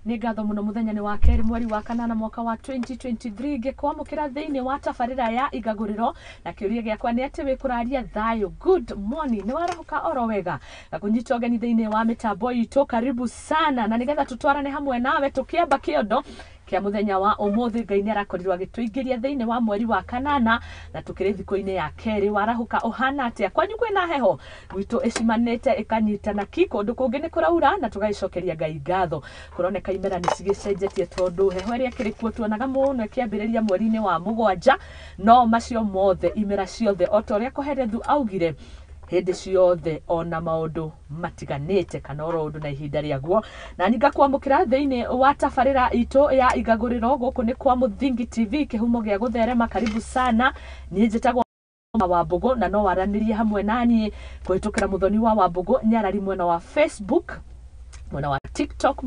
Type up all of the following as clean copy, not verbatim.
Nĩ ngatho muno muthenya ni wa keri mweri wa kanana mwaka wa 2023 ngikwamukira thiini wa tabarira ya Igaguriro na kiuria giakwa ni ati wikuraria thayo. Good morning, ni warahuka oro wega na kunyita ogeni thiini wa mitambo itu. Karibu sana na nigetha tutwarane hamwe nawe tukiamba kiondo kia muthenya wa umuthi. Ngai ni arakorirwo agituingiria thiini wa mweri wa kanana na tukiri thiko-ini ya keri. Warahuka uhana atia kwanyu kwina heho gwitu icimanite ikanyitana kiko ndu kungi ni kuraura na tugagicokeria Ngai ngatho. Kuroneka imera ni cigicenjetie tondu heho iria kiri kuo tuonaga muno kiambiriria mweri-ini wa mugwanja, no macio mothe imera ciothe otoria Koherethu augire hindi ciothe ona maundu matiganite kana oro undu na ihinda riaguo. Na ninga kwamukira thiini wa tabarira itu ya Igaguriro guku ni kwa Muthoni TV kihumo gia gutherema. Karibu sana, ni njitagwo Wambugu na no waranirie hamwe nani kuhitukira Muthoni wa Wambugu nyarari mwena wa Facebook, mwena wa TikTok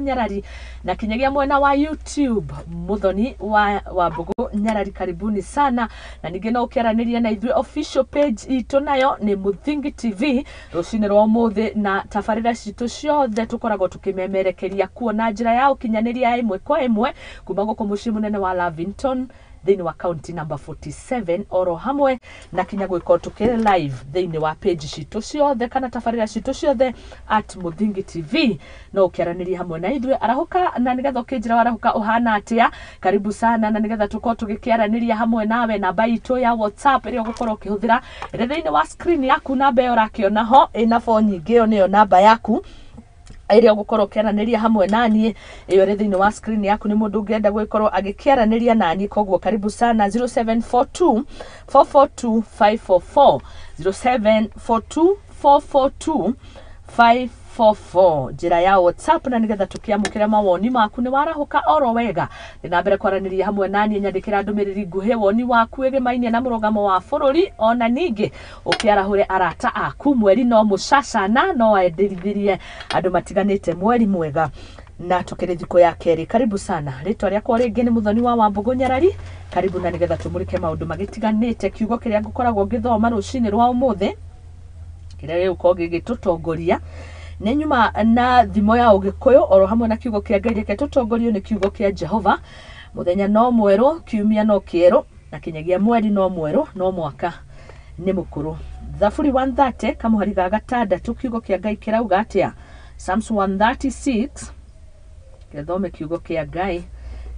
nyarari na kinyagia mwena wa YouTube Muthoni wa Wambugu nyarari. Karibuni sana na ninge no ukiaraniria na ithui official page itu nayo ni Muthoni TV rucini rwa umuthi na tabarira citu ciothe tukoragwo tukimemerekeria kuona njira ya ukinyaniria imwe kwa imwe kuma guku mucii munene wa Lavington thiini wa county number 47 oro hamwe na kinya gwiko tukire live thiini wa page citu ciothe kana tabarira citu ciothe at Muthoni TV. No ukiaraniria hamwe na ithui arahuka na nigetha ukinjira warahuka uhana atia. Karibu sana na nigetha tukorwo tugikiaraniria hamwe nawe namba itu ya WhatsApp iria ugukorwo ukihuthira iri thiini wa screen yaku. Namba iyo rakiona ho ina phone nyingi iyo niyo namba yaku iria ugukorwo ukiaraniria hamwe nani. Iyo ri thiini wa screen yaku ni mundu ungienda gwikorwo agikiaraniria nani, koguo karibu sana 0742 442 544 0742 442 544 njira ya WhatsApp na nigetha tukiamukira mawoni maku. Ni warahuka oro wega na mbere kwaraniria hamwe nani nyandikira ndumiriri nguhe woni waku igimainie na murugamo wa bururi ona ningi ukiarahure arata aku. Mweri no mucacana no waenderithirie andu matiganite mweri mwega na tukiri thiko ya keri. Karibu sana, ritwa riakwa ringi ni Muthoni wa Wambugu nyarari. Karibu na nigetha tumurike maundu magitiganite kiugo kiria ngukoragwo ngithoma rucini rwa umuthi kiria gigukorwo gigitutongoria ni nyuma na thimo ya ugikuyu oro hamwe na kiugo kia Ngai reke tutongorio ni kiugo kia Jehova. Muthenya no mweru, kiumia no kieru na kinyagia mweri no mweru, no mwaka ni mukuru. Zaburi 130 kamuhari ga gatandatu kiugo kia Ngai kirauga atia. Psalms 136 kithome kiugo kia Ngai.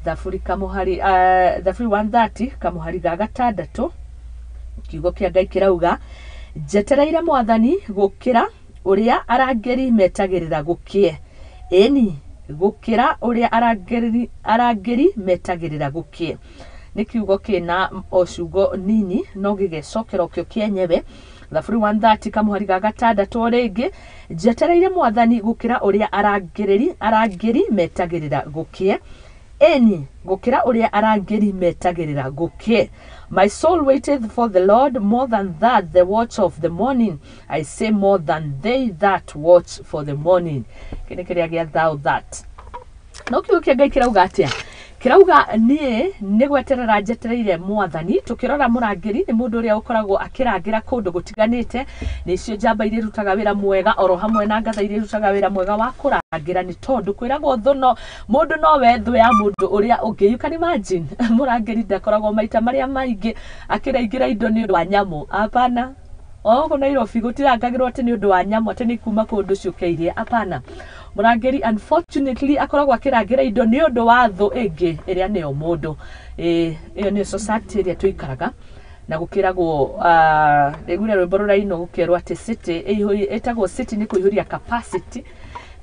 Zaburi 130 kamuhari ga gatandatu kiugo kia Ngai kirauga jetereire Mwathani gukira uria arangeri metagirira gukie. Eni gukira uria arangeri metagirira gukie ni kiugo kina ocugo nini no gigecokera kyo kienyewe. Zaburi 130 kamuhari ga gatandatu ringi jetereire Mwathani gukira uria arangeri metagirira gukie. Eni gukira uria arangeri metagirira gukie. My soul waiteth for the Lord more than that the watch of the morning. I say more than they that watch for the morning. Kini kiria gia thou that. No kiugo kia Ngai kirauga atia. Kirauga ni gweterera jetereire Mwathani. Tukirora murangiri ni mundu uria ukoragwo akirangira kundu gutiganite. Nicio njamba iria rutaga wira mwega oro hamwe na ngatha iria rutaga wira mwega wa kurangira. Ni tondu kwiragwo thuno mundu no wethu ya mundu uria ungi. You can imagine murangiri ndakoragwo maita maria maingi akiraingira indo ni undu wa nyamu. Apana, ogo Nairobi gutirangagirwo ati ni undu wa nyamu ati ni kuma kundu ciukiirie. Apana, murangiri unfortunately akoragwo akirangira indo ni undu wa thu ingi iria niyo mundu. Iyo ni society iria tuikaraga na gukiragwo regula rwimbo ruraino gukirwo ati city etagwo city ni kuihuria capacity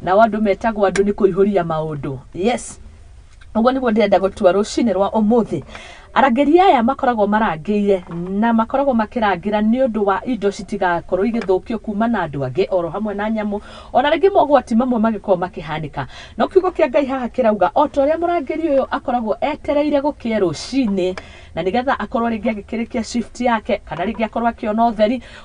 na wandu metagwo andu ni kuihuria maundu. Yes, ugo niguo ndirenda gutua rucini rwa umuthi. Arangeri aya makoragwo marangire na makoragwo makirangira ni undu wa indo citigakorwo igithukio kuma na andu angi oro hamwe na nyamu ona ringi mogwati mamwe magikorwo makihanika. No kiugo kia Ngai haha kirauga otoria murangeri uyu akoragwo etereire gukie rucini na nigetha akorwo ringi agikirikia shift yake kana ringi akorwo akiona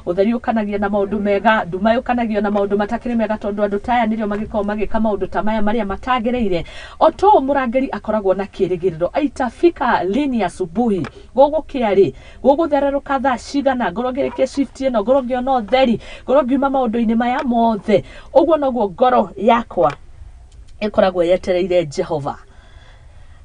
utheri ukanagia na maundu mega, nduma ukanagio na maundu matakiri mega tondu andu taya nirio magikorwo magika maundu ta maya maria matagereire. Oto murangeri akoragwo na kirigiriro aitafika lini asubuhi gogo kiari gogo thereruka thaa cigana ngoro ngirikie shift ino ngoro ngiona utheri ngoro ngiuma maundu-ini maya mothe. Uguo noguo ngoro yakwa ikoragwo yetereire Jehova.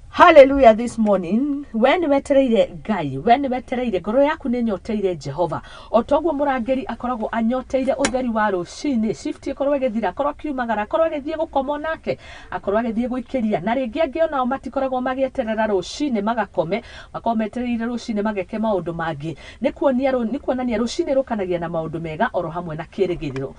Hallelujah this morning. When wetereire Ngai, when wetereire ngoro yaku ni nyoteire Jehova. Otogwo murangeri akoragwo anyoteire utheri wa rucini, shift ikorwo igithira, akorwo kiumagara, akorwo igithie gukoma nake, akorwo igithie guikiria. Na ringi angi ona matikoragwo magieterera rucini magakome, makometereire rucini mageke maundu mangi. Ni kuonania rucini rukanagia na maundu mega oro hamwe na kirigiriro.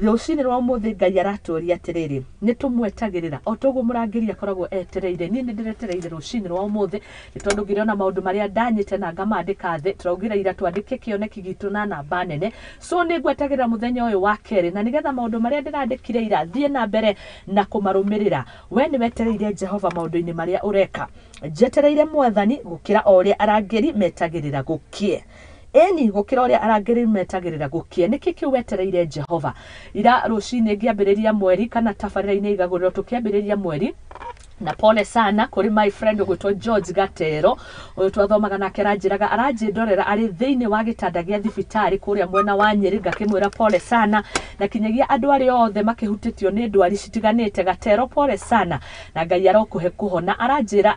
Rucini rwa muthi Ngai araturia atiriri ni tumwetagirira otogwo murangiri akoragwo etereire ni ndiretereire rucini rwa muthi itondu ngiriona maundu maria ndanyite na ngamandika thi turaugira ira twandike kioneki gitu na namba nene so ni ngwetagirira muthenya uyu wa keri na nigetha maundu maria ndirandikire ira thie na mbere na kumarumirira we ni wetereire Jehova maundu-ini maria ureka jetereire mwathani gukira oria arangiri metagirira gukie eni gukira uria arangiri metagirira gukie niki kiwetereire Jehova ira rucini ngiambiriria mweri kana tabarira-ini Igaguriro tukiambiriria mweri na pole sana kuri my friend ugwitwo George Gatero uyu twathomaga nake aranjiraga aranjindorera ari thiini wa gitanda gia thibitari kuria mwena wa Nyeri ngakimwira pole sana na kinyagia andu ari othe makihutitio ni ndwari citiganite Gatero pole sana na Ngai arokuhe kuhona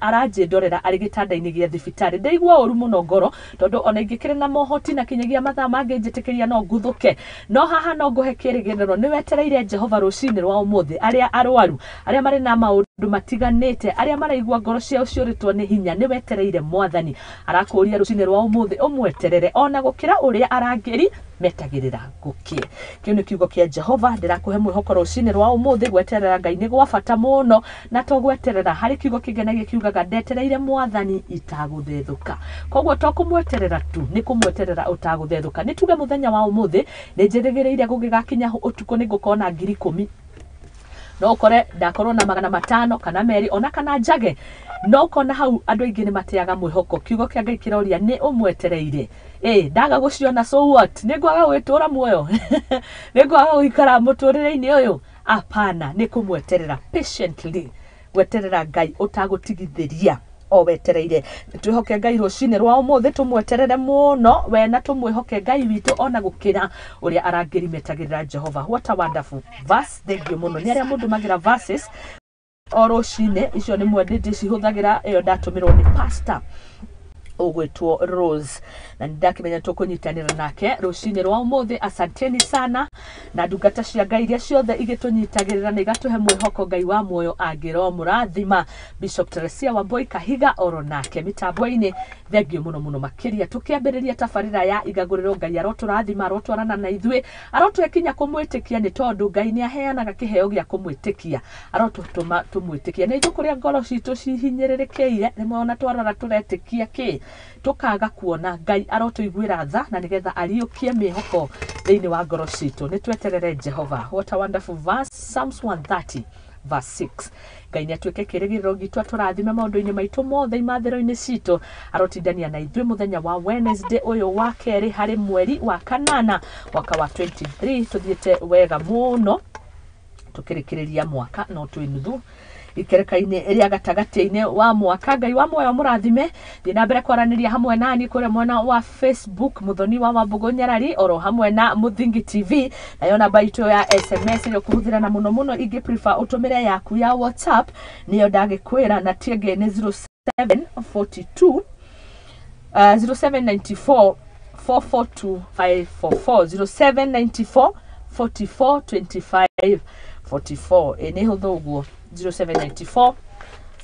aranjindorera ari gitanda-ini gia thibitari ndaigua uru muno ngoro tondu ona ingikire na mohoti na kinyagia mathaa mangi njitikiria no nguthuke no haha no nguhe kirigiriro ni wetereire Jehova rucini rwa umuthi aria arwaru aria mari na maundu matiganite aria maraigua ngoro ciao ciuritwo ni hinya ni wetereire mwathani arakuria rucini rwa umuthi umweterere ona gukira uria arangiri metagirira gukie kiu ni kiugo kia Jehova ndirakuhe mwihoko rucini rwa umuthi gweterera Ngai ni gwa bata muno na to gweterera hari kiugo kigenagie kiugaga ndetereire mwathani itaguthethuka kogwo to kumweterera tu ni kumweterera utaguthethuka ni tuge muthenya wa umuthi ni njirigireire gugigakinya utuko ni ngukona 10,000 no kore ndakorwo na 500 kana meri ona kana njage no kona hau andu aingi ni mateaga mwihoko kiugo kia Ngai kiroria ni umwetereire ndaga guciona so what ni ngwaga gwitura muoyo ni ngwaga guikara muturire-ini uyu apana ni kumweterera patiently weterera Ngai utagutigithiria o wetereire twihoke Ngai rucini rwa umuthi tumweterere muno we na tumwihoke Ngai witu ona gukira uria arangiri metagirira Jehova. What a wonderful verse. Thank you muno ni aria mundu magira verses o rucini icio ni mwendete cihuthagira iyo ndatumirwo ni pastor ugwitwo Rose na ndakimenya tukunyitanira nake rucini rwa umuthi. Asanteni sana na ndungata cia Ngai iria ciothe igitunyitagirira na igatuhe mwihoko Ngai wa muoyo angiro murathima Bishop Teresia Wambui Kahiga oro nake mitambo-ini. Thank you muno makiria tukiambiriria tabarira ya Igaguriro Ngai aroturathima arotwarana na ithue arotwekinya kumwitikia ni tondu Ngai ni aheanaga kiheo gia kumwitikia arotutuma tumwitikia na ithukuria ngoro citu cihinyiririkiire rimwe ona twarora turetikia ki tukaga kuona Ngai arotuiguira tha na nigetha ariukie mihoko thiini wa ngoro citu ni tweterere Jehova. What a wonderful verse. Psalms 130 verse 6. Ngai ni atuike kirigiriro gitu aturathime maundu-ini maitu mothe imathiro-ini citu arotindania na ithue muthenya wa Wednesday uyu wa keri hari mweri wa kanana mwaka wa 23 tuthiete wega muno tukirikiriria mwaka no twinuthu ikereka-ini iria gatagati-ini wa mwaka. Ngai wa moyo murathime thina mbere kwaraniria hamwe nani kure mwena wa Facebook Muthoni wa Wambugu Nyarari oro hamwe na Muthingi TV na yona baito ya SMS ile kuhuthira na muno ingi prefer utumire yaku ya WhatsApp niyo ndagikwira na tienge ni 0742 0794 442 544 0794 44 25 44 ene huthuguo 0794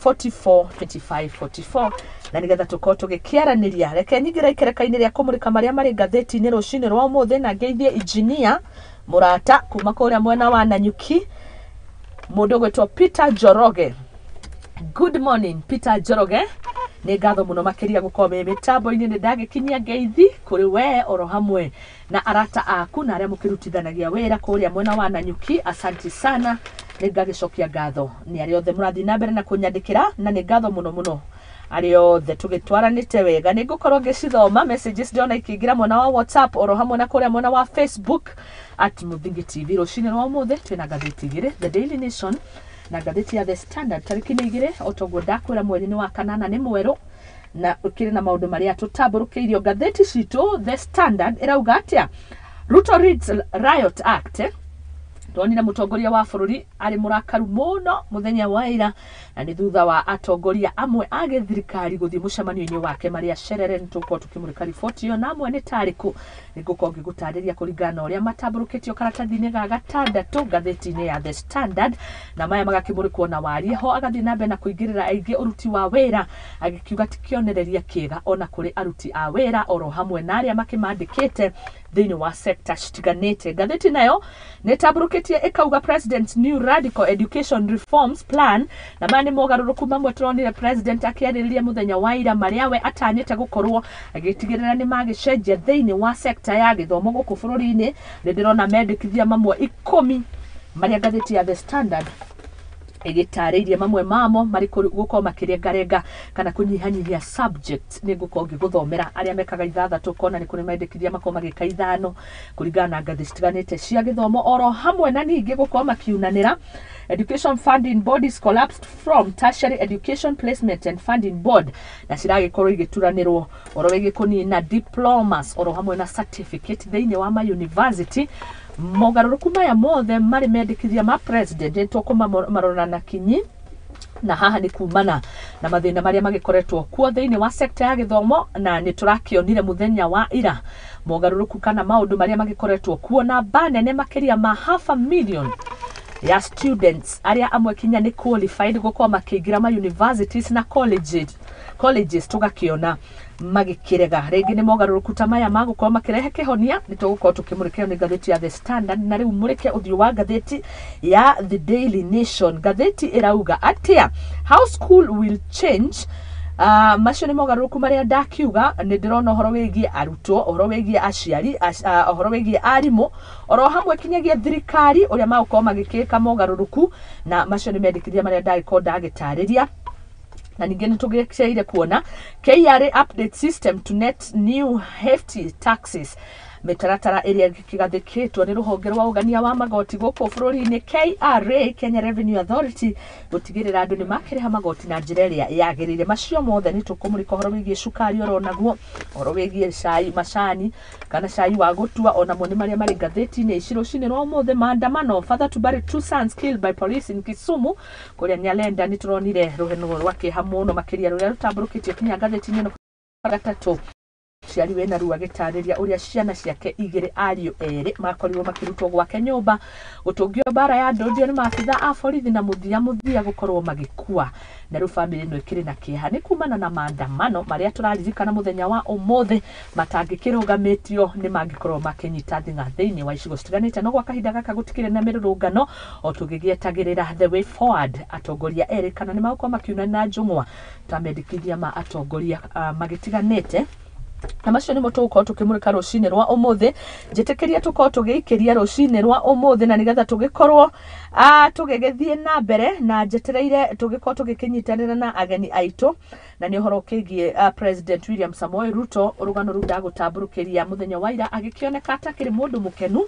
44 25 44 na nigetha tukorwo tugikiaraniria reke nyingira ikereka-ini ria kumurika maria mari ngatheti-ini rucini rwa umuthi na ngeithie engineer murata kuma kuria mwena wa Nanyuki mundu gwitwo Peter Joroge. Good morning Peter Joroge ni ngatho muno makiria gukorwo me mitambo-ini ni ndagikinyia ngeithi kuri we oro hamwe na arata aku na aria mukirutithanagia wira kuria mwena wa Nanyuki. Asante sana ni ngagicokia ngatho ni aria othe murathi na mbere na kunyandikira na ni ngatho muno ari othe tugitwaranite wega ni ngukorwo ngicithoma messages ndiona ikiingira mwena wa WhatsApp oro hamwe na kuria mwena wa Facebook @Muthingi TV. Rucini rwa umuthi twina ngatheti igiri, The Daily Nation na ngatheti ya The Standard. Tariki ni igiri otogwo ndakwira mweri-ini wa kanana ni mweru na ukiri na maundu maria tutamburukiirio ngatheti citu. The Standard irauga atia Ruto reads Riot Act Ndonire mutongoria wa bururi ari murakaru muno muthenya wa ira na ni thutha wa atongoria amwe age thirikari guthie mucemanio-ini wake maria cerere nituko tukimurika riboti yo na amwe ni tariku niguko ngigutariria kuringana uria matamburukitio karatathi-ini ga gatandatu ngatheti-ini ya The Standard na maya magakimurikwo na warie ho agathie na mbere na kuingirira aingi uruti wa wira agikiuga tikionereria kiega ona kuri aruti a wira oro hamwe na aria makimandikite thiini wa sector citiganite. Ngatheti nayo netamburukitie ikauga President's New Radical Education Reforms Plan na mani mogaruruku mamwe turonire President akiarĩrĩria muthenya wa ira maria we atanyite gukorwo agitigirira ni magicenjia thiini wa sector ya githomo guku bururi-ini. Ndirona mendikithia mamwe 10 maria ngatheti ya The Standard igitariirie mamwe mamo mari guko makirengarenga kana kunyihanyihia subject ni guko ngiguthomera aria mekaga ithathatu kona ni kuri mendekithia mako magika ithano kuringana na ngatheti citiganite cia githomo oro hamwe na ningi guko makiunanira. Education funding bodies collapsed from tertiary education placement and funding board na ciragikorwo igituranirwo oro wigikunina diplomas oro hamwe na certificate thiini wa ma university. Mogaruruku maya mothe mari mendekithia ma president tokuma marorana kinyi na haha ni kumana na mathina maria magikoretwo kuo thiini wa sector ya githomo na ni turakionire muthenya wa ira mogaruruku kana maundu maria magikoretwo kuo na banene makiria ma 500,000 ya students aria amwe kinya ni qualified gukwa makiingira ma universities na colleges tugakiona magikirega ringi ni mogaruruku ta maya magukorwo makirehe kihonia ni tugukorwo tukimurikio ni ngatheti ya The Standard na riu murike uthio wa ngatheti ya The Daily Nation. Ngatheti irauga atia how school will change. Macio ni mogaruruku maria ndakiuga ni ndirona horo wigie arutwo horo wigie aciari horo wigie arimu oro hamwe kinyagia thirikari uria magukorwo magikika mogaruruku na macio ni mendikithia maria ndagiko ndagitariria. Na ningine tugekeire kuona KRA update system to net new hefty taxes. Mitaratara iria kigathikitwo ni ruhonge rwa ugania wa magoti guku bururi-ini KRA Kenya Revenue Authority gutigirira andu ni makiriha magoti na njira iria yagirire. Macio mothe ni tukumurika horo wigie cukari oro naguo horo wigie cai macani kana cai wa gutua ona moni maria mari ngatheti-ini ici rucini rwa mothe maandamano father to bury 2 sons killed by police in Kisumu kuria Nyalenda ni turonire ruheno rwa kiha muno makiria ruria rutamburukitio kinya ngatheti-ini no gatatu ciari we na ruwa gitariria uria ciana ciake igire ariu eri makorirwo makirutwo gwake nyumba gutungio bara ya ndodio ni maabitha a borithi na muthia gukorwo magikua na ru family no ikiri na kiha ni kumana na maandamano maria turaririkana muthenya wa umothe matangikirugamitio ni mangikorwo makinyita thinga thiini wa icigo citiganite no gwa kahinda gaka gutikire na mirurungano o tugigietagirira the way forward atongoria eri kana ni magukorwo makiuna na njungwa tamendikithia ma atongoria magitiganite. Na macio ni mutuko tukimurika rucini rwa umuthe njitikiria tuko tugiikiria rucini rwa umuthe na nigetha tugikorwo tugigithie na mbere na njetereire tugikorwo tugikinyitanira na ageni aitu na ni uhoro kigie President William Samoei Ruto urugano ruda gutamburukiria muthenya wa ira agikioneka atakiri mundu mukenu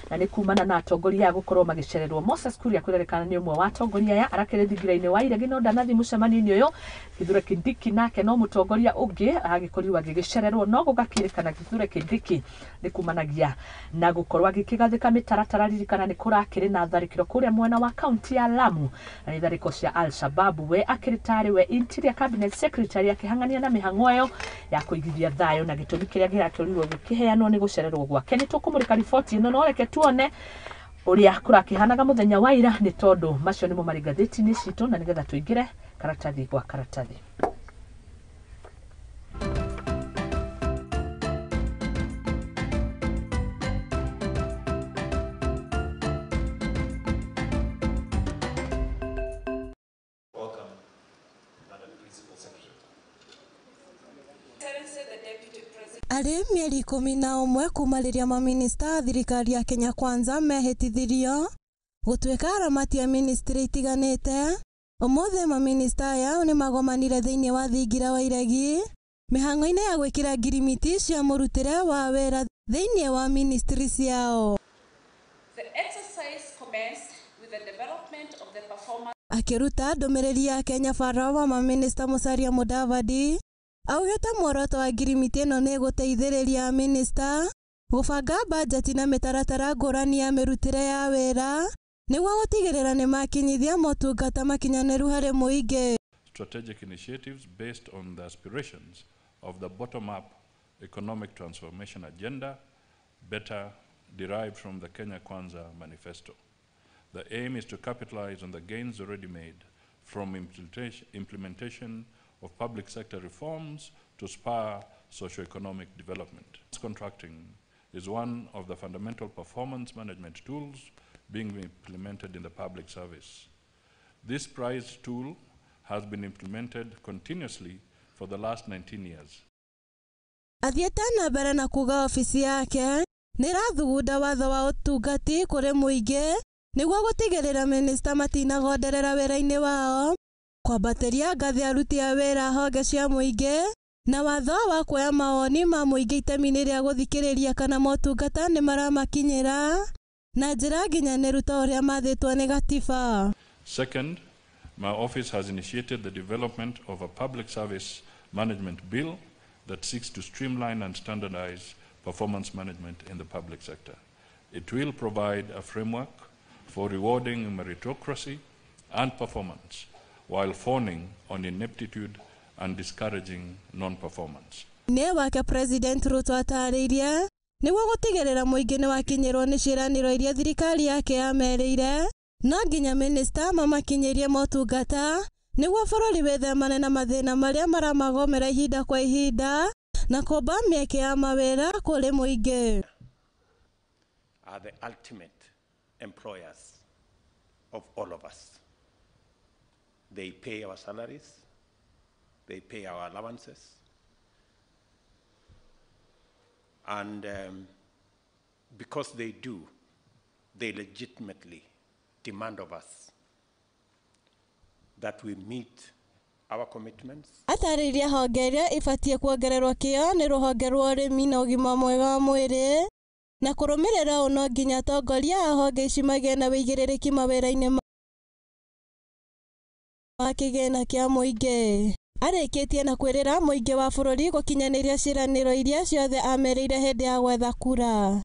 na ni kumana na atongoria gukorwo magicererwo. Moses Kuria kurerekana ni umwe wa atongoria ya arakire thigiraini wa ira gino ndanathi mucemanio uyu Kithure Kindiki nake no mutongoria ungi agikorirwo agigicererwo no gugakirikana Kithure Kindiki ni kumanagia na gukorwo agikigathika mitaratara ririkana ni kurakiri na tharikiro kuria mwena wa county ya Lamu na ithariko cia Al-Shabaab we akiritari we interior cabinet secretary akihangania na mihango yo ya kuigithia thayo na gitumi kiria girakirirwo gikiheanwo ni gucererwo gwake. Ni tukumurika riboti ino no reke tuone uria kurakihanaga muthenya wa ira ni tondu macio ni mo mari ngatheti-ini citu na nigetha tuingire karatathi gwa karatathi. Ari mieri 11 kuma riria maminista thirikari ya Kenya Kwanza mehitithirio gutwika aramati ya ministry itiganite. Umuthe maminista aya ni magomanire thiini wa thingira wa iregi mihango-ini ya gwikira ngirimiti cia murutire wa wera thiini wa ministry ciao. The exercise commenced with the development of the performance. Akiruta ndumiriri ya Kenya Farao wa maminista Musalia Mudavadi augite muoroto wa ngirimiti ino ni guteithiriria minista gũbanga bajeti na mĩtaratara ngũrani ya mĩrutĩre ya wĩra nĩguo gũtigĩrĩra nĩ makinyithia motungata makinyanĩru harĩ mũingĩ. Strategic initiatives based on the aspirations of the bottom-up economic transformation agenda, better derived from the Kenya Kwanza Manifesto. The aim is to capitalize on the gains already made from implementation of public sector reforms to spur socio-economic development. Contracting is one of the fundamental performance management tools being implemented in the public service. This prize tool has been implemented continuously for the last 19 years. Athiĩte na mbere na kuga ofisi yake nĩrathugunda watho wa ũtungati kũrĩ mũingĩ nĩguo gũtigĩrĩra minista matinagonderera wĩra-inĩ wao, kwambatĩria ngathĩ aruti a wĩra honge cia mũingĩ na watho wa kuoya mawoni ma mũingĩ itemi-inĩ rĩa gũthikĩrĩria kana motungata nĩ maramakinyĩra na njĩra nginyanĩru ta ũrĩa mathĩtwo nĩ gatiba. Second, my office has initiated the development of a public service management bill that seeks to streamline and standardize performance management in the public sector. It will provide a framework for rewarding meritocracy and performance while fawning on ineptitude and discouraging non-performance. Nĩ wake President Ruto atarĩirie nĩguo gũtigĩrĩra mũingĩ nĩ wakinyĩrwo nĩ ciĩranĩro iria thirikari yake yamerĩire, no nginya minista mamakinyĩrie motungata nĩguo bũrũri wĩthemane na mathĩna marĩa maramagomera ihinda kwa ihinda na kũmba mĩeke ya mawĩra kũrĩ mũingĩ. Are the ultimate employers of all of us. They pay our salaries, they pay our allowances, and because they do, they legitimately demand of us that we meet our commitments. Atarĩria honge iria ibatie kuongererwo kĩo nĩ rũhonge rwa ũrĩmi na ũgima mwega wa mwĩrĩ na kũrũmĩrĩra no nginya atongoria a honge ici magĩe na wĩigĩrĩrĩki mawĩra-inĩ ma kĩgĩna kĩa mũingĩ. Arĩkĩtie na kwĩrĩra mũingĩ wa bũrũri gũkinyanĩria ciĩranĩro iria ciothe amerĩire hĩndĩ ya gwetha kura.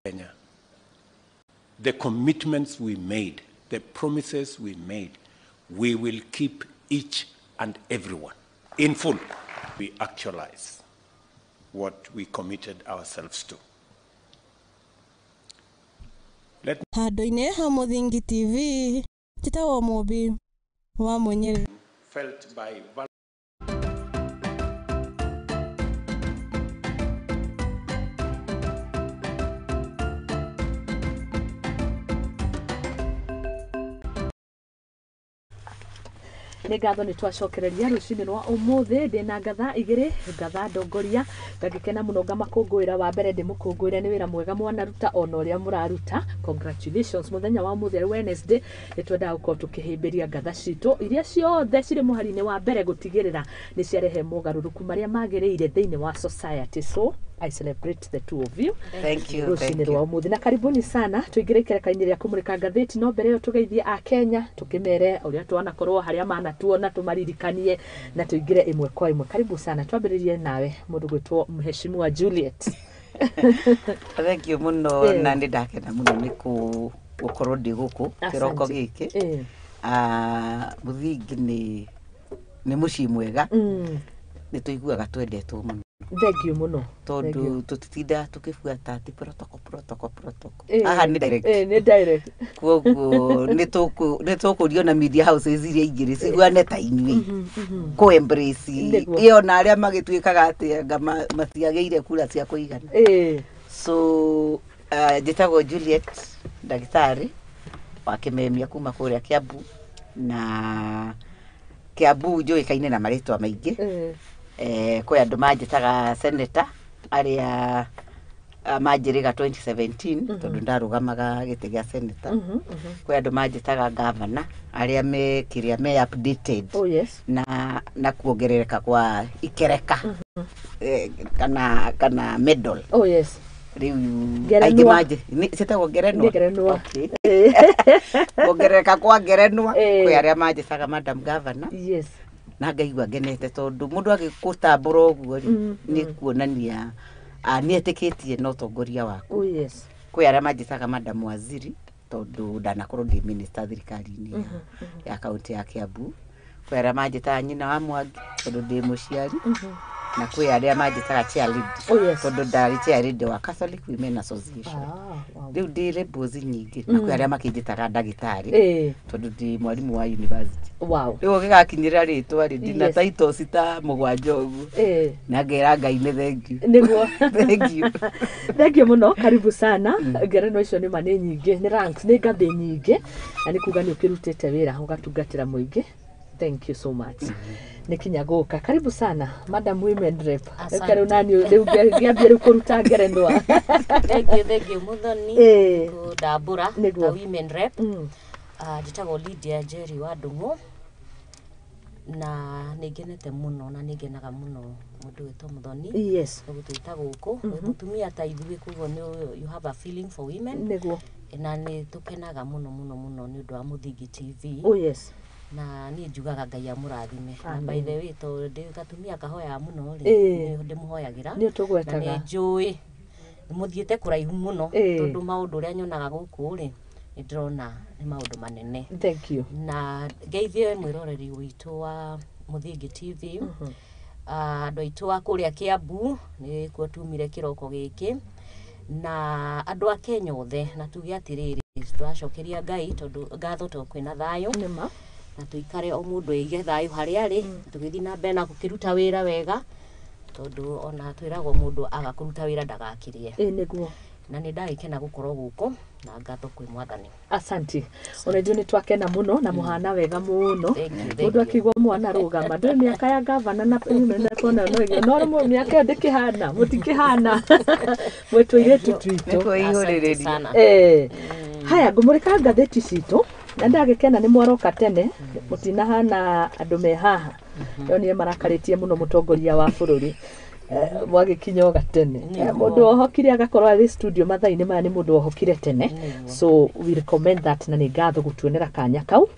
The commitments we made, the promises we made, we will keep each and everyone in full. We actualize what we committed ourselves to. Handũ-inĩ ha Mũthingi TV, Titawũ Mũmbi wa Mũnyeri. Felt by nĩ ngatho nĩ twacokereria rũcinĩ rwa ũmũthĩ ndĩna ngatha igĩrĩ, ngatha ndongoria ngagĩkena mũno ngamakũngũĩra. Wa mbere ndĩmũkũngũĩre nĩ wĩra mwega mwanaruta ona ũrĩa mũraruta. Congratulations mũthenya wa ũmũthĩ Wednesday nĩ twendaga gũkorwo tũkĩhĩmbĩria ngatha citũ iria ciothe cirĩ mũhari-inĩ wa mbere gũtigĩrĩra nĩ ciarehe mogarũrũku marĩa magĩrĩire thĩinĩ wa society. So I celebrate the two of you. Thank you. Rũcinĩ rwa ũmũthĩ na karibuni sana tũingĩre ikereka-inĩ rĩa kũmũrĩka ngathĩti, no mbere ĩyo tũgeithie a Kenya tũkĩmere ũrĩa twanakorwo harĩa manatuona tũmaririkanie na tũingĩre ĩmwe kwa ĩmwe. Karibu sana, twambĩrĩrie nawe mũndũ gwĩtwo Mheshimiwa Juliet. Thank you muno na nĩ ndakena mũno nĩ gũkorwo ndĩ gũkũ kĩroko gĩkĩ. Mũthingi nĩ mũciĩ mwega, nĩ tũiguaga twendetwo mũno. Thank you muno. Tondu tutitinda tukifuata ati protocol. Aha ni direct. Ni direct. Kwoguo ni tukurio na media houses iria igiri ciguane ta inyui. Ko embrace. Iyo na aria magituikaga ati matiageire kura cia kuigana. So njĩtagwo Juliet ndagĩtarĩ wa Kĩmemia kuma kũrĩa Kiambu, na Kiambu njũĩkaine na marĩtwa maingĩ. Kwa andũ manjĩtaga senator arĩa manjĩrĩga 2017 tondũ ndarũgamaga gĩtĩ gĩa senator. Kwa andũ manjĩtaga governor arĩa me updated na kuongerereka kwa ikereka kana medal. Rĩu aingĩ manjĩ citagwo ngerenwa. Kuongerereka kwa ngerenwa kwa arĩa manjĩtaga madam governor. Na ngaigua ngenete tondu mundu agikutambura uguo ni kuonania nieteketie no tongoria waku. Oh yes. Kwi aria manjitaga Madam Waziri tondu ndanakorwo ndi minister thirikari-ini ya kaunti ya Kiambu. Kwi aria manjitaga nyina wa Mwangi tondu ndi muciari. Na kwi aria manjitaga cheerleader tondu ndari cheerleader wa Catholic Women Association. Riu ndi rebels nyingi na kwi aria makinjitaga ndagitari tondu ndi mwarimu wa university. Wow. Riu gigakinyira ritwa ri ndina titles ta mugwanja ugu. Na ngera Ngai ni thank you. Niguo. Thank you. Thank you muno, karibu sana. Ngerenwa icio ni mane nyingi, ni ranks, ni ngathĩ nyingi. Na ni kuga ni ukirutite wira ugatungatira muingi. Thank you so much. Nikinya guka. Karibu sana, Madam Women Rep. Ekero nani riu ngiambia riu kuruta ngerenwa. Thank you Muthoni. Kudabura na Women Rep. Njitagwo Lydia Jerry wa Ndung'u. Na nigenete muno na nigenaga muno mundu witwa Muthoni. Yes. Gutwita guku. Mutumia ta ithuĩ kugo ni you have a feeling for women. Niguo. Na ni tukenaga muno ni undu wa Muthingi TV. Oh yes. Na ni njugaga Ngai amurathime. By the way to ndi gatumia kahoya muno ri ndi muhoyagira ni tugwetaga na ni njui muthiete kuraihu muno tondu maundu ria nyonaga guku ri ndirona ni maundu manene. Thank you. Na ngeithie mwiroreri witu wa Muthingi TV andu aitu a kuria Kiambu ni kuo tumire kiroko giki na andu a Kenya othe na tuge atiriri twacokeria Ngai tondu ngatho to kwina thayo nima na tuikare o mundu eige thayo haria ari tugithi na mbere na gukiruta wira wega tondu ona twiragwo mundu agakuruta wira ndagakirie. Niguo. Na ni ndagikena gukorwo guko na ngatho kwi Mwathani. Asante. Onajua ni twakena muno na muhana wega muno. Mundu akigwa mwana rugama ndio miaka ya gavana na na kona no miaka ndikihana mutikihana mwetu ile tutwito sana. Haya ngumurika ngatheti cito na ndagikena ni mwaroka tene mutinahana andu me haha yoni marakaritie muno mutongoria wa bururi mwagikinya gatene mundu ohokire agakorwa ari studio mathaini maya ni mundu ohokire tene so we recommend that na ni ngatho gutuonera kanya kau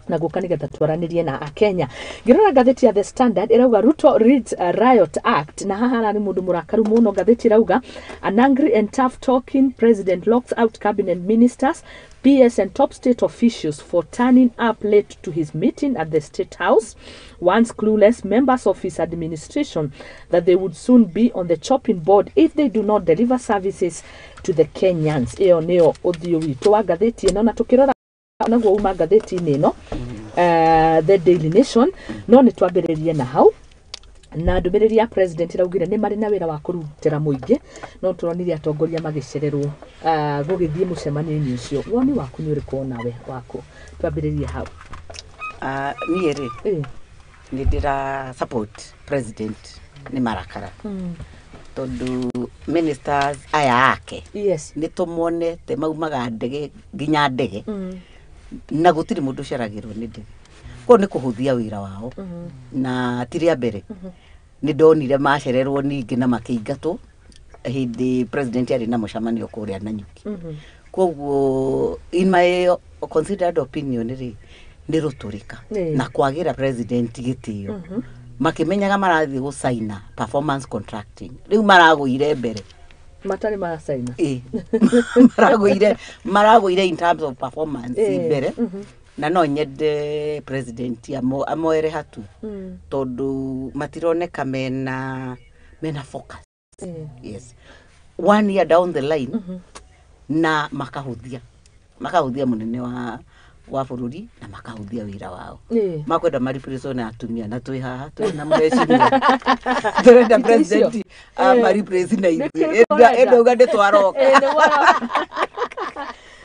na guka nigetha twaranirie na Akenya. Ngirora gatheti ya The Standard irauga Ruto reads a riot act na haha ni mundu murakaru muno. Gatheti irauga an angry and tough talking president locks out cabinet ministers, PS and top state officials for turning up late to his meeting at the State House. Once clueless members of his administration that they would soon be on the chopping board if they do not deliver services to the Kenyans. Iyo nio uthio witu wa gatheti ino na tukirora naguo uma gatheti-ini ino The Daily Nation no ni twambiririe na hau na ndumiriri ya president iraugire ni mari na wira wa kurutira muingi no turonire atongoria magicererwo gugithie mucemanio-ini ucio. Woni waku ni uriku nawe waku twambiririe hau? Niĩ rĩ ni ndira support president ni marakara tondu ministers aya ake ni tumonete maumaga ndege nginya ndege na gutiri mundu ceragirwo ni ndege ko ni kuhuthia wira wao na tiria mbere ni ndonire macererwo ningi na makiingatwo hindi president ari na mucamanio kuria na nyuki koguo in my considered opinion ri ni ruturika na kwagira president gitio makimenyaga marathi gusaina performance contracting riu maraguire mbere matari marasaina maraguire in terms of performance mbere na no nyende president amoere hatu tondu matironeka mena focus. Yes, 1 year down the line na makahuthia munene wa bururi na makahuthia wira wao makwenda maripreso na atumia na twi haha twi na mheshimiwa twenda president maripreso na endo gade twaroka.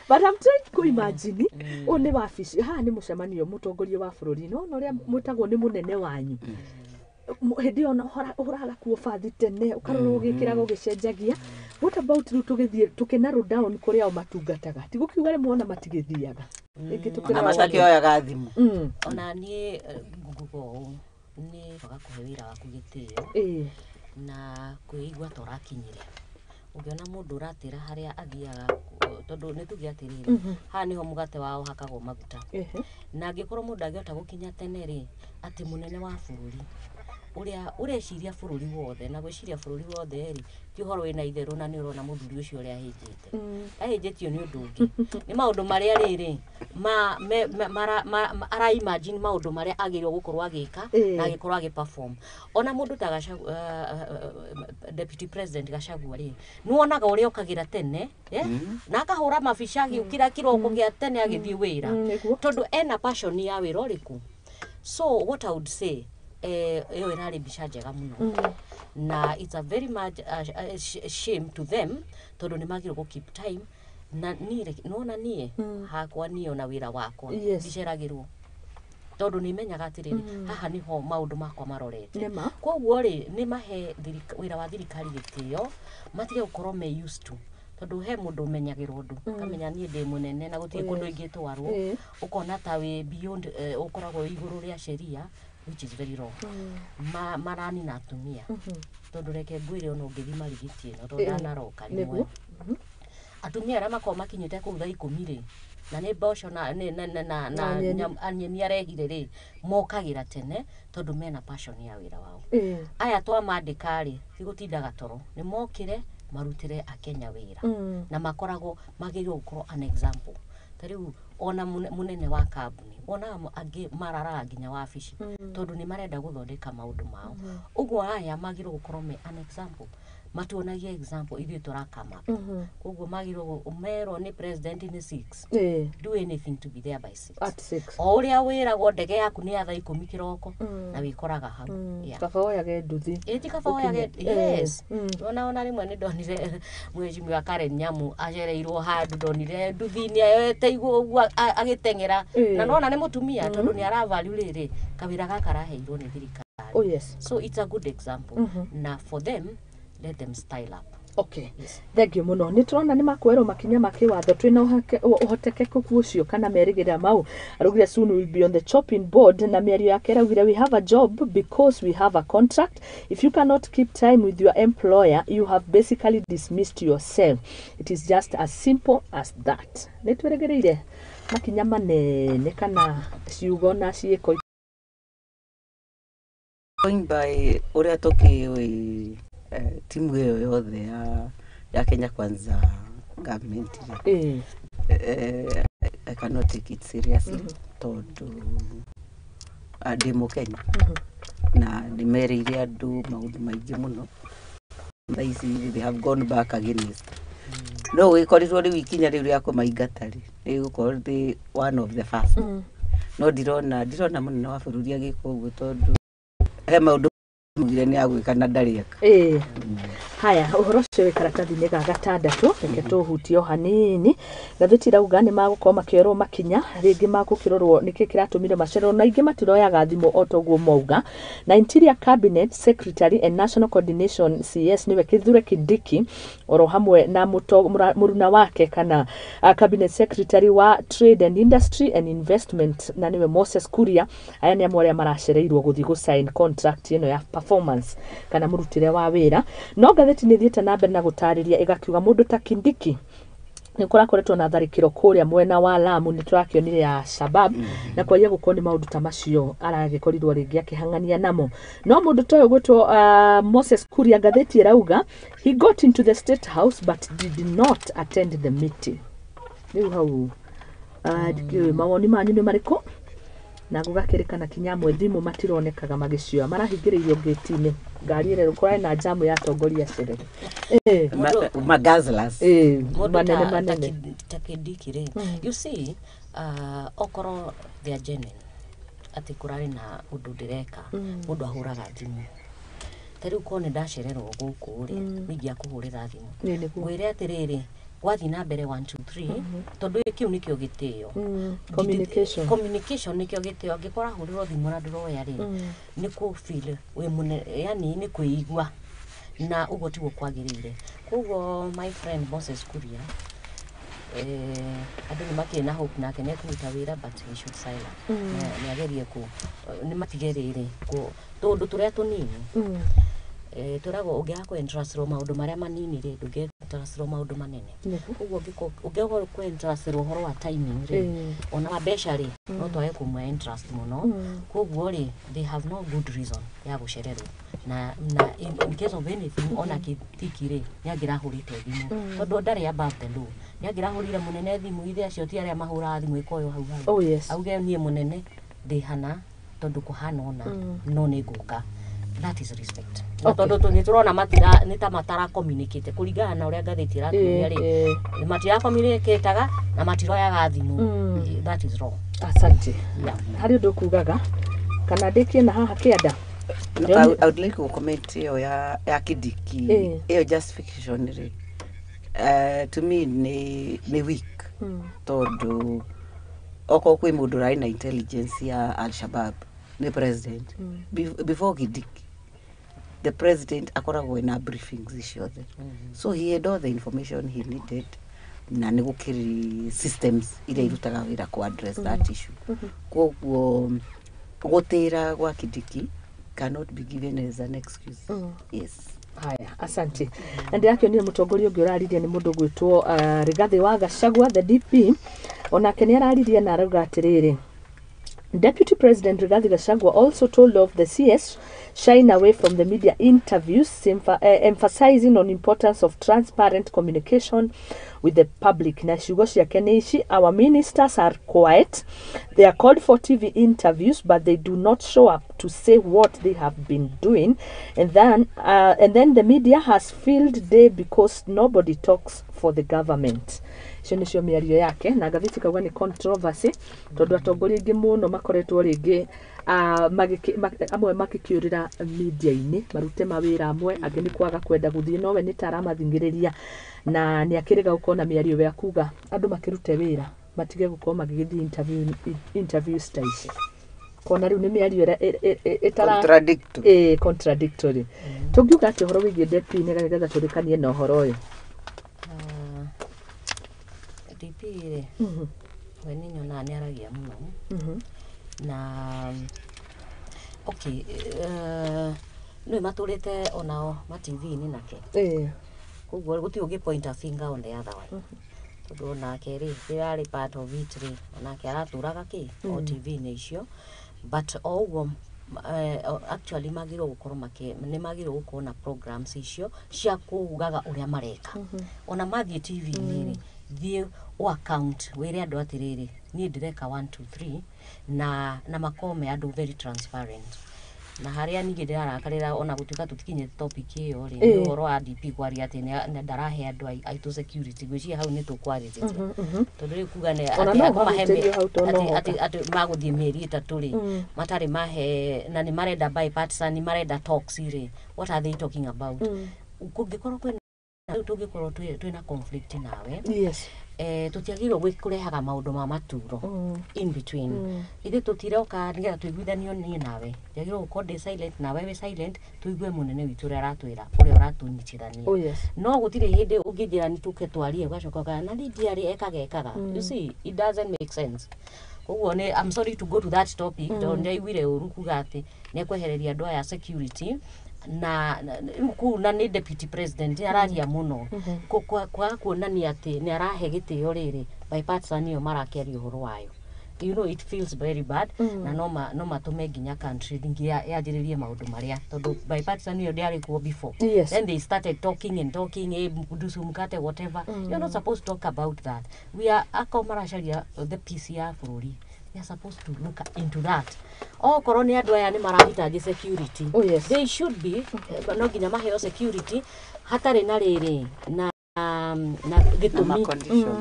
But I'm trying to imagine one wabici haha ni mucemanio mutongoria wa bururi no ria mutagwo ni munene wanyu hindi ona uraga kuo bathi tene ukarora ugikiraga ugicenjagia. What about tugithie tukinaro down kuria o matungataga tigukiuga ri muona matigithiaga ingi tukira matakioyaga thimu ona ni ngugo ni baga kuhe wira waku gitio na kuigwa torakinyire ugiona mundu uratira haria athiaga tondu ni tugiatirire ha niho mugate wao hakagwo maguta na ngikorwo mundu agiota gukinya tene ri ati munene wa bururi ureciria bururi wothe na gwiciria bururi wothe ri ti horo wina itheru na ni urona muthuri ucio uria ahijite ahijitio ni undu ungi ni maundu maria riri ara imagine maundu maria agirwo gukorwo agika na agikorwo agiperform ona mundu ta deputy president Gachagua ri ni wonaga uria okagira tene na akahura mabisha agiukira kiroko gia tene agithii wira tondu ena passion ya wira uriku. So what I would say iyo irari bisha njega muno na it's a very much shame to them tondu ni magiro go keep time na nire nona nie hakwa nio na wira wakwa biceragirwo tondu ni menyaga atiriri haha niho maundu makwa marorete koguo ri ni mahe wira wa thirikari gitio matire gukorwo me used to tondu he mundu menyagirwo ndu kamenya nie ndi munene na gutie kundu ingitwarwo ukona ta we beyond ukoragwo iguru ria sheria which is very wrong marani na atumia tondu reke ngwire ono ngithima rigitie no tondu anaroka rimwe atumia ara makoma makinyite ku thaa 10 ri na ni mboco na anyeni arehire ri mokagira tene tondu mena passion ya wira wao aya twamandika ri tigutindaga toro ni mokire marutire akenya wira na makorago magirwo gukorwo an example tariu ona munene wa kambuni ona agi marara nginya wa fishi tondu ni marenda guthondeka maundu mao uguo aya magirwo gukorwo me an example matuonagia example ithuĩ turakama koguo magirwo umero ni president ni 6 do anything to be there by 6 at 6 o uria wiragwo ndege yaku ni ya thaa 10 kiroko na wikoraga hau kaba oyage nduthi kaba oyage yes ona rimwe ni ndonire mwejimi wa Karen Nyamu ajereirwo handu ndonire nduthi ni ayete igwo uguo agitengera na nona ni mutumia tondu ni aravalue riri kawira gaka raheirwo ni thirikari so it's a good example na for them let them style up. Okay. Yes. Thank you muno. Niturona ni makwero makinya makiwatho twina uhotekeku kucio kana merigira mau. Arugire soon will be on the chopping board na merio yake rugire we have a job because we have a contract. If you cannot keep time with your employer, you have basically dismissed yourself. It is just as simple as that. Nitweregereire makinya manene kana ciugo na ciiko going by uria toki timu hiyo yothe ya Kenya Kwanza government I cannot take it seriously tondu demo Kenya na nimereire andu maundu maingi muno they have gone back against no we korirwo ri wikinya ri ria kumaigatari ni gukorwo the one of the first no dirona munene wa bururi agiko uguo tondu he maundu mugire ni agwika na ndarieka haya uhoro cio karatathi-inĩ ga gatandatu reke tuhutio hanini gatheti rauga ni magukorwo makĩerwo makinya rĩngĩ magũkĩrorwo nĩkĩ kĩratũmire macererwo na ingĩ matiroyaga thimũ otoguo mauga na Interior Cabinet Secretary and National Coordination CS niwe Kithure Kindiki oro hamwe na muruna wake kana Cabinet Secretary wa Trade and Industry and Investment na niwe Moses Kuria aya ni amwe arĩa maracereirwo gũthiĩ gũsign contract ĩno ya performance kana murutire wa wira no gatheti ni thiete na mbere na gutariria igakiuga mundu ta Kindiki ni kurakoretwo na tharikiro kuria mwena wa Lamu ni turakionire ya Shabab na kwaria gukorwo ni maundu ta macio aragikorirwo ringi akihangania namo no mundu toyo gwitwo Moses Kuria gatheti irauga he got into the state house but did not attend the meeting riu hau mawoni manyu ni mariko na gugakirikana kinyamwe thimu matironekaga magicioa marahingiririo gate-ini ngari ire rukora na jamu ya tongoria cerere magazlas manene takidikire you see okoro they are genuine ati kurari na undu ndireka mundu ahuraga thimu tari ukone ndacererwo guku ri mingia kuhurira thimu gwire atiriri wathi na mbere 1 2 3 tondu kiu nikio gitio communication nikio gitio ngikora hurirwo thimu na ndroya ri ni ku feel we mune yani ni kuigwa na ugo tigo kwagirire kugo my friend Moses Kuria adu ni makina hope na kene kuruta wira but he should silent ni agerie ku ni matigerere ku tondu turia tunini turago ungiha ku interest ro maundu maria manini ri nduge interest maundu manene uguo ungikorwo ku interest uhoro wa timing ri ona mbeca ri no twae kumwe interest muno koguo ri they have no good reason ya gucererwo na in case of anything ona kitiki ri nyagira hurite thimu tondu ndari above the law nyagira hurire munene thimu ithe acio ti aria mahura thimu ikoyo hau hau auge nie munene ndihana tondu kuhana ona no ni nguka. That is respect. Tondu tunirona matira nita matara communicate kuringana na uria ngathiti raturia ri matira communicate-ga na matiro ya gathimu. That is wrong. Asante. Hari undu kugaga kana ndikie na haha kianda. I would like to comment ya Kidiki. Iyo justification ri. To me ni weak. Tondu oko kwi mundu rai na intelligence ya Al-Shabaab ni president. Before Kidiki the president akoragwo na briefings ciothe. So he had all the information he needed na nigukiri systems iria irutaga wira ku address that issue. Koguo gutira gwa Kidiki cannot be given as an excuse. Yes. Haya, asante. Ndi yake ni mutongoria ungi uraririe ni mundu gwitwo Rigathi wa Gachagua the DP onake ni araririe na arauga atiriri Deputy President Rigathi Gachagua also told of the CS shying away from the media interviews, emphasizing on importance of transparent communication with the public. Na ciugo ciake ni ici, our ministers are quiet. They are called for TV interviews, but they do not show up to say what they have been doing. And then the media has filled day because nobody talks for the government. Cio nicio miario yake na gathiti kauga ni controversy tondu atongoria ingi muno makoretwo ringi amwe makikiurira media-ini marute mawira amwe angi ni kwaga kwenda guthii nowe ni taramathingiriria na ni akiriga gukona miario ya kuga andu makirute wira matige gukorwo magigithi interview stage kona riu ni miario contradictory tungiuga ati horo wigie DP ni gagetha turikanie na horo uyu DP we ni nyona ni aragia muno na okay no maturite onao ma TV ni nake koguo guti ugi point a finger on the other one tondu nake ri irari part of it ri nake araturaga ki o TV ni icio but all actually magiro gukorwo ni magiro gukorwo na programs icio cia kugaga uria mareka ona mathie TV ni thie o account where andu atiriri ni ndireka 1 2 3 na makome andu very transparent na haria ningi ndirakarira ona gutuika tutikinye topic iyo ri ni horo wa DP kwaria ati na ndarahe andu aitu security gwicia hau ni tukwarite tondu ri kuga ne ati maguthie meri itatu ri matari mahe na ni marenda bipartisan ni marenda talks ri what are they talking about kungikorwo kwena tungikorwo twina conflict nawe tutiagirwo gwikurehaga maundu ma maturo in between ithe tutiroka nigetha tuiguithanio ni nawe tiagirwo gukorwo silent nawe we silent tuigue munene witu ria aratwira uria uratunyitithania no gutire hindi unginjira ni tuke twarie gwacoka na ndiari ekaga you see it doesn't make sense koguo ni I'm sorry to go to that topic don't iwire uru kuga ati ni kwehereria andu aya security na ni deputy president araria muno kwa kuonania ati ni arahe gitio riri bipartisan iyo marakeria uhoro wayo you know it feels very bad na no matume nginya country ringi yajiririe maundu maria tondu bipartisan iyo ndiari kuo before then they started talking dusu mkate whatever you're not supposed to talk about that we are akomarasharia the PCR bururi. They are supposed to look into that. Oh, corona andu aya ni marahitaji security. They should be no ginya maheo security hatari na riri na gitumi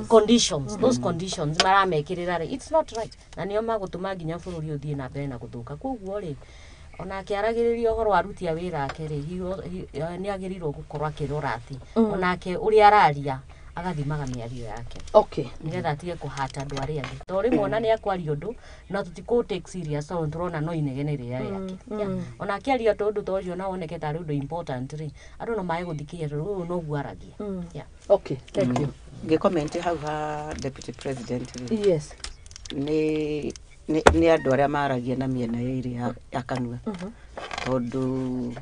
conditions those conditions maramekirira ri it's not right na nio magutuma ginya bururi uthie na mbere na guthuka koguo ri ona kiaragiririo horo aruti a wira ake ri ni agirirwo gukorwa kirora ati onake uri araria agathimaga miario yake nigetha atige kuhata andu aria angi to rimwe ona ni akwari undu na tutiko take serious so turona no inegene ria yake ona akiaria tondu tocio na oneke tari undu important ri andu no mae guthikia ru no guaragia thank you ge comment how deputy president ni andu aria maragia na miena iri ya kanua tondu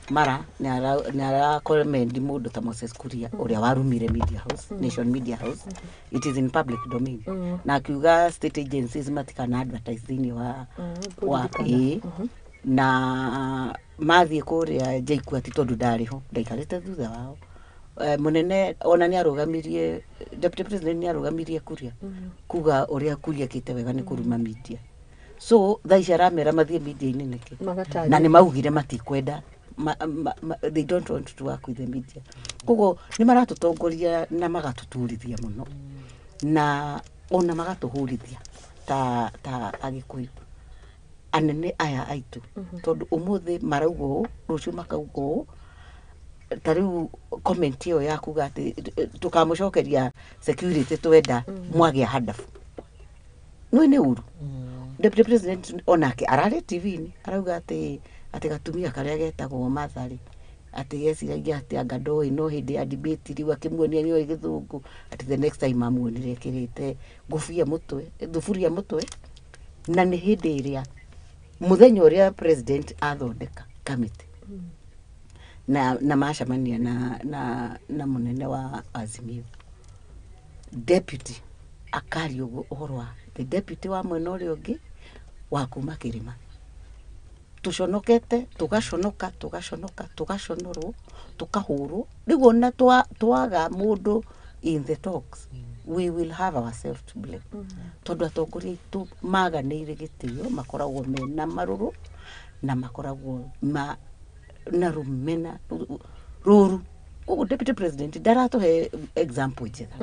mara nä arakomendi må ndå ta Moses Kuria å rä a warumire media house Nation Media House. It is in public domain na akiuga state agencies matikana advertise thä-inä wa na mathiä kå rä a JKUAT tondå ndarä ho ndaikarä te thutha wao. Munene ona nä arå deputy president nä arå Kuria kuga å rä a Kuria kä te wega nä kå ruma media. So thaici aramera mathiä media-inä nä kä na nä maugire matikwenda they don't want to work with the media. Koguo nä maratå tongoria na magatå tå rithia må no na ona magatå hå rithia ta agä kå yå anene aya aitå tondå å må thä marauga å rå cio makauga å ta rä u comment ä yo ya kuga atä tå kamå cokeria security twenda mwagä a handabu nä uru. Deputy president onake ararä TV-inä arauga atä gatumia karä a getagwo Muthoni atä yeciragia atä anga ndoä no hä ndä ya debate rä u akä muonia nä oä gä thå ngå atä the next time amuonire kä rä te ngåbia må twe thuburia må twe na nä hä ndä ä rä a må thenya å rä a president athondeka kamiti na macemania na må nene wa Azimio deputy akaria å horo wa the deputy wa mwena å rä a å ngä wa kuma kä rä ma tå conokete tå gaconorwo tå kahå rwo rä u ona twaga må ndå in the talks we will have ourselves to blame tondå atongoria aitå maganä ire gä tä o makoragwo mena marå rå na makoragwo na rumena ruru. Koguo deputy president ndaratå he example njega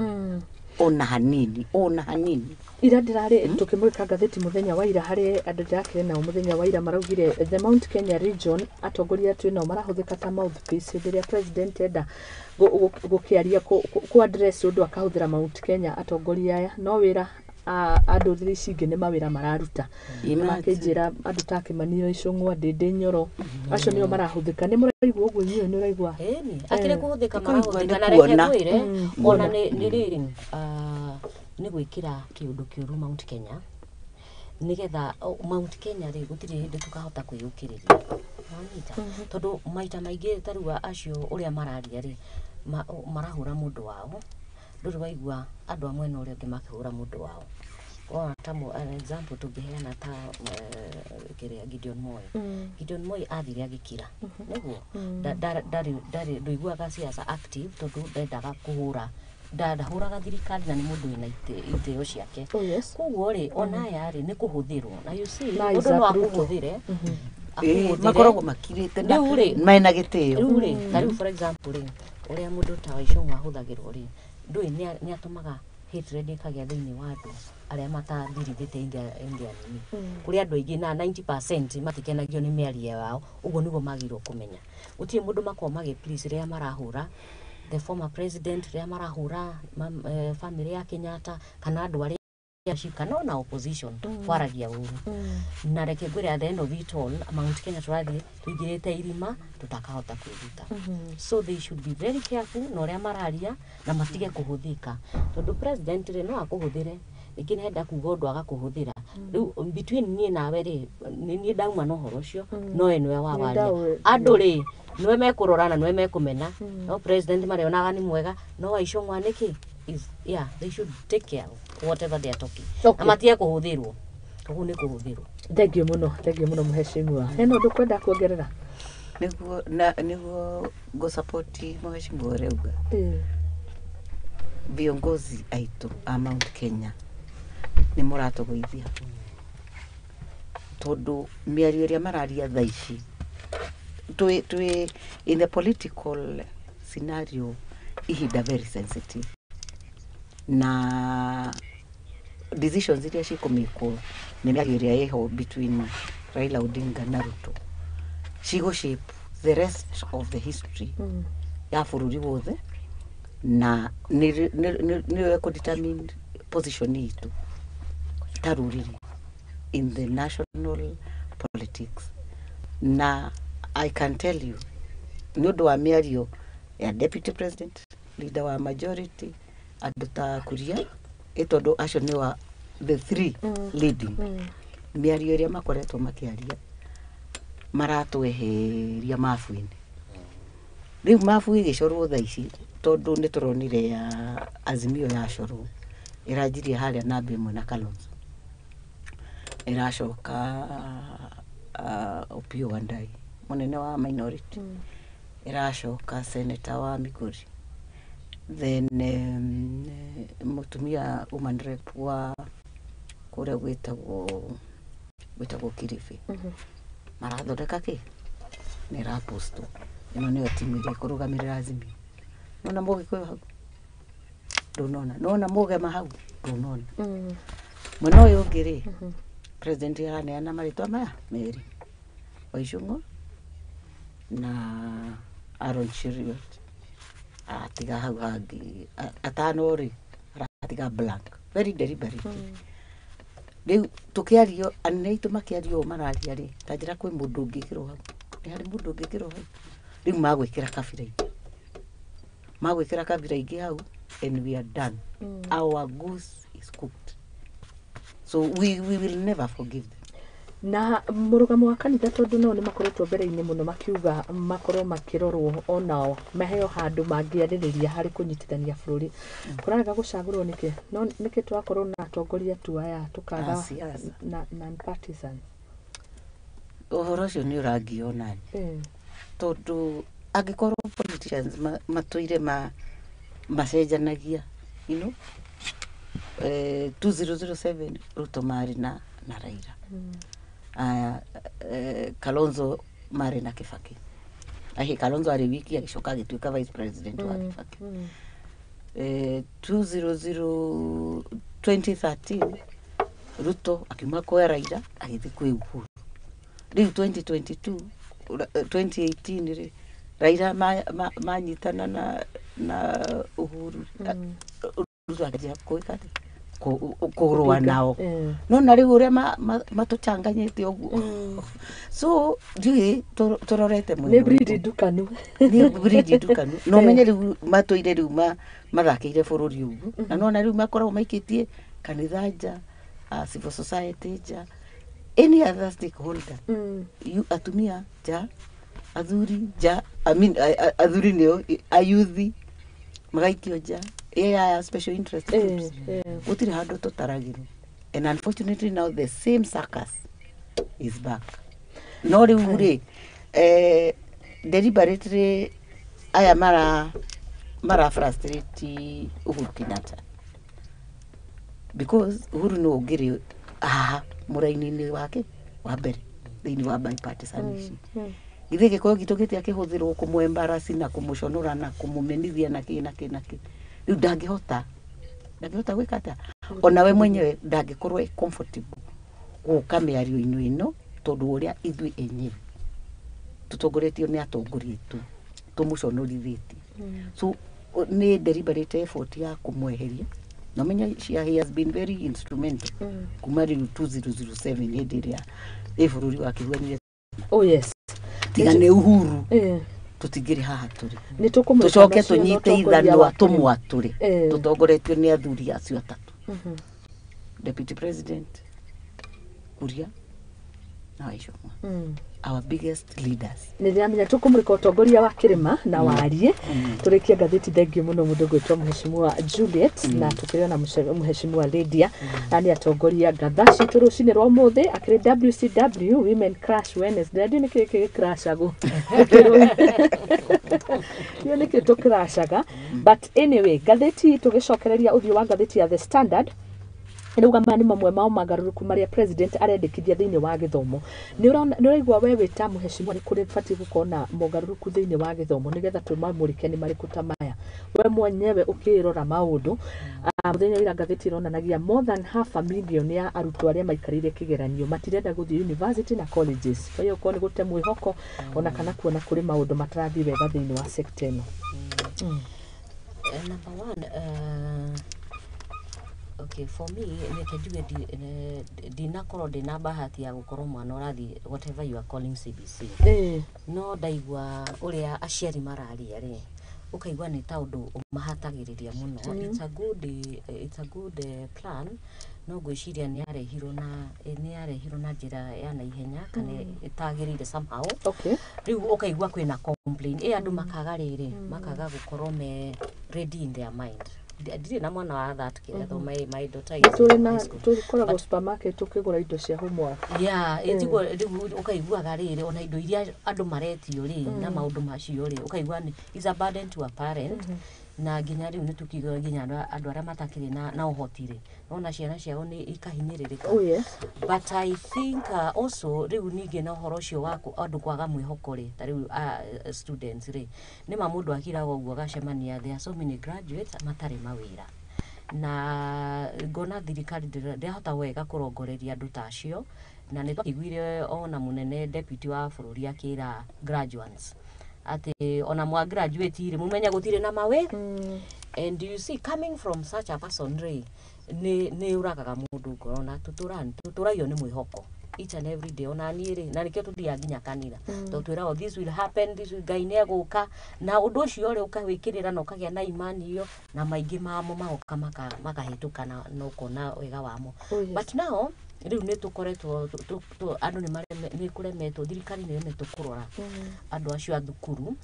ona hanini ira ndirarä tå kä må rä ka ngathäti må thenya wa ira harä andå ndärakä nao må thenya wa ira maraugire the Mount Kenya region atongoria twä nao marahå thä ka ta mouthpiece hä ndä ä rä a president enda gå kä aria kå address å ndå akahå thä ra Mount Kenya atongoria aya no wä ra andå thä ici ingä nä mawä ra mararuta makä njä ra andå ta kä manio icång'wa ndä nyoro acio nä o marahå thä ka nä må raigua å guo inyuä nä å raigua akä rä kå hå thä ka marahå thä ka na reke ngwä re ona nä rä rä nä gwä kä ra kä å ndå kä å ru Mount Kenya nä getha Mount Kenya rä gå tirä hä ndä tå kahota kwä å kä rä ria tondå maita maingä tarua acio å rä a mararia rä marahå ra må ndå wao ndå waigua andå a mwena å rä a å ngä makä hå ra må ndå wao an example tå ngä heana ta kä rä a Gideon Moi athire agä kira nä guo ndå iguaga ciaca active tondå ndendaga kå hå ra ndahå raga thirikari na nä må ndå wä na itä o ciake koguo rä ona aya rä nä kå hå thä rwo na må ndå no akå hå thä re makoragwo makirä te mena gä tä o rä u rä ta rä u for example rä å rä a må ndå ta waicång'wa ahå thagä rwo rä ndå nä atå maga hatred ikagä a thä-inä wa andå arä a matathirithe te india nini kå rä andå aingä na 90% matikenagio nä mä aria yao å guo nä guo magä rwo kå menya gå tirä må ndå makorwo magä rä a marahå ra the former president rä a marahå ra family ya Kenyatta kana andå arä kana na opposition kwaragia uru na reke ngwire at the end of it all Mount Kenya turathie tuigirite irima tutakahota kwiruta so they should be very careful no ria mararia na matige kuhuthika tondu president ri no akuhuthire ikini henda kuga undu agakuhuthira riu between nie nawe ri ni ndauma no horo cio no enwe wa waria andu ri nwe mekurorana nwe mekumena no president marionaga ni mwega no waicong'wa niki is they should take care whatever they are talking amatia kuhuthirwo koguo ni kuhuthirwo thengio muno muheshimiwa heno ndu kwenda kuongerera niguo go support muheshimiwa ureuga viongozi aitu a Mount Kenya ni muratuguithia tondu miario iria mararia thaici twi in the political scenario ihinda very sensitive na decisions iria cikumikwo ni miario iria iho between Raila Odinga na Ruto cigo shape the rest of the history ya bururi wothe na ni ko determine position itu taruriri in the national politics na I can tell you nundu wa miario ya deputy president leader wa majority aduta Kuria itondo acio ni wa the three leading miario iria makoretwo makiaria maratweheria mafuini riu mabu igicorwo thaa ici tondu ni turonire ya Azimio ya corwo irajirie haria namba imwe na Kalonzo iracoka Opiyo Wandayi munene wa minority iracoka senator wa Migori, then mutumia woman rep wa kuria gwitagwo Kirifi marathondeka ki ni raposto ino niyo timu iria kurugamirira Azimio. Nona moge kwa hau ndunona, nona moge mahau ndunona mwena uyu ngiri president araneana maritwa maya meri Waicungo na Aaron Cheriot atiga hau hangi atano ri aratiga blank very deliberate. Riu tukiario anene itu makiario mararia ri tajira kwi mundu ungikirwo hau ni hari mundu ungikirwo hau riu magwikira kabira ingi hau and we are done. Our goose is cooked, so we will never forgive them. Na murugamo wa kanitha tondu no ni makoretwo mbere-ini muno makiuga makorwo makirorwo onao maheo handu mangiaririria hari kunyitithania bururi kuraga gucagurwo niki no niki twakorwo na atongoria tu aya tukaga na non-partisan. Uhoro ucio ni urangiona tondu angikorwo politicians matuire macenjanagia, you know, 2007 Ruto mari na Raila, Kalonzo mari na Kibaki. Kalonzo ari wiki agicoka agituika vice president wa Kibaki. 2013 Ruto akiuma kwa Raila agithi kwi Uhuru. Riu 2018 ri Raila manyitana na Uhuru Ruto akajia kuika kurua nao no na riu uria matuchanganyite uguo so ndi turorete mu ni breed dukanu no menye riu matuire riu mathakire bururi uguo na no na riu makorwo maikitie kanitha nja civil society nja any other stakeholder you atumia ja athuri ja athuri nio ayuthi magaikio ja special interest groups gutire handu tutaragiru and unfortunately now the same circus is back. No riu ri deliberately aya mara frustrate Uhuru Kenyatta because Uhuru no ngiri muraini-ini wake wa mbere thiini wa bipartisan githe giko gitugite akihuthirwo kumwembarasi na kumuconora na kumumenithia na kina riu ndangihota gwikata ona we mwenyewe ndangikorwo comfortable guka miario-ini ino tondu uria ithui enyewe tutongoretio ni atongoria tu tumuconorithitie so ni deliberate effort ya kumweheria no menya he has been very instrumental kuma riu 2007 hindi ria bururi wake huanire yes tigane Uhuru tutigiri haha turi tucoke tunyite ithanwa tumwaturi tutongoretio ni athuri acio atatu deputy president Kuria na Waicungo our biggest leaders niramenya tukumurika utongoria wa kirima na warie turikia ngatheti thengio muno mundu gwitwa Mheshimiwa Juliet na tukiriona Mheshimiwa Lydia ani atongoria ngathaci turucini rwa muthi akiri WCW Women Crash Wednesday ndi niki crash ago yo niki to crashaga but anyway ngatheti tugicokereria uthio wa ngatheti ya The Standard Nuga mani mamwe mao magaruruku maria president arendekithia thiini wa githomo ni uraigwa we wita Mheshimiwa ni kuri fati gukona mogaruruku thiini wa githomo nigetha tumamurike ni mariku tamaya we mwenyewe ukirora maundu muthenya ira ngatheti ironanagia more than 500,000 ya arutwo aria maikarire kigeranio matirenda guthie university na colleges kwa hiyo koni gute mwihoko ona kana kuona kuri maundu matarathi wega thiini wa sector ino. Number one, okay, for me, nikajua dinakorwo dina bahati ya gukorwo mwana urathi whatever you are calling CBC. No ndaigua uria aciari mararia ri ukaigua nĩ ta ũndũ ũmahatagĩrĩria mũno. It's a good plan. No gwĩciria nĩ yarehirwo na njĩra ya naihenya kana ĩtagĩrĩire somehow. Rĩu ukaigua kwĩna complain andũ makaga rĩrĩ makaga gũkorwo me ready in their mind. Ndirĩ na mwana wa that kid, though my daughter is tũkoragwo supermarket tukigura indo cia homework. Rĩu ukaiguaga rĩrĩ ona indo iria andũ maretio rĩ na maũndũ macio rĩ ukaigua is a burden to a parent. Na nginya rĩu nĩtukiuga nginya andũ arĩa matakĩrĩ na ũhoti rĩ ona ciana ciao nĩ ikahinyĩrĩrĩka. But I think also rĩu ningĩ na ũhoro ũcio wa andũ kwaga mwĩhoko rĩ ta rĩu students rĩ nĩma mũndũ akiraga ũguo agacemania there are so many graduates matarĩ mawĩra na ngona thirikari ndĩrahota wega kũrongoreria andũ ta acio na nĩ twakĩiguire ona mũnene deputy wa bũrũri akĩra graduates ati ona mwa graduate ire mumenya gutire na mawe. And you see coming from such a person rĩ nĩ uragaga mundu ngoro na tuturayo nĩ mwĩhoko each and every day ona niĩ rĩ na nĩkĩo tuthiaga nginya kanitha to twĩragwo this will happen, this will Ngai nĩ egũka na ũndũ ũcio rĩ ũkawĩkĩrĩra na ũkagĩa na imani iyo na maingĩ mamo magoka makahĩtũka na ũkona wega wamo. But now rĩu nĩ tũkoretwo andũ nĩ kũremetwo thirikari nĩ ĩremetwo kũrora andũ acio a thukuru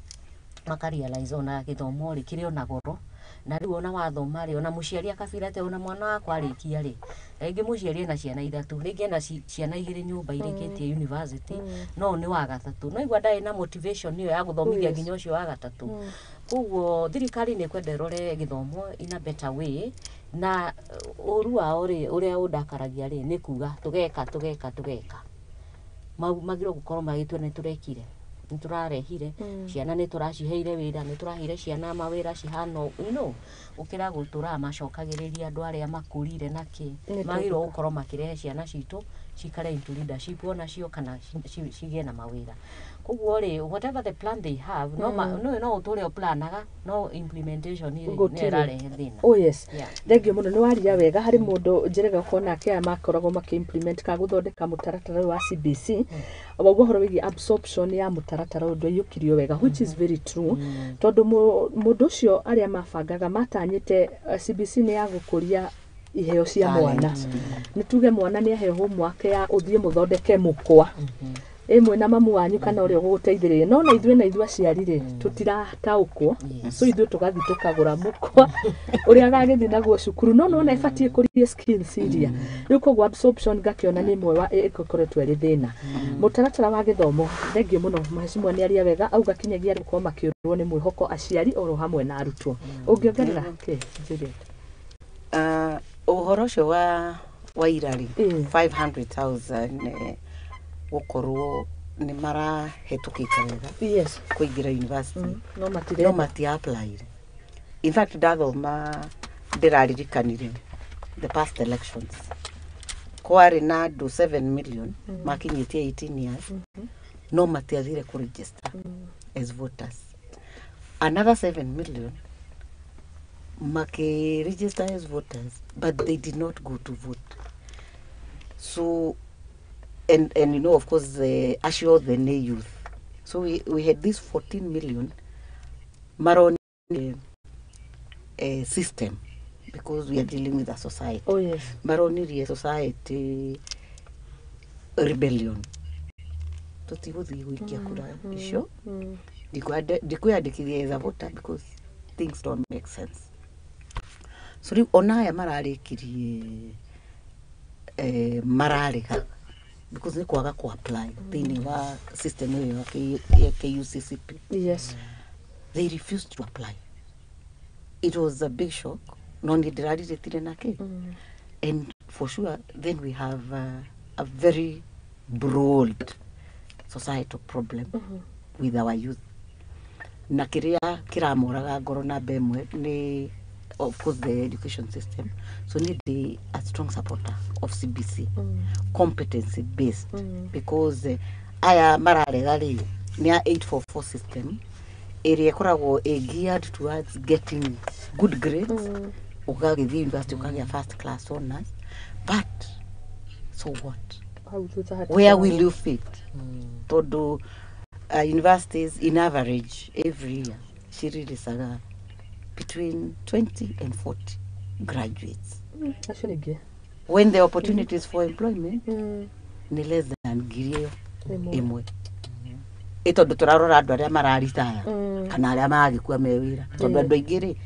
makarealize ona gĩthomo rĩ kĩrĩ ona goro na rĩu ona wathoma rĩ ona mũciari akabira ate ona mwana wakwa arĩkia rĩ rĩngĩ mũciari ena ciana ithatũ rĩngĩ ena ciana igĩrĩ nyũmba irĩkĩtie university no nĩ wa gatatũ no igua ndarĩ na motivation iyo ya gũthomithia nginya ũcio wa gatatũ. Koguo thirikari nĩ kwenda ĩrore gĩthomo in a better way na ũru wao rĩ ũrĩa ũndakaragia rĩ nĩ kuga tũgeka magĩrĩirwo gũkorwo magĩtua nĩ tũrekire nĩ tũrarehire ciana nĩ tũraciheire wĩra nĩ tũraheire ciana mawĩra cihana ũkĩra gũtũra macokagĩrĩria andũ arĩa makũrire nakĩ magĩrĩirwo gũkorwo makĩrehe ciana citũ cikare into leadership onacio kana cigĩe na mawĩra. Koguo rĩ whatever the plan they have no ũtũre planaga no implementation nĩ ĩrarehe thĩna. Thengiũ mũno nĩ waria wega harĩ mũndũ njĩrega ũkona ake aya makoragwo makĩ-implement kana gũthondeka mũtaratara wa CBC waguo ũhoro wĩgiĩ absorption ya mũtaratara ũndũ yũkirio wega which is very true tondũ mũndũ ũcio arĩa mabangaga matanyĩte CBC nĩ ya gũkũria iheo cia mwana nĩ tuge mwana nĩ aheo homework ya ũthiĩ mũthondeke mũkwa ĩmwe na mamu wanyu kana ũrĩa ũgũteithĩrĩria no na ithuĩ aciari rĩ tũtirataũkwo so ithuĩ tũgathi tũkagũra mũkwa ũrĩa agagĩthiĩ naguo cukuru no nona ĩbatiĩ kũria skills iria rĩu koguo absorption ngakĩona nĩ ĩmwe wa ĩkoretwo ĩrĩ thĩna. Mũtaratara wa gĩthomo thengiũ mũno mheshimiwa nĩ aria wega auga kinyagia gũkorwo makĩũrwo nĩ mwĩhoko aciari oro hamwe na arutwo ũngĩongerera kĩ Juliet? Ũhoro ũcio wa irari 500,000 gũkorwo nĩ marahetũkĩte wega kũingĩra university no mati apply. In fact ndathoma ndĩraririkanire the past elections kwarĩ na andũ 7 million makinyĩtie 18 years no matiathire kũregister as voters. Another 7 million register as voters but they did not go to vote. So and you know of course assure the youth. So we had this 14 million maron system because we are dealing with a society. Maroniri society rebellion. Tutibuthi wikia kura isho. Dikuandikithia as a voter because things don't make sense. So onaya mararikirie mararika because they kwaga ku apply thĩinĩ wa system ĩyo ya KUCCP. They refused to apply. It was a big shock. No nĩndĩrarĩrĩtire nake. And for sure then we have a very broad societal problem with our youth. Na kĩrĩa kĩramoraga ngoro na bemwe nĩ of course the education system. So need a strong supporter of CBC, competency based, because aya mararega rĩ nĩ 844 system area koragwo geared towards getting good grades ukagĩthiĩ university ukagĩa first class honors, but so what? Where will you fit? Tondũ universities in average every year ciriricaga between 20 and 40 graduates. Actually, when the opportunities for employment ni less than ngiri imwe. Tondu turarora andu aria mararitaya kana aria magikua me wira tondu andu aingi ri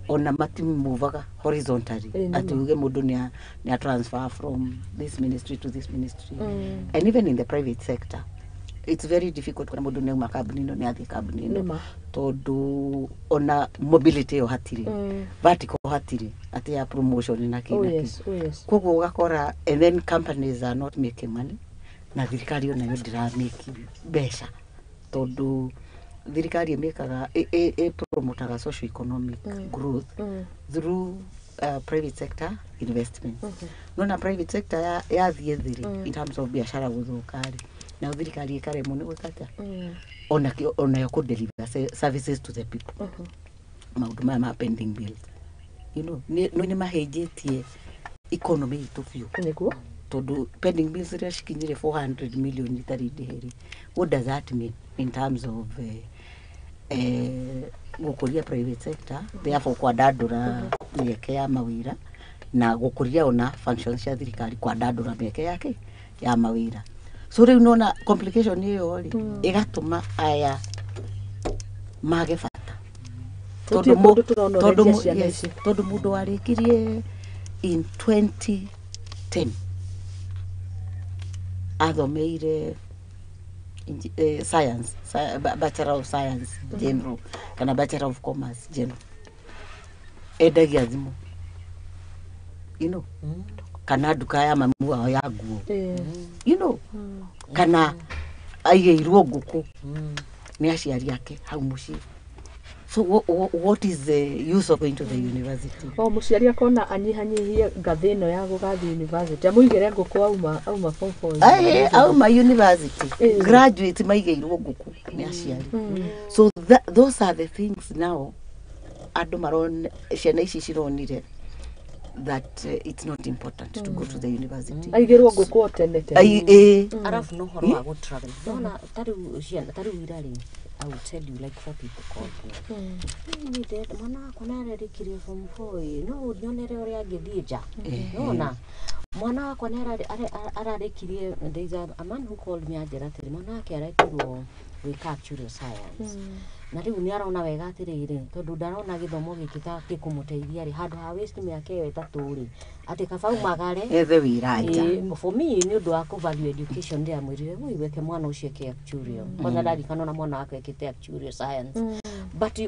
ona matimuvaga horizontally ati uge mundu ni a transfer from this ministry to this ministry. And even in the private sector it's very difficult kuna mundu ni makabuni no ni athi kabuni no tondu ona mobility yo hatiri vertical hatiri ati ya promotion na kina koguo ugakora and then companies are not making money na thirikari ona yo ndira make besha tondu thirikari imekaga promotaga socio economic growth through private sector investment. No na private sector ya thiethiri in terms of biashara guthukari na thirikari ikare mu ni gwikata ona yo could deliver services to the people. Maundu ma pending bills ni mahejetie economy itu fiu niguo tondu pending bills ria shikinyire 400 million itarindiheri. What does that mean in terms of gukuria private sector therefore kwa dadura mieke ya mawira na gukuria ona functions cia thirikari kwa dadura mieke yake ya mawira. So riu nona complication iyo ri igatuma aya mage fata tondu mundu arikirie in 2010 athomeire science, Bachelor of Science general kana Bachelor of Commerce general edagia thimu kana duka ya mamu wao ya nguo kana aigeirwo nguku ni aciari yake hau muci. So what is the use of going to the university? Muciari akona anyihanyihie ngathino ya gugathi university amuigere nguku auma form 4 auma university graduate maigeirwo nguku ni aciari. So those are the things now andu maron ciana ici cironire that it's not important to go to the university. Aigerwo nguku tenete arafu no horo wa go travel nona tari wirari. I will tell you like 4 people called me. Ni dad mwana kona rarikire from 4 no nyonere ori agithija nona mwana wakwa ararikirie. There's a man who called me ajera tiri mwana wake araikirwo wika actuarial science na riu ni arona wega atiriri tondu ndarona githomo gikita gikumuteithia ri handu ha waste miaka iyo 3 ri ati kabau magare ethe wiranja for me ni undu wa value education ndia mwirire muiweke mwana ucio ke actuarial kwanza ndari kana mwana wake ke actuarial science. But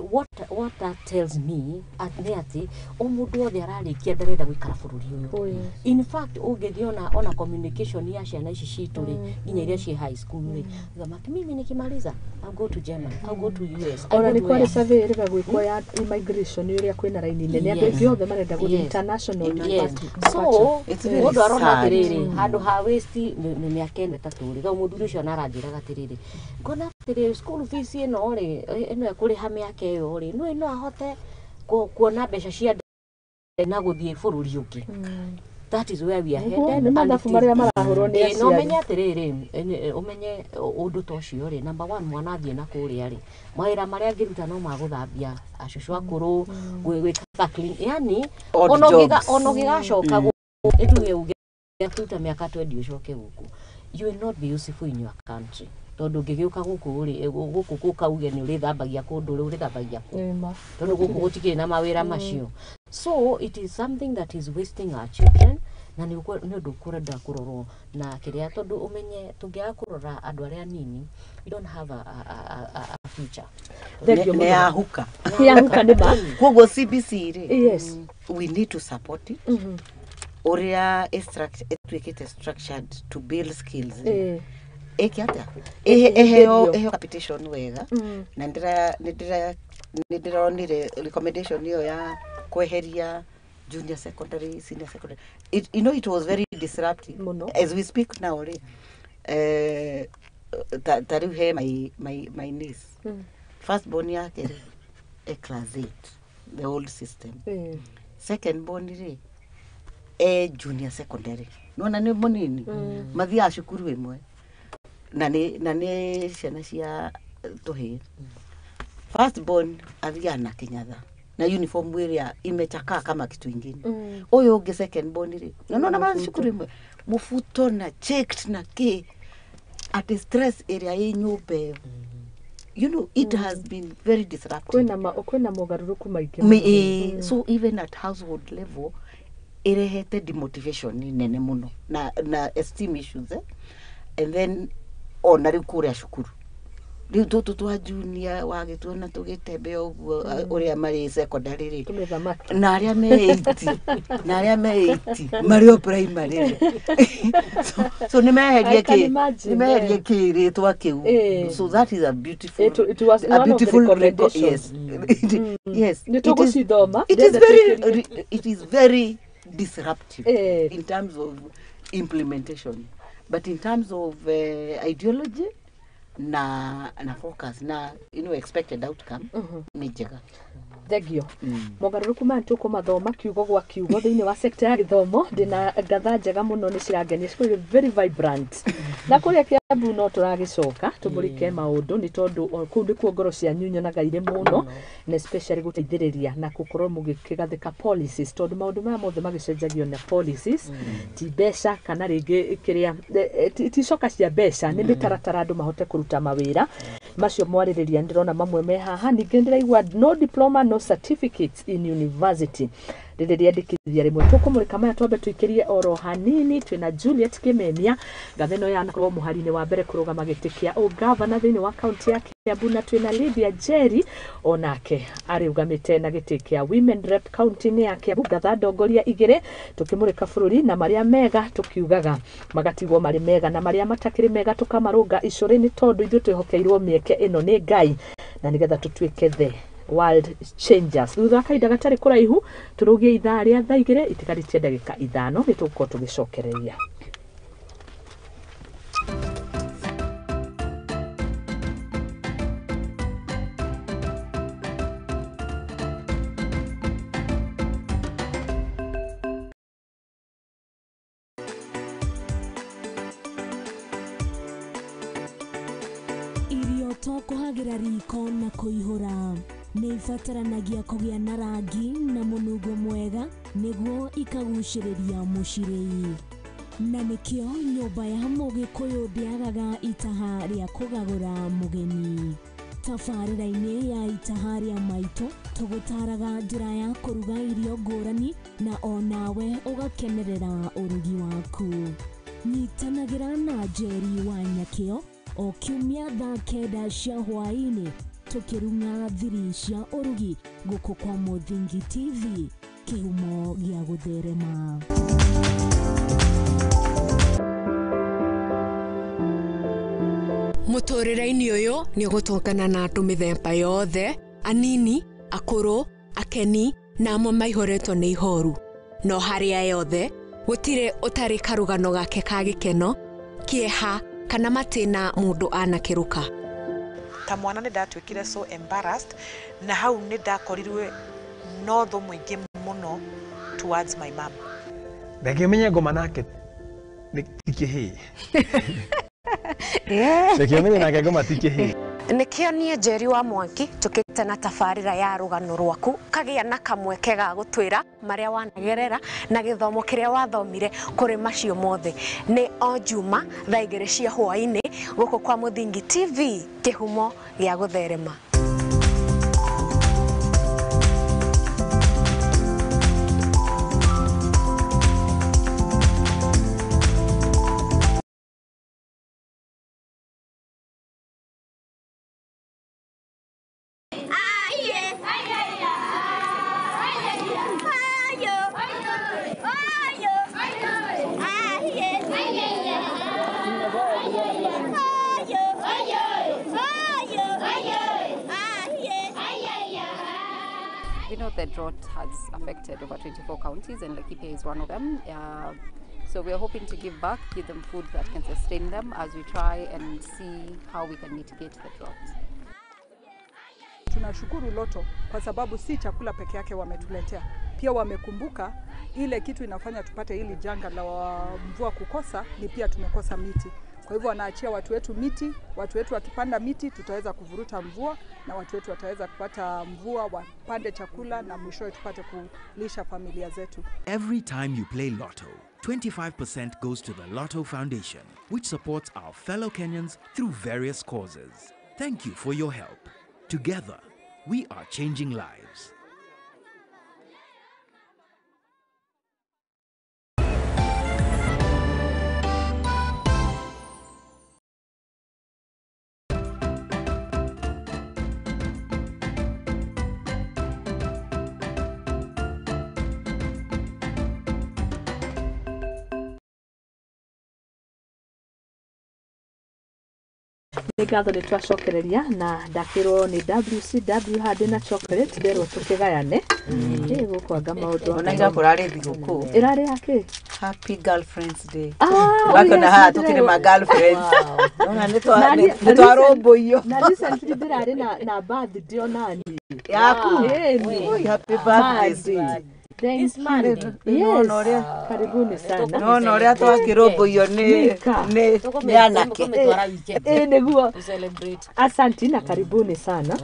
what that tells me ati omundu othe ararikia ndarenda gwikara bururi uyu. In fact ungithiona ona communication ya ciana ici citu ri nginya iria ci high school ri ngama mimi nikimaliza I'll go to Germany, I'll go to US. Ona ni kwa survey ri gwikwo ya immigration iria kwina raini nene andu othe marenda go international university. So mundu arona atiriri handu ha waste ni miaka 3 ri tho mundu ucio naranjiraga atiriri ngona atiriri school fees ino ri ino ekuriha miaka iyo ri no ahote kuona mbeca cia na guthie bururi ungi. That is where we are headed. Mathabu maria marahurwo ni aciari no menya atiriri umenye undu to cio ri number 1 mwana athie na kuria ri mawira maria ngiruta no maguthambia acucu akuru gwika clean yani ono gigacoka etuge uge atuta miaka 20 ucoke guku you will not be useful in your country tondu ngigiuka guku ri guku kukauge ni uri thambagia kundu uri thambagia kundu tondu guku gutikire na mawira macio. So it is something that is wasting our children na ni undu kurenda kurorwo na kiria tondu umenye tungia kurora andu aria nini we don't have a future. Ne ahuka ni ba koguo CBC ri yes we need to support it. Oria etuikite structured to build skills ekiata eheo capitation wega na ndira recommendation hiyo ya kweheria junior secondary senior secondary. It was very disruptive as we speak now. Tariu he my niece first born yake class 8 the old system second born ri junior secondary nona ni munini mathia cukuru imwe na ni ciana cia tuhi First born Aviana Kenyatta. Na uniform area imechakaa kama kitu ingine. Oyo unge second born ile. Unaona basi shukuru mwe. Mufuto na checked na ke at stress area yenyu be. You know, it has been very disruptive. Kwena mogaruruku maingĩ. So even at household level, irehete demotivation nene muno na esteem issues and then ona riu kuria shukuru. Riu twa junior wagituona tugitembe uguo uria mari secondary ri. Na aria me 80 Mario primary. So nimeherie ki ritwa kiu. So that is a beautiful it was a beautiful recommendation. Yes. Yes. It is very disruptive in terms of implementation, but in terms of ideology na focus na expected outcome ni njega. Thegio mogaruruku mantu ko mathoma kiugo gwa kiugo thiini wa sector ya githomo ndina ngatha njega muno ni cirangenia cikuri very vibrant na kuria Kiambu no turagicoka tumurike maundu ni tondu kuu ndikuo ngoro cia nyunyonaga ire muno na especially guteithiriria na gukorwo mugikigathika policies tondu maundu maya mothe magicenjagio na policies ti besha kana ringi kiria ti coka cia besha ni mitaratara andu mahote kuruta mawira macio mwaririria ndirona mamwe me haha ningi ndiraigua no diploma no certificates in university rĩrĩa ndikithia rimwe tukumurika maya twambe tuikirie oro hanini twina Juliet Kimemia gatheno ya nakorwo muharine wa mbere kurugama giti kia ugavana thiini wa county ya Kiambu na twina Lydia Jerry onake ariugamite na giti kia women rep county ni ya Kiambu gatha ndongoria igire tukimurika bururi na maria mega tukiugaga magatigwo mari mega na maria matakiri mega tukamarunga icuri ni tondu ithu twihokeirwo mieke ino ni Ngai na nigetha tutuike the world changers. Thutha kaida gatari kuraihu turugie ithaa ria thaa igire itikaritie ndagika 5 ni tuko tugicokereria. Irio to kuhagira riko na kuihura ni ibataranagia kugia na rangi na munungo mwega niguo ikaguciriria mucirei na nikio nyumba ya Mugikuyu ndiagaga itaha ria kugagura mugeni. Tabarĩra-inĩ ya itaha ria maitu tugutaraga njira ya kuruga irio ngũrani na onawe ugakenerera urugi waku. Nyitanagira na Jerry wa Nyakio o kiumia thaa 9 cia hwaĩ-inĩ tukirunga thiri cia urugi guku kwa Muthingi TV kihumo gia gutherema. Muturire-ini uyu ni gutongana na andu mithemba yothe anini akuru akeni na amwe maihoretwo ni ihoru no haria yothe gutire utari karugano gake ka gikeno kieha kana matina mundu anakiruka. Ta mwana ni ndatwikire so embarrassed na hau ni ndakorirwe notho mwingi muno towards my mom. Ndakimenya ngoma nake tikihi. Ndakimenya nake ngoma tikihi. Nikio nie Jerry wa Mwanki tukite na tabarira ya rugano rwaku kagia na kamweke ga gutwira maria wanagerera na githomo kiria wathomire kuri macio mothe ni o juma thaa 2 cia hwaĩ-inĩ guku kwa Muthingi TV kihumo gia gutherema. We know that drought has affected over 24 counties and Laikipia is one of them. So we are hoping to give back, give them food that can sustain them as we try and see how we can mitigate the drought. Tunashukuru Loto kwa sababu si chakula peke yake wametuletea. Pia wamekumbuka ile kitu inafanya tupate hili janga la mvua kukosa ni pia tumekosa miti. Kwa hivyo wanaachia watu wetu miti, watu wetu wakipanda miti tutaweza kuvuruta mvua na watu wetu wataweza kupata mvua, wapande chakula na mwishowe tupate kulisha familia zetu. Every time you play Lotto, 25% goes to the Lotto Foundation, which supports our fellow Kenyans through various causes. Thank you for your help. Together, we are changing lives. Ngatho nĩ twacokereria na ndakĩrwo nĩ WCW handĩ na chocolate nderwo tũkĩgayane gũkwanga maũndũ ona ira kũrarĩ thigũkũ ĩrarĩ yakĩ Happy Girlfriends Day. Wakona haha tukiri ma girlfriends. Ona nĩ twarũmbũiyo. Na recently ndĩrarĩ na birthday onani yaku. Happy birthday. This Monday. Yes. Karibuni sana. No ria twakĩrũmbũiyo nĩ anake. Nĩguo. Asanti na karibuni sana.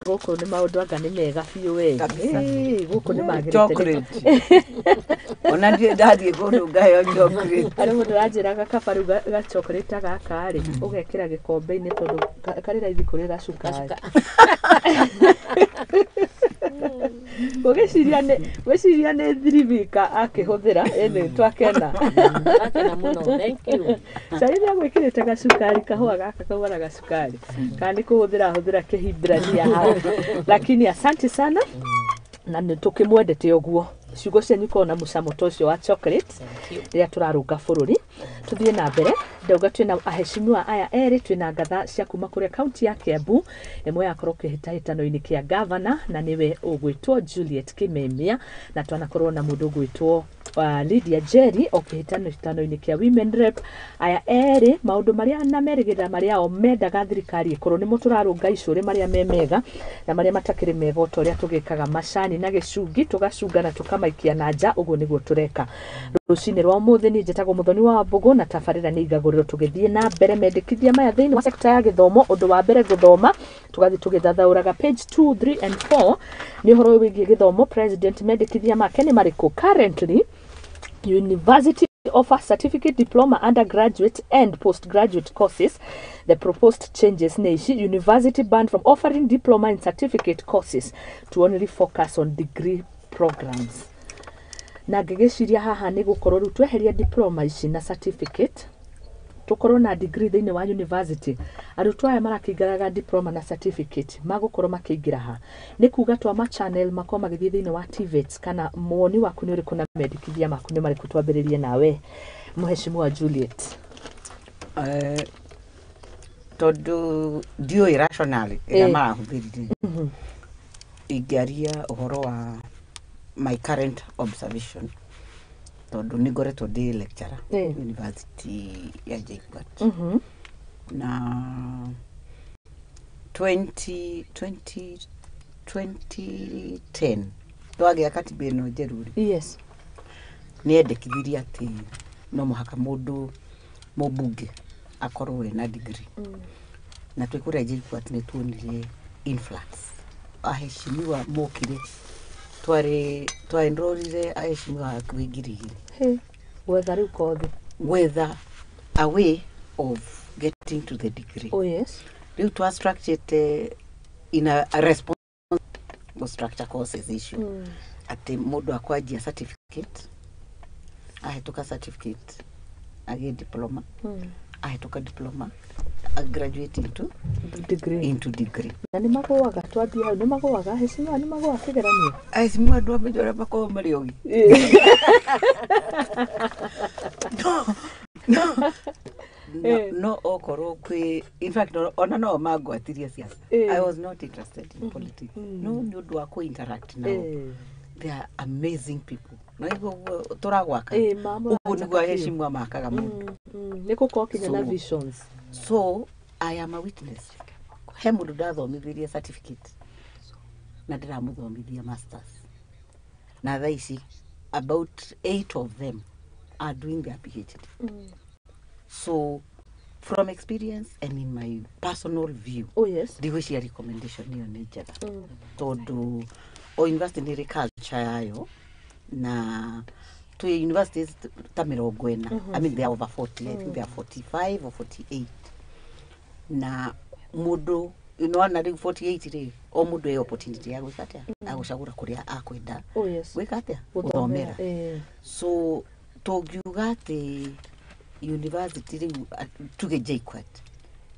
Gũkũ nĩ maũndũ anga nĩ mega biũ wega. Gũkũ nĩ magĩrĩte. Ona ndathiĩ kũndũ ngayo chocolate. Arĩ mũndũ aranjĩraga kabaru ga chocolate gaka rĩ ũgekĩra gĩkombe-inĩ tondũ karĩ raithi kũrĩ gacukari. Gwĩciria nĩ thirivika akĩhũthĩra ĩnĩ twakena. Akena mũno, thank you. Cai nĩ agwĩkĩrĩte gacukari kahũa gaka kaugana gacukari. Kana nĩ kũhũthĩra kĩhibrania hau. Lakini asante sana. Na nĩ tũkĩmwendete ũguo. Ciugo cianyu korwo na mũcamo ta ũcio wa chocolate rĩrĩa tũrarũnga bũrũri. Tuthiĩ na mbere. Ndauga twĩna aheshimiwa aya erĩ twĩna ngatha cia kuma kũrĩa kaunti ya Kiambu. Ĩmwe yakorwo kĩhĩtahĩtano-inĩ kĩa governor na nĩwe ũgwĩtwo Juliet Kimemia na twanakorwo na mũndũ ũgwĩtwo Lydia Jerry o kĩhĩtahĩtano-inĩ kĩa women rep. Aya erĩ maũndũ marĩa na merĩgĩrĩra marĩa o mendaga thirikari ĩkorwo nĩmo tũrarũnga icũrĩ marĩa me mega na marĩa matakĩrĩ mega o ta ũrĩa tũgĩkaga macani na gĩcungi tũgacunga na tũkamaikia na nja ũguo nĩguo tũreka. Rũcinĩ rwa ũmũthĩ niĩ njĩtagwo Muthoni wa Wambugu na tabarĩra nĩ Igaguriro tũgĩthiĩ na mbere mendekithia maya thĩinĩ wa sekta ya gĩthomo. Ũndũ wa mbere gũthoma tũgathiĩ tũgĩthathaũraga page 2, 3 and 4 nĩ ũhoro wĩgiĩ gĩthomo. President mendekithia make nĩ marĩkũ? Currently university offer certificate, diploma, undergraduate and postgraduate courses. The proposed changes nĩ ici: university banned from offering diploma and certificate courses to only focus on degree programs. Na ngĩgĩciria haha nĩ gũkorwo rĩu tweheria diploma ici na certificate tukorwo na degree thĩinĩ wa university. Arutwo aya marakĩingĩraga diploma na certificate magũkorwo makĩingĩra ha nĩ kuga twa ma channel makoma magĩthiĩ thĩinĩ wa TVETs kana mwoni waku nĩ ũrĩkũ na mendekithia maku nĩ marĩkũ? Twambĩrĩrie nawe Mheshimiwa Juliet. Tondũ ndiũĩ rationally ĩrĩa marahũthĩrire ingĩaria ũhoro wa my current observation tondũ nĩ ngoretwo ndĩ lecturer university ya JKUAT na 2010 twagĩa katiba ĩno njerũ yes nĩendekithirie atĩ no mũhaka mũndũ mũmbunge akorwo na degree na twĩkũrĩa JKUAT nĩ tuonire influx aheshimiwa mokire twaenrolire aheshimiwa hakuhĩ ngiri igĩrĩ whether rĩu kothi whether a way of getting to the degree. Oh yes. Rĩu twa structured in a response to structure courses issue atĩ mũndũ akwanjia certificate ahĩtũka certificate agĩe diploma ahĩtũka diploma graduate into degree. Na nĩ magũaga twambie hau nĩ magũaga aheshimiwa nĩ magũaga kĩgeranio aheshimiwa andũ amwe arĩa makoragwo marĩ ogi no okorwo kwĩ in fact ona no mangwatirie siasa. I was not interested in politics no nĩ ũndũ wa interact nao. They are amazing people. Na hivyo turagwaka ũguo nĩguo aheshimiwa makaga mũndũ nĩ gũkorwo kinya na visions. So I am a witness. He mũndũ ndathomithirie certificate na ndĩramũthomithia masters na thaa ici about 8 of them are doing their PhD. So from experience and in my personal view. Oh yes. Ndigwĩciria recommendation ĩyo nĩ njega. Tondũ o university nĩ ĩrĩ culture yayo na to universities ta 40. I mean they are over 40. I think they are 45 or 48. Na mũndũ na rĩu 48 rĩ o mũndũ ĩ opportunity ya gwĩka atĩa agũcagũra kũrĩa akwenda gwĩka atĩa gũthomera. So tũngiuga atĩ university rĩu tuge JKUAT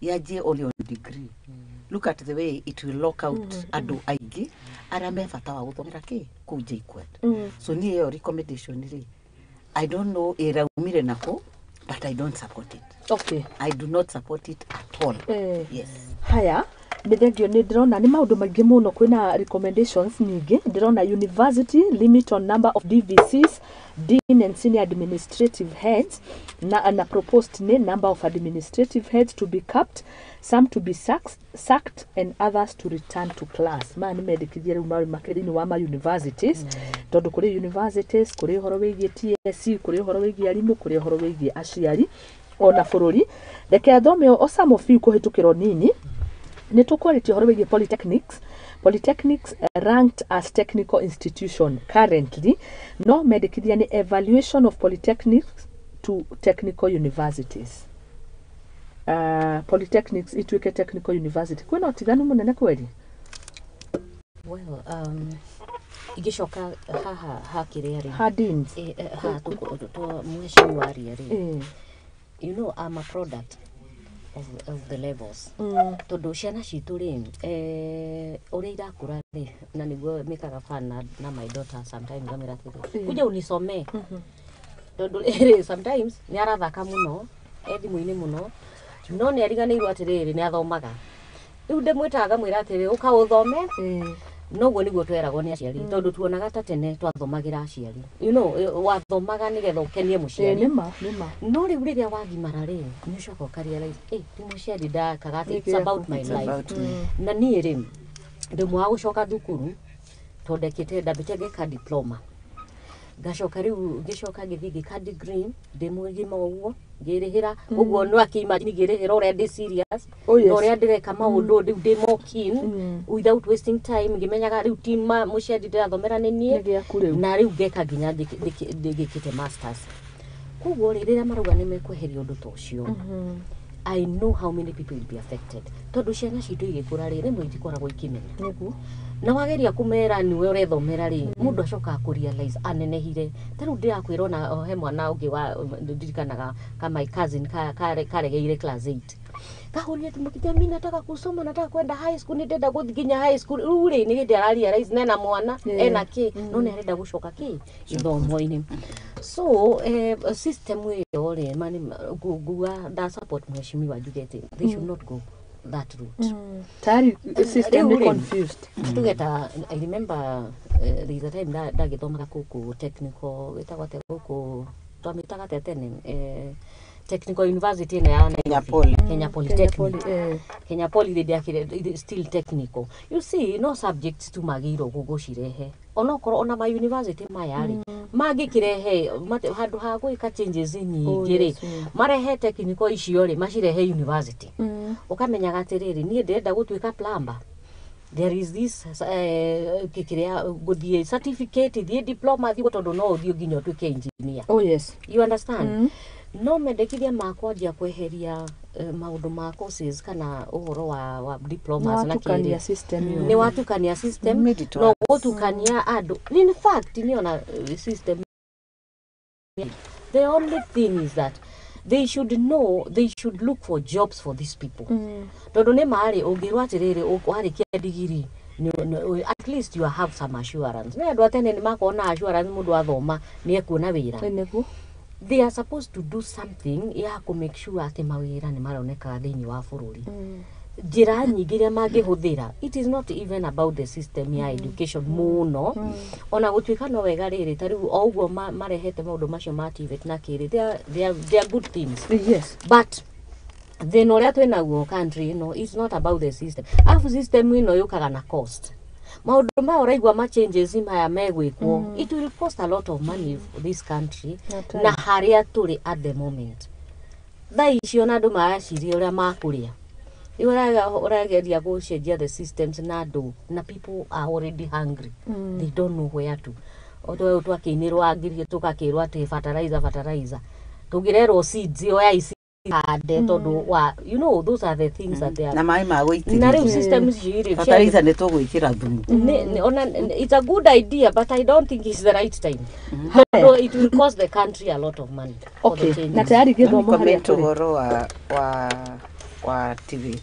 yaje only on degree. Look at the way it will lock out andũ aingĩ arĩa me bata wa gũthomera kũu JKUAT. So niĩ ĩyo recommendation rĩ I don't know ĩraumire nako but I don't support it. Okay. I do not support it at all. Yes. Haya nithengio nĩ ndĩrona nĩ maũndũ maingĩ mũno kwĩna recommendations nyingĩ ndĩrona university limit on number of DVCs, dean and senior administrative heads na proposed number of administrative heads to be capped, some to be sacked and others to return to class. Ma nĩ mendekithia rĩu maũndũ makĩria wa ma universities tondũ kũrĩ universities kũrĩ ũhoro wĩgiĩ TSC, kũrĩ ũhoro wĩgiĩ arimũ, kũrĩ ũhoro wĩgiĩ aciari ona bũrũri. Reke thome o some of you kũhĩtũkĩrwo nini. Nĩ tũkwarĩtie ũhoro wĩgiĩ polytechnics. Polytechnics ranked as technical institution currently. No mendekithia nĩ evaluation of polytechnics to technical universities. Polytechnics ituĩke technical university. Kwĩna ũtiganu mũnene kweli? Well, igicoka haha hakĩrĩa rĩ. Hadins. Ha mheshimiwa rĩ. You know, I'm a product of the levels. Tondũ ciana citũ rĩ ũrĩa irakũra rĩ na nĩguo mekaga fun na my daughter sometimes ngamĩra atĩrĩ kuja unisomee. Tondũ sometimes nĩ arathaka mũno thimũ-inĩ mũno no nĩ ariganĩirwo atĩrĩrĩ nĩ athomaga. Rĩu ndĩmwĩtaga ngamwĩra atĩrĩ ũka ũthome. Noguo nĩguo tweragwo nĩ aciari tondũ tuonaga ta tene twathomagĩra aciari. You know wathomaga nĩgetha ũkenie mũciari. Nĩma. No rĩu rĩrĩa wagimara rĩ nĩ ũcoka ũkarealize ti mũciari ndakaga atĩ it's about my life. Na niĩ rĩ ndĩmwe wa gũcoka thukuru tondekĩte ndambĩte ngĩka diploma. Ngacoka rĩu ngĩcoka ngĩthiĩ ngĩka degree ndĩmwĩgima ũguo ngĩrĩhĩra ũguo no akĩimagine ngĩrĩhĩra ũrĩa ndĩ serious na ũrĩa ndĩreka maũndũ rĩu ndĩ more keen without wasting time ngĩmenyaga rĩu ti mũciari ndĩrathomera nĩ niĩ na rĩu ngeka nginya ngĩkĩte masters. Koguo rĩrĩa marauga nĩ mekweheria ũndũ ta ũcio I know how many people will be affected. Tondũ ciana citũ igĩkũra rĩ rĩmwe itikoragwo ikĩmenya. Na wageria kũmera niwe ũrethomera rĩ mũndũ acoka kũrealize anenehire. Tarĩu ndĩrakwĩra ona he mwana ũngĩ wa ndirikanaga kama my cousin karegeire class 8. Kahũrire tumũkithia mimi nataka kusoma nataka kwenda high school nĩndenda gũthiĩ nginya high school. Rĩu rĩ nĩ hĩndĩ ararealize nena mwana ena kĩ no nĩ arenda gũcoka kĩ gĩthomo-inĩ. So system ĩyo rĩ mani nguga da support mheshimiwa Jugete they should not go that route. Tari system is confused. Tugeta I remember the time ndagĩthomaga gũkũ technical wĩtagwo gũkũ twamĩtaga tene technical university na Kenya Polytechnic. Kenya Poly they still technical. You see no subjects tu magĩrwo gũgũcirehe. Onokorwo ona ma university maya rĩ mangĩkirehe handũ ha gwĩka changes nyingĩ rĩ marehe technical icio rĩ macirehe university. Ukamenyaga atĩrĩrĩ niĩ ndĩrenda gũtuĩka plumber. There is this kĩkĩrĩa gũthiĩ certificate thiĩ diploma thiĩ tondũ no ũthiĩ nginya ũtuĩke engineer. Oh yes. You understand? No mendekithia makwanjia kweheria maũndũ ma courses kana ũhoro wa diplomas na kĩrĩa system nĩ watukania system no gũtukania andũ. In fact niona system the only thing is that they should know they should look for jobs for these people. Tondũ nĩ marĩ ũngĩrwo atĩrĩrĩ ũkwarĩkia degree at least you have some assurance. Nĩ andũ atene nĩ makona assurance mũndũ athoma nĩ ekuona wĩra. They are supposed to do something ya to make sure ati mawĩra nĩ maroneka thĩinĩ wa bũrũri. Njĩra nyingĩ iria mangĩhũthĩra. It is not even about the system ya education mũno. Ona gũtuĩka no wega rĩrĩ ta rĩu o ũguo marehete maũndũ macio ma TVET na kĩrĩ they are good things. Yes. But then ũrĩa twĩnaguo country it's not about the system. Afu system ĩno yũkaga na cost. Maũndũ ma ũraigua ma changes maya megwĩkwo it will cost a lot of money for this country na harĩa tũrĩ at the moment. tha icio na andu maciria uria makuria urageria gucenjia the systems na andu na people are already hungry. They don't know where to. Oto twakinirwo angirie tukakirwo ati fertilizer tugirerwo seeds oya ici ande tondu wa you know those are the things that they are na mai ma goitiria na real systems jiri fertilizer ne tugwikira thumu it's a good idea but I don't think it's the right time. So it will cost the country a lot of money. Okay, na tayari githomo haria tuli horo wa TV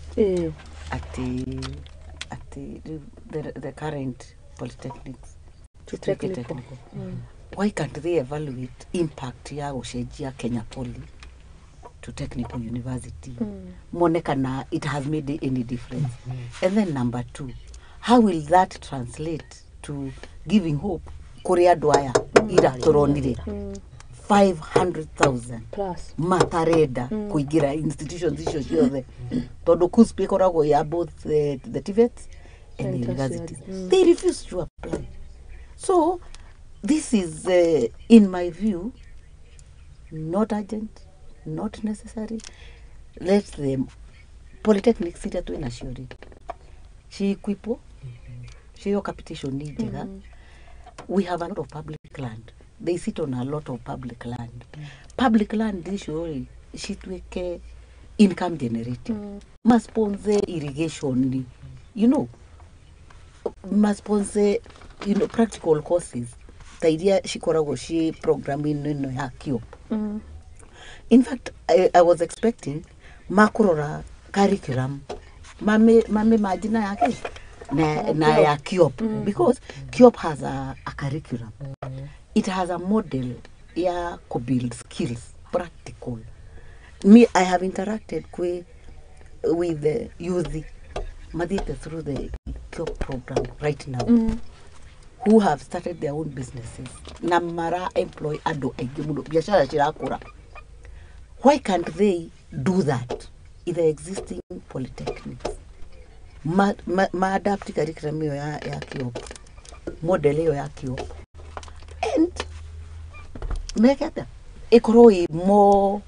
ati the current polytechnics to technical. Why can't they evaluate impact ya gucenjia Kenya Poly to technical university? Monekana it has made any difference. And then number 2, how will that translate to giving hope Korea Dwaya ira toronire 500,000 plus matareda kuigira institutions icio ciothe tondu kuspe korago ya both the TVETs and the universities. They refuse to apply. So this is in my view not urgent, not necessary. Let them polytechnic sita tu ina shiori shi kwipo shi capitation need. We have a lot of public land. They sit on a lot of public land. Public land is surely she tweke income generating. Must sponsor irrigation, you know. Must sponsor practical courses. The idea she korago she programming no ya KIOP. In fact, I was expecting makurora curriculum. Mame majina yake na ya KIOP because KIOP has a curriculum. It has a model ya to build skills, practical. Me, I have interacted with the youth through the KIOP program right now, who have started their own businesses. Namara employ ado egimudo biashara chirakura. Why can't they do that in the existing polytechnics? Ma adapt curriculum ya KIOP, model ya KIOP, and make it a more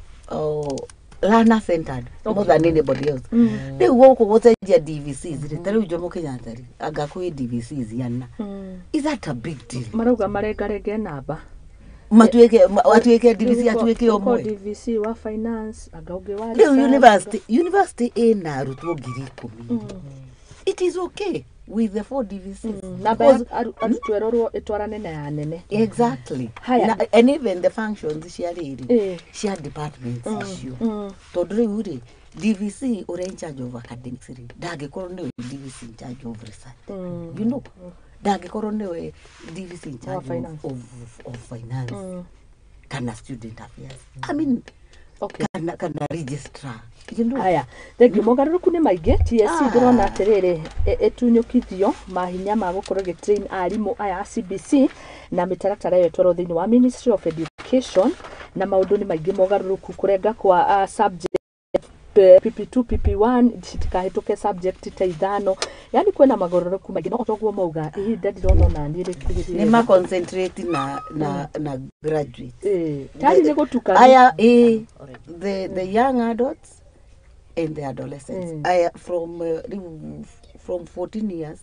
learner centered more than anybody else. They work with DVCs. They tell you Kenya agakwe DVCs yana. Is that a big deal? Maruga maregarege naba. Watuweke DVC atuweke omwe. DVC wa finance agauge wa university ina rutuo giri 10. It is okay with the 4 DVCs. Atwerorwo etwarane na ya nene. Exactly. And even the functions share departments issue. Todre uri DVC or in charge of academics. Dage korone DVC in charge of research. You know. Dage korone DVC in charge of finance. Kana student affairs. I mean, kana registrar. You know. Aya, thank you. Mogaruruku ni maige TSC ndrona atiriri etunyukithio mahinya ma gukorwo train arimu aya CBC na mitaratara yo twaro thini wa Ministry of Education na maundu ni maige mogaruruku kurenga kwa subject PP2 PP1 citikahituke subject ta ithano, yani kwena magororeku maige no otogwo mauga ihinda ndirono na ni ma concentrate na graduate tari ni gutuka aya the young adults and the adolescents. From 14 years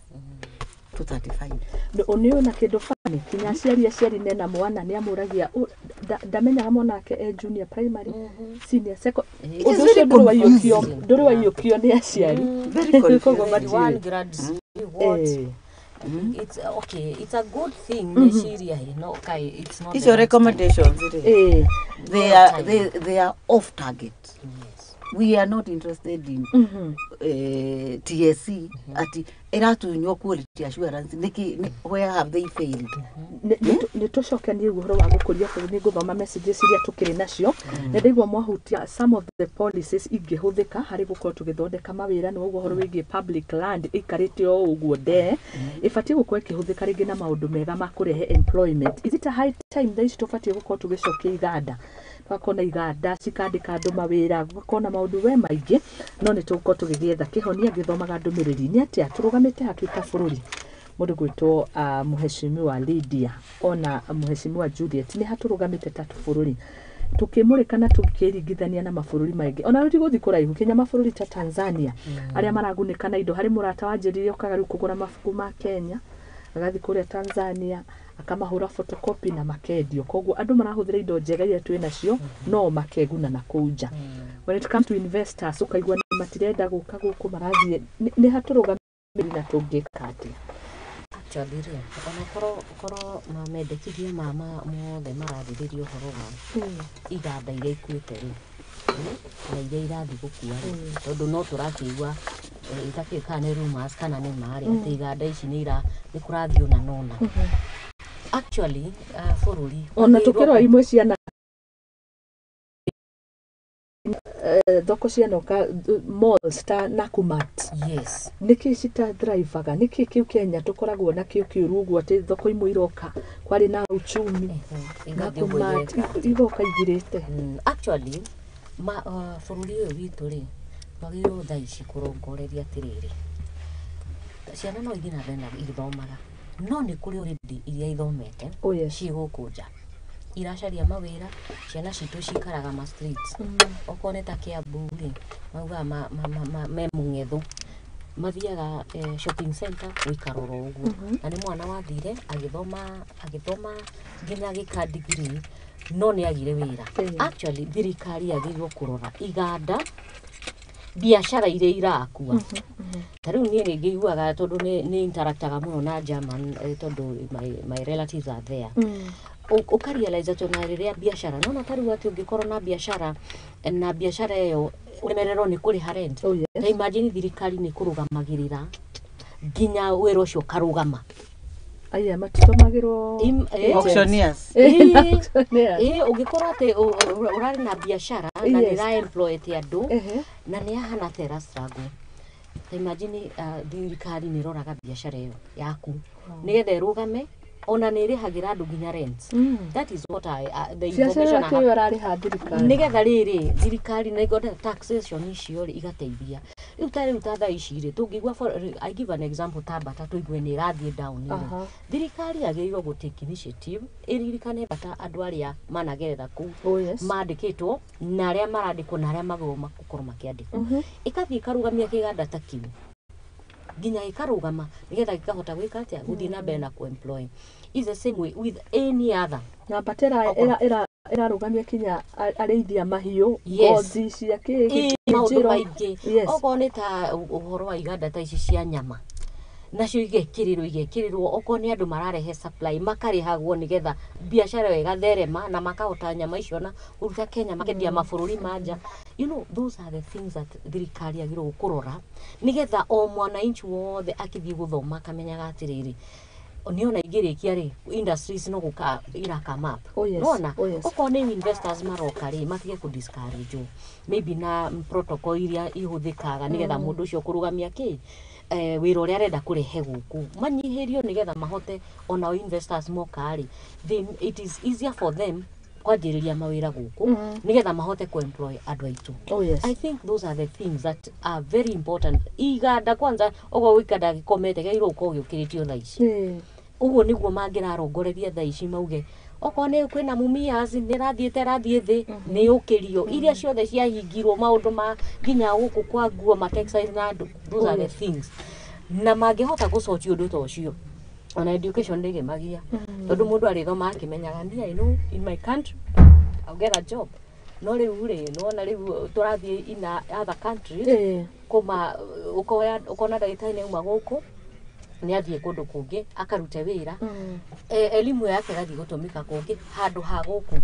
to 35. Onio na kindu fani kinya aciari nena mwana ni amuragia ndamenya mwana ke junior primary senior secondary. Ucio ndoro wa yokio ni aciari very confusing. It's okay. It's a good thing. It's not. It's your recommendations. They are off target. Yes. We are not interested in TSC. Ati eratu nyo quality assurance. Where have they failed? Nitocokanie guhoro wa gukuria ni guthoma messages iria tukiri nacio ndigwa mwahutia some of the policies ingihuthika hari gukorwo tugithondeka mawira ni guhoro wigi public land ikarite o uguo de ifati gukorwo ikihuthika ringi na maundu mega ma kurehe employment. Is it a high time that tufati gukorwo tugicokia iganda twakona iganda cikandika andu mawira gukona maundu we maingi no ni tugukorwo tugigietha kihonia githomaga ndumiriri ni ati aturugamite hatuika bururi mundu gwitwo muheshimiwa Lydia ona muheshimiwa Juliet ni haturugamite tatu bururi tukimurika na tukiringithania na mabũrũri maingĩ ona rĩu gũthi kũraihu Kenya mabũrũri ta Tanzania arĩa maragunĩka na indo harĩ mũrata wanjĩrĩire ũkaga rĩu kũgũra mabuku ma Kenya agathi kũrĩa Tanzania akamahũra photocopy na makendio koguo andũ marahũthĩra indo njega iria twĩ nacio no makeguna na kũnja when it comes to investors ukaigua nĩ matirenda gũka gũkũ marathiĩ nĩ hatũrũgamĩrĩra na tũngĩka atĩa Chabiri, ona mamendekithia mama mothe marathiririo ũhoro wa iganda iria ikuĩte rĩ na iria irathi gũkua tondũ no tũrakĩigua itakĩka nĩ rumors kana nĩ marĩ atĩ iganda ici nĩ kũrathio na nona actually bũrũri ona tũkĩrora imwe ciana thoko cianoka malls ta Nakumatt yes niki cita drivaga niki kiu Kenya tukoragwo na kio kiuru uguo ati thoko imwe iroka kwari na uchumi Nakumatt igoka igirite actually bũrũri ũyũ witũ rĩ twagĩrĩirwo thaa ici kũrongoreria atirĩrĩ ciana no ithiĩ na mbere na igĩthomaga no nĩ kũrĩ already iria ithomete ciĩ gũkũ nja iracaria mawĩra ciana citũ cikaraga ma streets okorwo nĩ ta Kiambu rĩ mauga me Mũng'etho mathiaga shopping center gũikarora ũguo na nĩ mwana wathire agĩthoma nginya gĩka degree no nĩ agire wĩra actually thirikari yagĩrĩirwo kũrora iganda biashara iria irakua tarĩu niĩ nĩ ngĩiguaga tondũ nĩ interactaga mũno na German tondũ my relatives are there ukarealize atĩ ona rĩrĩa biashara no tarĩu atĩ ũngĩkorwo na biashara ĩyo ũremererwo nĩ kũrĩha rent ta imagine thirikari nĩ kũrũgamagĩrĩra nginya wĩra ũcio karũgama aya matitomagĩrwo auctioneers ũngĩkorwo atĩ ũrarĩ na biashara na nĩ ra employ andũ na nĩ hana tera struggle ta imagine thirikari nĩ roraga biashara ĩyo yaku nĩgetha ĩrũgame ona nĩ ĩrĩhagĩra andũ nginya rent that is what the information nĩgetha rĩrĩ thirikari na igota taxation icio igateithia rĩu tarĩu ta thaa ici rĩ tũngĩigua I give an example ta Bata tũigue nĩ ĩrathiĩ down thirikari yagĩrĩirwo gũtake initiative ĩririkane Bata andũ arĩa managerera kũu mandĩkĩtwo na arĩa marandĩkwo na arĩa magoma gũkorwo makĩandĩkwo ĩgathiĩ ĩkarũgamia kĩganda ta kĩu nginya ikarugama nigetha gikahota gwika atia guthii na mbere na ku-employ is the same way with any other na batera irarugamia kinya arĩithia mahiũ ngothi cia kĩĩ maũndũ maingĩ okorwo nĩ ta ũhoro wa iganda ta ici cia nyama nacio igekĩrĩrwo okorwo nĩ andũ mararehe supply makarĩhagwo nigetha biashara ĩyo ĩgatherema na makahota nyama icio na uruta Kenya makendia mabũrũri manja you know those are the things that thirikari yagĩrĩirwo kũrora nigetha o mwananchi wothe akĩthiĩ gũthoma akamenyaga atĩrĩrĩ niona igĩrĩkia rĩ industries no gũka come up nona okorwo nĩ investors maroka rĩ matige ku discourage maybe na protocol iria ihũthĩkaga nigetha mũndũ ũcio kũrũgamia kĩ wĩra ũrĩa arenda kũrehe gũkũ manyihĩrio nigetha mahote ona investors moka rĩ it is easier for them kwanjĩrĩria mawĩra gũkũ nigetha mahote ku-employ andũ aitũ I think those are the things that are very important iganda kwanza ogo wikanda gikomete gairo uko gĩũkĩrĩtio thaa ici ũguo nĩguo mangĩrarongoreria thaa ici mauge okorwo nĩ kwĩna mumias nĩ rathiĩ thĩ nĩ ũkĩrio iria ciothe ciahingirwo maũndũ ma nginya gũkũ kwa nguo ma textile na andũ those are the things na mangĩhota gũcokia ũndũ ta ũcio ona education ndĩgĩmagia tondũ mũndũ arĩthoma akĩmenyaga niĩ I know in my country I'll get a job no rĩu rĩ nona rĩu tũrathiĩ in other countries kuma ukona ndagĩtarĩ nĩ uma gũkũ nĩ athiĩ kũndũ kũngĩ akarute wĩra elimu yake gathiĩ gũtũmĩka kũngĩ handũ ha gũkũ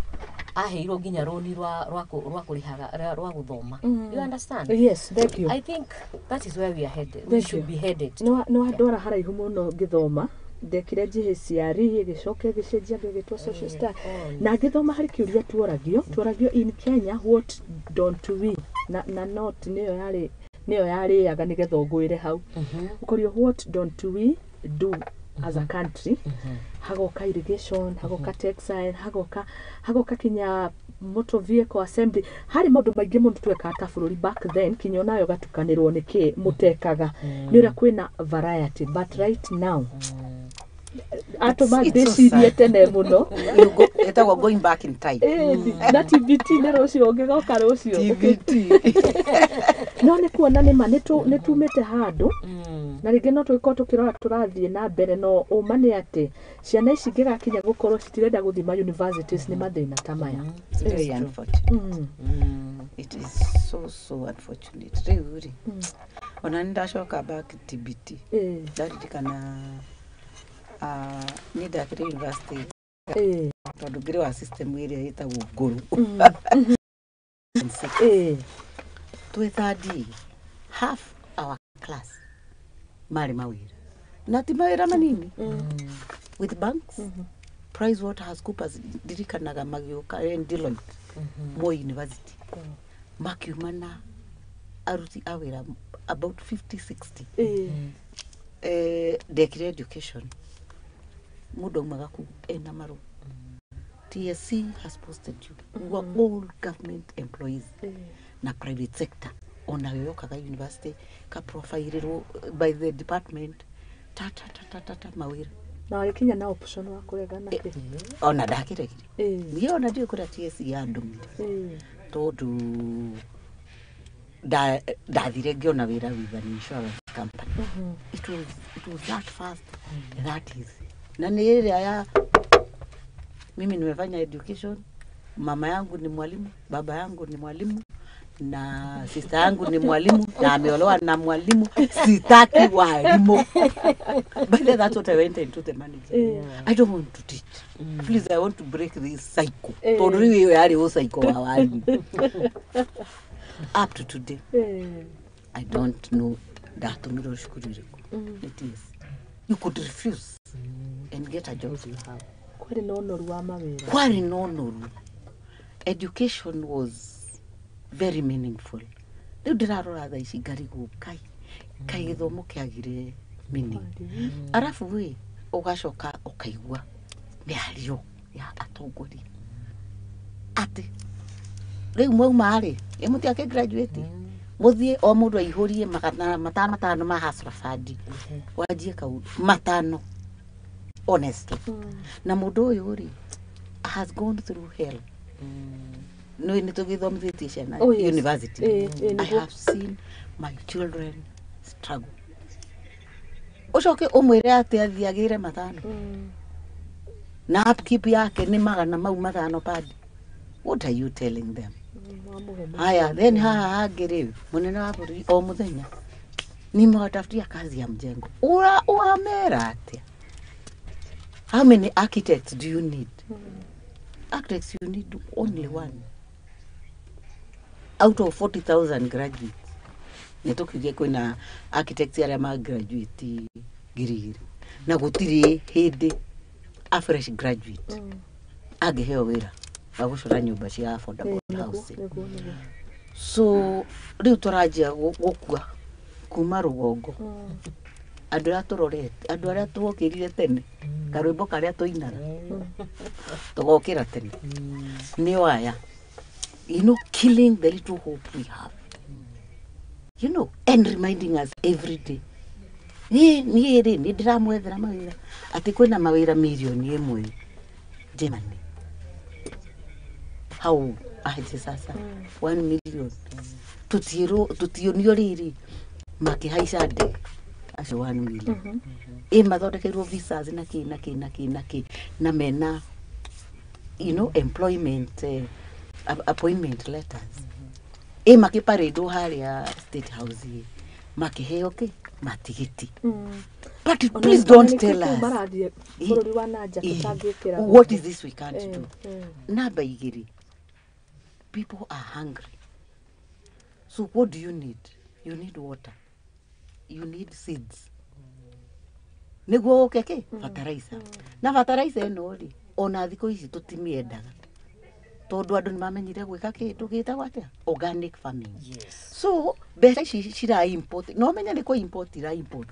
aheirwo nginya roni rwa kũrĩhaga rwa gũthoma you understand yes thank you I think that is where we are headed we should be headed no andora haraihu mũno ngĩthoma ndekire GHCRE gĩcoke gĩcenjia gĩgĩtwo social studies na ngĩthoma harĩ kĩũria tuoragio in Kenya what don't we na not nĩyo yarĩaga nĩgetha ũgwĩre hau ũkorio what don't we do as a country hagoka irrigation hagoka textile hagoka kinya motor vehicle assembly hari maũndũ maingĩ mũndũ tweka ta bũrũri back then kinya nayo gatukanĩrwo nĩkĩ mũtekaga nĩ ũrĩa kwĩna variety but right now atuma ndicirie tene muno etagwo going back in time. Na TBT nä rå cio å ngä goka rå cio no nä kuona nä ma nä tumä te handå na rä ngä no tå korwo tå kä rora tå rathiä na mbere no å ma nä atä ciana ici ngä gakinya gå korwo citirenda gå thima universities nä mathä na ta maya. Very unfortunate. It is so unfortunate. Rĩu ona nĩ ndacoka back TBT ndaririkana nĩ ndakĩrĩ university tondũ ngĩrĩ wa system ĩrĩa ĩtagwo ngũrũ twĩ third half our class marĩ mawĩra na ti mawĩra manini with banks PricewaterhouseCoopers ndirikanaga magĩũka Deloitte Moi University makiuma na aruti a wĩra about 50-60 ndekire education mũndũ aumaga kuu ena marũ TSC has posted you. We were all government employees na private sector ona yokaga university ka profile by the department ta mawĩra na walikinya na option wa kurega na ke ona ndakiregire niyo ona ndio kura TSC ya ndumire tondu ndathire ngiona wĩra with an insurance company. It was that fast, that easy. Na ni area ya mimi nimefanya education, mama yangu ni mwalimu, baba yangu ni mwalimu na sister yangu ni mwalimu na ameolewa na mwalimu, sitaki walimu. But that's what I went into the manager. I don't want to teach. Please, I want to break this cycle. Tondu riwe yari o cycle wa walimu. Up to today, I don't know that it is. You could refuse and get a job. Kwari no noru wa mawira. Kwari no noru. Education was very meaningful. Riu ndirarora tha ici ngarigu kai githomo kiagire meaning. Arafu we ugacoka ukaigua miario ya atongoria ati riu mwauma ri muti graduate muthie o mundu aihurie matano ma hasra fadi wajie kaundu matano honestly na mundu uyu ri has gone through hell. No ni tugithomithitie ciana university. I have seen my children struggle. Ucoke umwire ati athiagire matano na upkeep yake ni magana mau matano padi. What are you telling them? Haya, then hagiri munene wa buri o muthenya nimewatafutia kazi ya mjengo. Uamera atia. How many architects do you need? Architects you need only one out of 40,000 graduates. Nitukiuge kwina architects aria ma graduate girigiri na gutiri hindi a fresh graduate agiheo wira bagucura nyumba cia affordable housing. So riu turajia gukua kuma rugongo andu aria turorete andu aria tuokirire tene karwimbo karia tuinaga tugokira tene ni waya, you know, killing the little hope we have, you know, and reminding us every day ni ndiramwethera mawira ati kwina mawira milioni imwe Germany. How aje sasa 1 million tutionio riri makihaica ndege acio 1 million mathondekeirwo visas na ki na mena, you know, employment appointment letters makiparedo haria State House makiheo ki matigiti. But please don't tell us what is this we can't do. Naba igiri, people are hungry. So what do you need? You need water, you need seeds. Niguo keke fertilizer na fertilizer eno ri ona thiko ici tutimiendaga tondu andu ni mamenyire gwika kindu gitagwo atia organic farming. So mbeca ici cira import no menya ni ko import ira import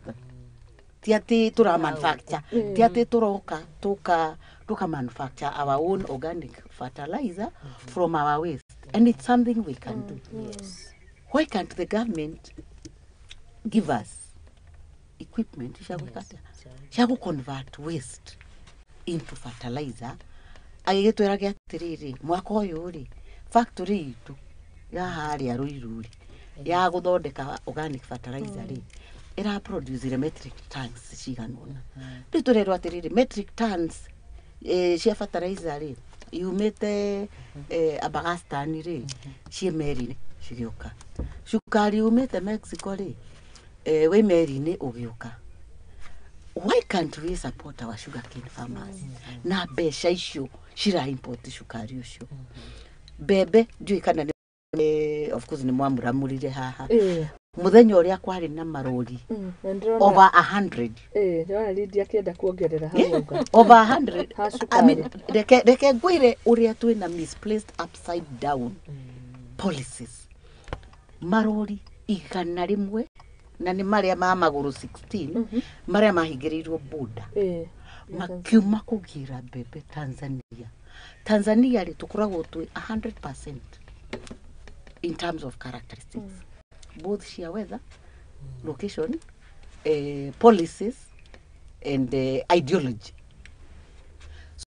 ti ati tura manufacture ti ati turoka tuka manufacture our own organic fertilizer from our waste, and it's something we can do. Why can't the government give us equipment cia convert waste into fertilizer agigitwira gia tiriri mwaka uyu ri factory itu ya haria Ruiru ri ya guthondeka organic fertilizer ri ira produce metric tons ciganona riturerwa atiriri metric tons cia fertilizer ri yumite Abagastan ri cie meri cigioka cukari umite Mexico ri we meri ni ugiuka. Why can't we support our sugarcane farmers? Na besha icio cira import cukari ucio. Bebe njui kana of course ni mwamuramurire haha. Muthenya uria kwari na marori over 100. Ndona Lydia kienda kuongerera hauga. Over 100. I mean reke ngwire uria twina misplaced upside down policies. Marori igana rimwe na ni maria ma maguru 16 maria mahingirirwo boda makiuma kugira bebe Tanzania ri tukuragwo twi 100% in terms of characteristics both sheer weather location policies and ideology.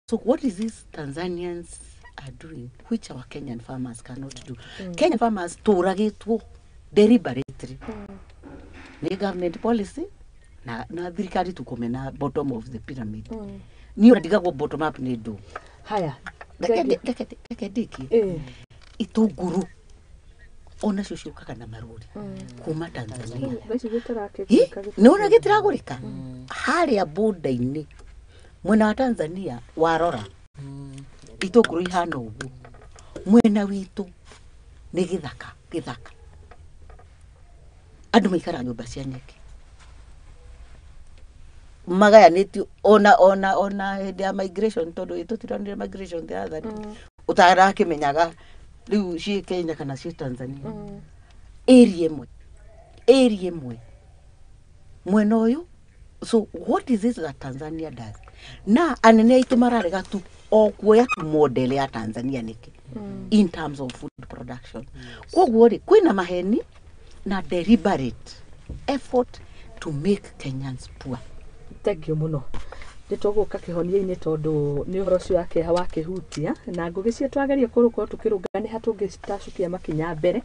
So what is this Tanzanians are doing which our Kenyan farmers cannot do? Kenyan farmers turagitwo deliberately ni government policy na thirikari tukomena bottom of the pyramid ni unadiga bottom up ni do haya deke diki itunguru ona shushuka na maruri kuma Tanzania nona gitiragurika haria boda-ini mwena wa Tanzania warora itunguru ihana ugu mwena witu ni githaka andu maikara nyumba cia nyeki magayanitio ona hende ya migration tondu itutiranire migration the other day utara kimenyaga riu ci Kenya kana ci Tanzania area imwe mwena uyu. So what is this that Tanzania does na anene aitu mararega tu o kuoya tu model ya Tanzania niki in terms of food production koguo ri kwina maheni na deliberate effort to make Kenyans poor. Thank you muno. Nitoguka kihonia-ini tondu ni uhoro cio yake hawa kihutia na ngugi cie twageria kuruko tukirungani hatungitacukia makinya mbere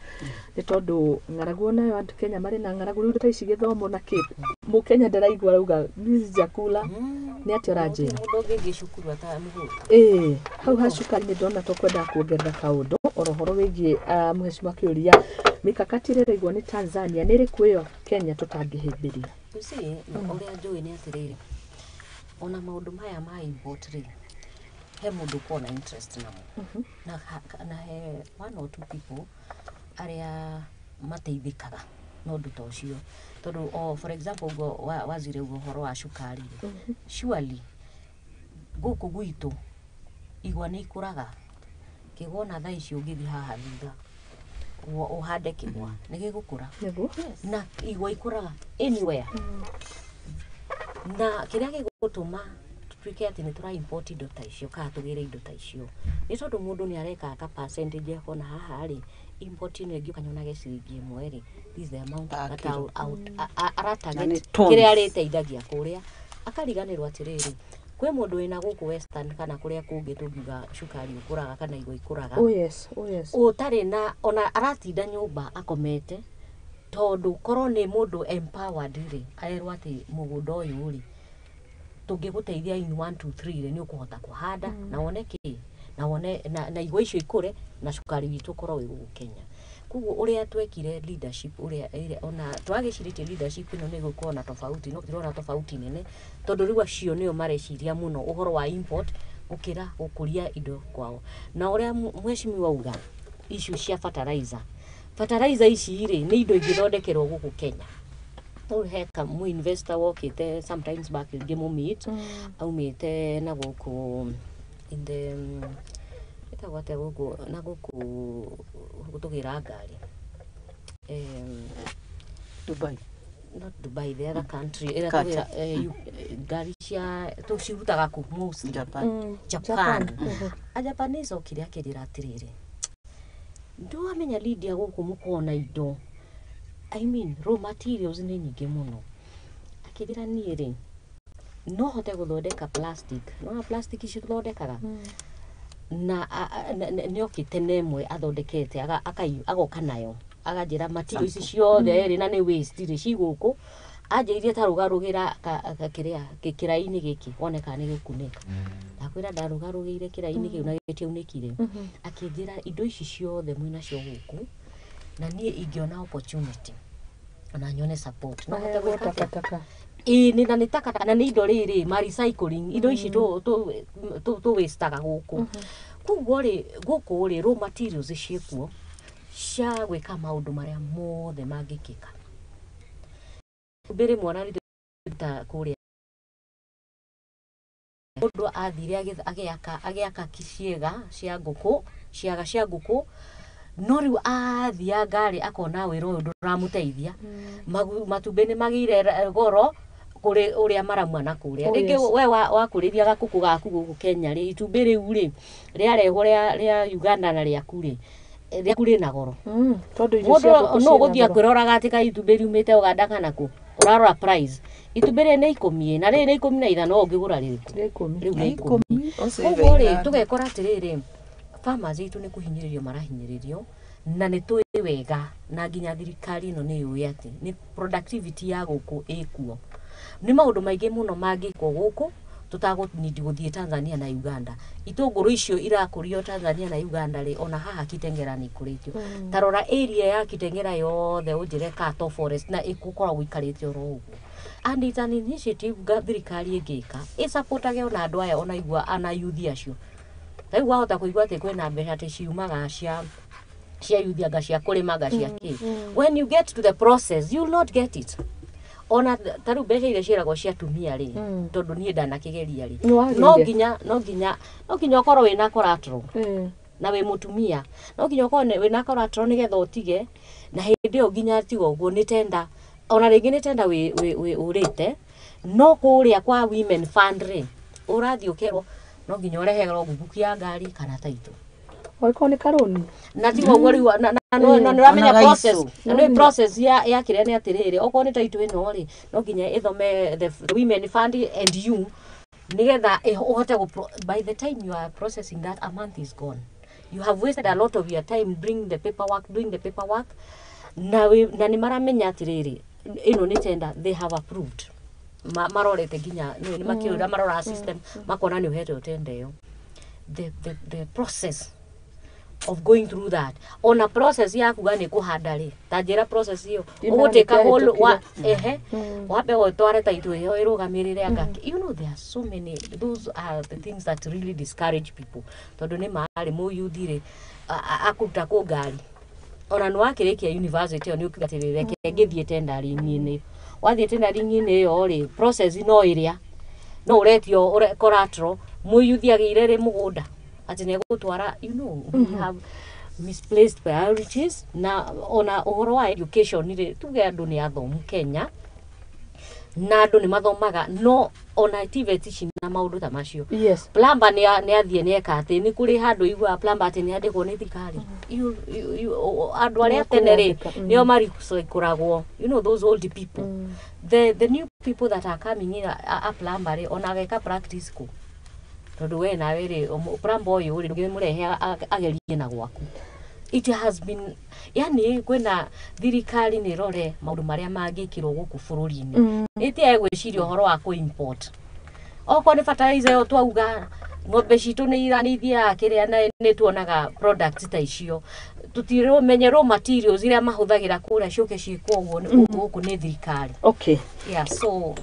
ni tondu ngaragu nayo andu Kenya mari na ngaragu riu ta ici githomo na kipu mu Kenya ndaraigua rauga jakula ni ati oranjira ndongi cukuru ata muhuru hau hacukari ni ndona tukwenda kuongerera kaundu orohoro wigie muheshimiwa kiuria mikakati iraigwo ni Tanzania ni ri kwiyo Kenya tutangihimbiria usi uria njui ni atiriri ona maundu maya ma import ri he mundu kona interest namo na he one or two people aria mateithikaga no ndu tocio tondu for example wazire uhoro wa cukari surely guku gwitu igwa ni ikuraga kigona tha icio ngithi haha thutha uhande kigwa ni gigukura na igwa ikuraga anywhere na kiria gigutuma tuike ati ni tura import indo ta icio ka tugire indo ta icio ni tondu mundu ni areka ka percentage yako na haha ri import ni ngi ukanyona geciringi imwe ri this is the amount that arata kiria ariteithagia kuria akariganirwa atiriri kwe mundu wina guku western kana kuria kungi tungiga cukari ukuraga kana igwa ikuraga yes utari na ona aratinda nyumba akomete tondu korwo ni mundu empowered ri aerwa ati mugunda uyu ri tungiguteithia in 1 2 3 ri ni ukuhota kuhanda na woneki na wone na igwa icio ikure na cukari witu korwo wi guku Kenya kugu uria twekire leadership uria ona twagiciritie leadership ino ni gukorwo na tofauti no kirona tofauti nene tondu riu acio nio mareciria muno uhoro wa import ukira gukuria indo kwao na uria mheshimiwa uga issue cia fertilizer ici ri ni indo igithondekerwo guku Kenya heka mu investor wokite sometimes back ngemu meet aumite na guku in the itagwate guku na guku gutugira ngari Dubai, not Dubai, the other country ira ngari cia tucirutaga ku most Japan a Japanese okiria kirira atiriri ndo amenya Lydia guku mukona indo I mean raw materials ni nyingi muno akithira ni ri no hote guthondeka plastic no plastic ici thondekaga na nĩ okĩte nemwe athondekete agoka nayo aganjĩra matiro ici ciothe rĩ na nĩ waste rĩ cigũkũ anjĩirie ta rũgarũgĩra kĩraĩ-inĩ gĩkĩ wone kana nĩ gĩkunĩka ndakwĩra ndarũgarũgĩire kĩraĩ-inĩ kĩu na gĩtiaunĩkire akĩnjĩra indo ici ciothe mwĩnacio gũkũ na niĩ ingĩona opportunity na nyone support no hote gwĩka takataka nĩ na nĩ takataka na nĩ indo rĩrĩ ma recycling indo ici tũ wastaga gũkũ koguo rĩ gũkũ rĩ raw materials ciĩkuo cia gwĩka maũndũ marĩa mothe mangĩkĩka mbere mwana rita kũrĩa mũndũ athire agĩaka ciaga cia ngũkũ no rĩu athia ngari akona wĩra ũyũ ndũramũteithia matumbĩ nĩ magĩire goro kũrĩ ũrĩa maramwa na kũrĩa rĩngĩ we wakũrĩthia gakũkũ gaku gũkũ Kenya rĩ itumbĩ rĩu rĩ rĩarehwo rĩa Uganda na rĩaku rĩ rĩaku rĩna goro tondũ irio cia ngũkũ no gũthia kwĩroraga atĩ ka itumbĩ riumĩte Uganda kana kũ urarora price itumbĩ rĩ nĩ 10 na rĩ nĩ 15 no ũngĩgũra rĩrĩkũ rĩu nĩ 10 koguo rĩ tũgekora atĩrĩrĩ farmers itũ nĩ kũhinyĩrĩrio marahinyĩrĩrio na nĩ tũĩ wega na nginya thirikari ĩno nĩ yũĩ atĩ nĩ productivity ya gũkũ ĩkuo nĩ maũndũ maingĩ mũno mangĩkwo gũkũ tutagũnidi gũthiĩ Tanzania na Uganda itũngũrũ icio irakũrio Tanzania na Uganda rĩ ona haha Kitengera nĩ kũrĩtio tarora area ya Kitengera yothe ũnjĩre Kato forest na ĩgũkorwo gũikarĩte oro ũguo and it's an initiative thirikari ĩngĩka ĩsupportage ona andũ aya ona igua ana youth acio rĩu wahota kũigua atĩ kwĩna mbeca atĩ ciumaga cia youth anga cia kũrĩmaga cia kĩ when you get to the process you will not get it ona taru mbeca iria ciĩragwo cia tumia rĩ tondũ niĩ ndanakĩgeria rĩ no nginya ũkorwo wĩna collateral na wĩ mũtumia no nginya ũkorwo wĩna collateral nĩgetha ũtige na hĩndĩ ĩyo nginya tiga ũguo nĩ tenda ona rĩngĩ nĩ tenda ũrĩte no kũrĩa kwa women fund rĩ ũrathiĩ ũkerwo no nginya ũreherwo ngubuki ya ngari kana taito oiko nĩ karoni na tiga ũguo rĩu na nĩramenya process na nĩ process ya kĩrĩa nĩ atĩrĩrĩ okorwo nĩ taito ĩno rĩ no nginya ĩthome the women fund and you nigetha ũhote by the time you are processing that a month is gone you have wasted a lot of your time doing the paperwork na nĩ maramenya atĩrĩrĩ ĩno nĩ tender they have approved marorete nginya nĩ makĩũra marora system makona nĩ ũhetwo tender ĩyo the process of going through that on a process ya kuga nĩ kũhanda rĩ ta njĩra process ĩyo ũgũtĩka whole wabe ũtware taito ĩyo ĩrũgamĩrĩre ngaki you know there are so many those are the things that really discourage people tondũ nĩ maarĩ mũ youth rĩ akuta kũ ngari ona nĩ wakĩrĩkia university ĩyo nĩ ũkigatĩrĩre ngĩthiĩ tendering-inĩ wathiĩ tendering-inĩ ĩyo rĩ process no ĩrĩa no ũretio collateral mũ youth agĩire rĩ mũgũnda ati nĩ gũtwara you know we have misplaced priorities na ona ũhoro wa education rĩ tuge andũ nĩ athomu Kenya na andũ nĩ mathomaga no ona TVET ici na maũndũ ta macio plumber nĩ athiĩ nĩ eka atĩ nĩ kũrĩ handũ igua plumber atĩ nĩ andĩkwo nĩ thirikari andũ arĩa tene rĩ nĩo marĩkũragwo you know those old people the new people that are coming in a plumber rĩ ona geka practice ku tondũ we nawe rĩ plumber ũyũ rĩ ngĩmũrehe agerie na gwaku it has been yani kwĩna thirikari nĩ rore maũndũ marĩa mangĩkirwo gũkũ bũrũri-inĩ ĩtia gwĩciria ũhoro wa import okorwo nĩ fertilizer ĩyo twauga ng'ombe citũ nĩ iranĩithia kĩrĩa nĩ tuonaga products ta icio tũtirũmenye raw materials iria mahũthagĩra kũrĩa ciũke ciĩkwo ũguo gũkũ nĩ thirikari okay yeah so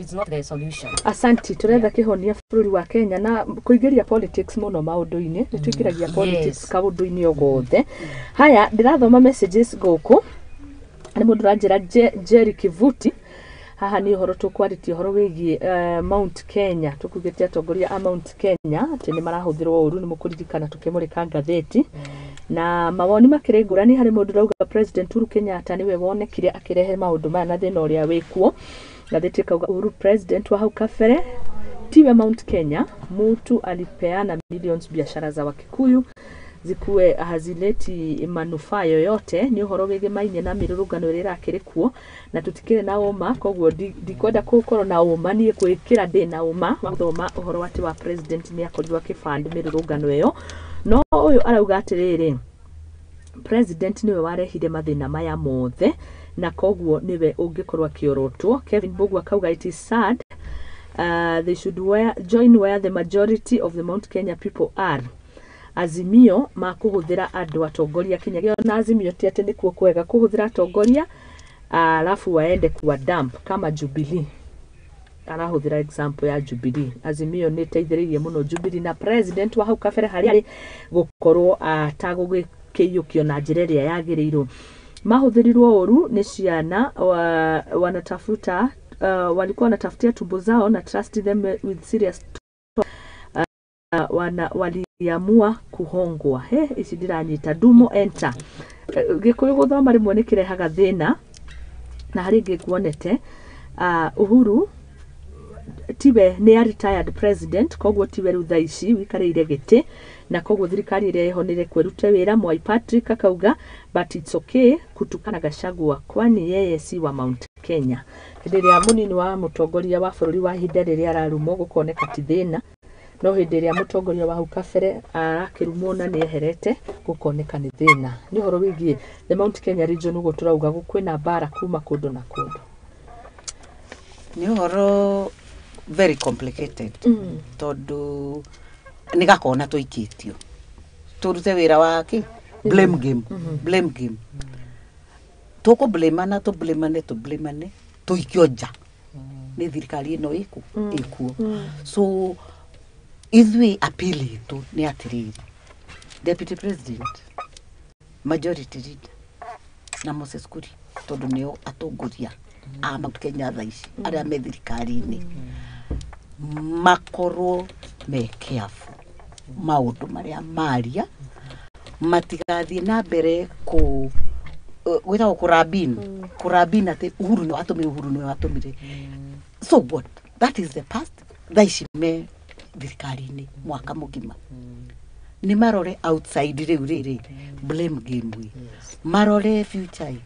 it's not the solution asanti turetha kĩhonia bũrũri wa Kenya na kũingĩria politics mũno maũndũ-inĩ twĩkĩragia politics kaũndũ-inĩ ogothe haya ndĩrathoma messages gũkũ nĩ mũndũ ranjĩra Jerry Kivuti haha nĩ ũhoro tũkwarĩtie ũhoro wĩgiĩ Mount Kenya tũkugĩte atongoria a Mount Kenya atĩ nĩ marahũthĩrwo ũru nĩ mũkũririkana tukĩmũrĩka ngathĩti na mawoni makĩrĩ ngũrani harĩ mũndũ rauga President Uhuru Kenyatta niwe wonekire akĩrehe maũndũ maya na thĩna ũrĩa wĩkuo ngathĩti kauga Uhuru President wa hau kabere tiwe Mount Kenya mtu alipeana millions biashara za Wakikuyu zikue hazileti manufaa yoyote ni uhoro wige mainye na mirurungano ira irakiri kuo na tutikire na uma koguo ndikwenda gukorwo na uma nie gwikira ndi na uma guthoma uhoro ati wa president ni akorirwo kibandi mirurungano iyo no uyu arauga atiriri president niwe warehire mathina maya mothe na koguo niwe ungikorwa kiorotwo. Kevin Muthoni akauga it is sad they should join where the majority of the Mount Kenya people are. Azimio makuhuthira andu atongoria kinyagia na azimio ti ati nikuo kwega kuhuthira atongoria alafu waende kuwa dump kama Jubilee. Arahuthira example ya Jubilee. Azimio ni teithiririe muno Jubilee na president wa hau kabere hari ari gukorwo atagugikiyukio na njira iria yagirirwo. Mahuthirirwo oru ni ciana wanatafuta walikuwa wanatafutia tumbo zao na trust them with serious waliamua kuhongwa. Ici ndiranyita dumo enter gikuyu guthoma rimwe ni kirehaga thina na hari ngikuonete Uhuru tiwe ni a retired president koguo tiwe rutha ici wikariire giti na koguo thirikari ire ihonire kwirute wira. Mwai Patrick akauga but it's okay kutukana Gachagua kwani yeye si wa Mount Kenya. Hindi ya munini wa mutongoria wa bururi wa hinda riria ararumo gukoneka ti thina no hindi riria mutongoria wa hau kabere arakirumo na ni eherete gukoneka ni thina. Ni horo wigie the Mount Kenya region ugo turauga gukwina bara kuma kundu na kundu. Ni horo very complicated tondu ni gakona tuikitio turute wira wake blame game toko blamana to blamane tuikioja ni thirikari ino ikuo so ithui appeal to ni atiriri deputy president majority leader na Moses Kuri tondu nio atongoria Mount Kenya thaici aria me thirikari-ini makorwo me careful maundu maria maria matigathie na mbere ku without kurabin ati Uhuru ni watumire so what that is the past thaici me thirikari-ini mwaka mugima ni marore outside riri blame game marore future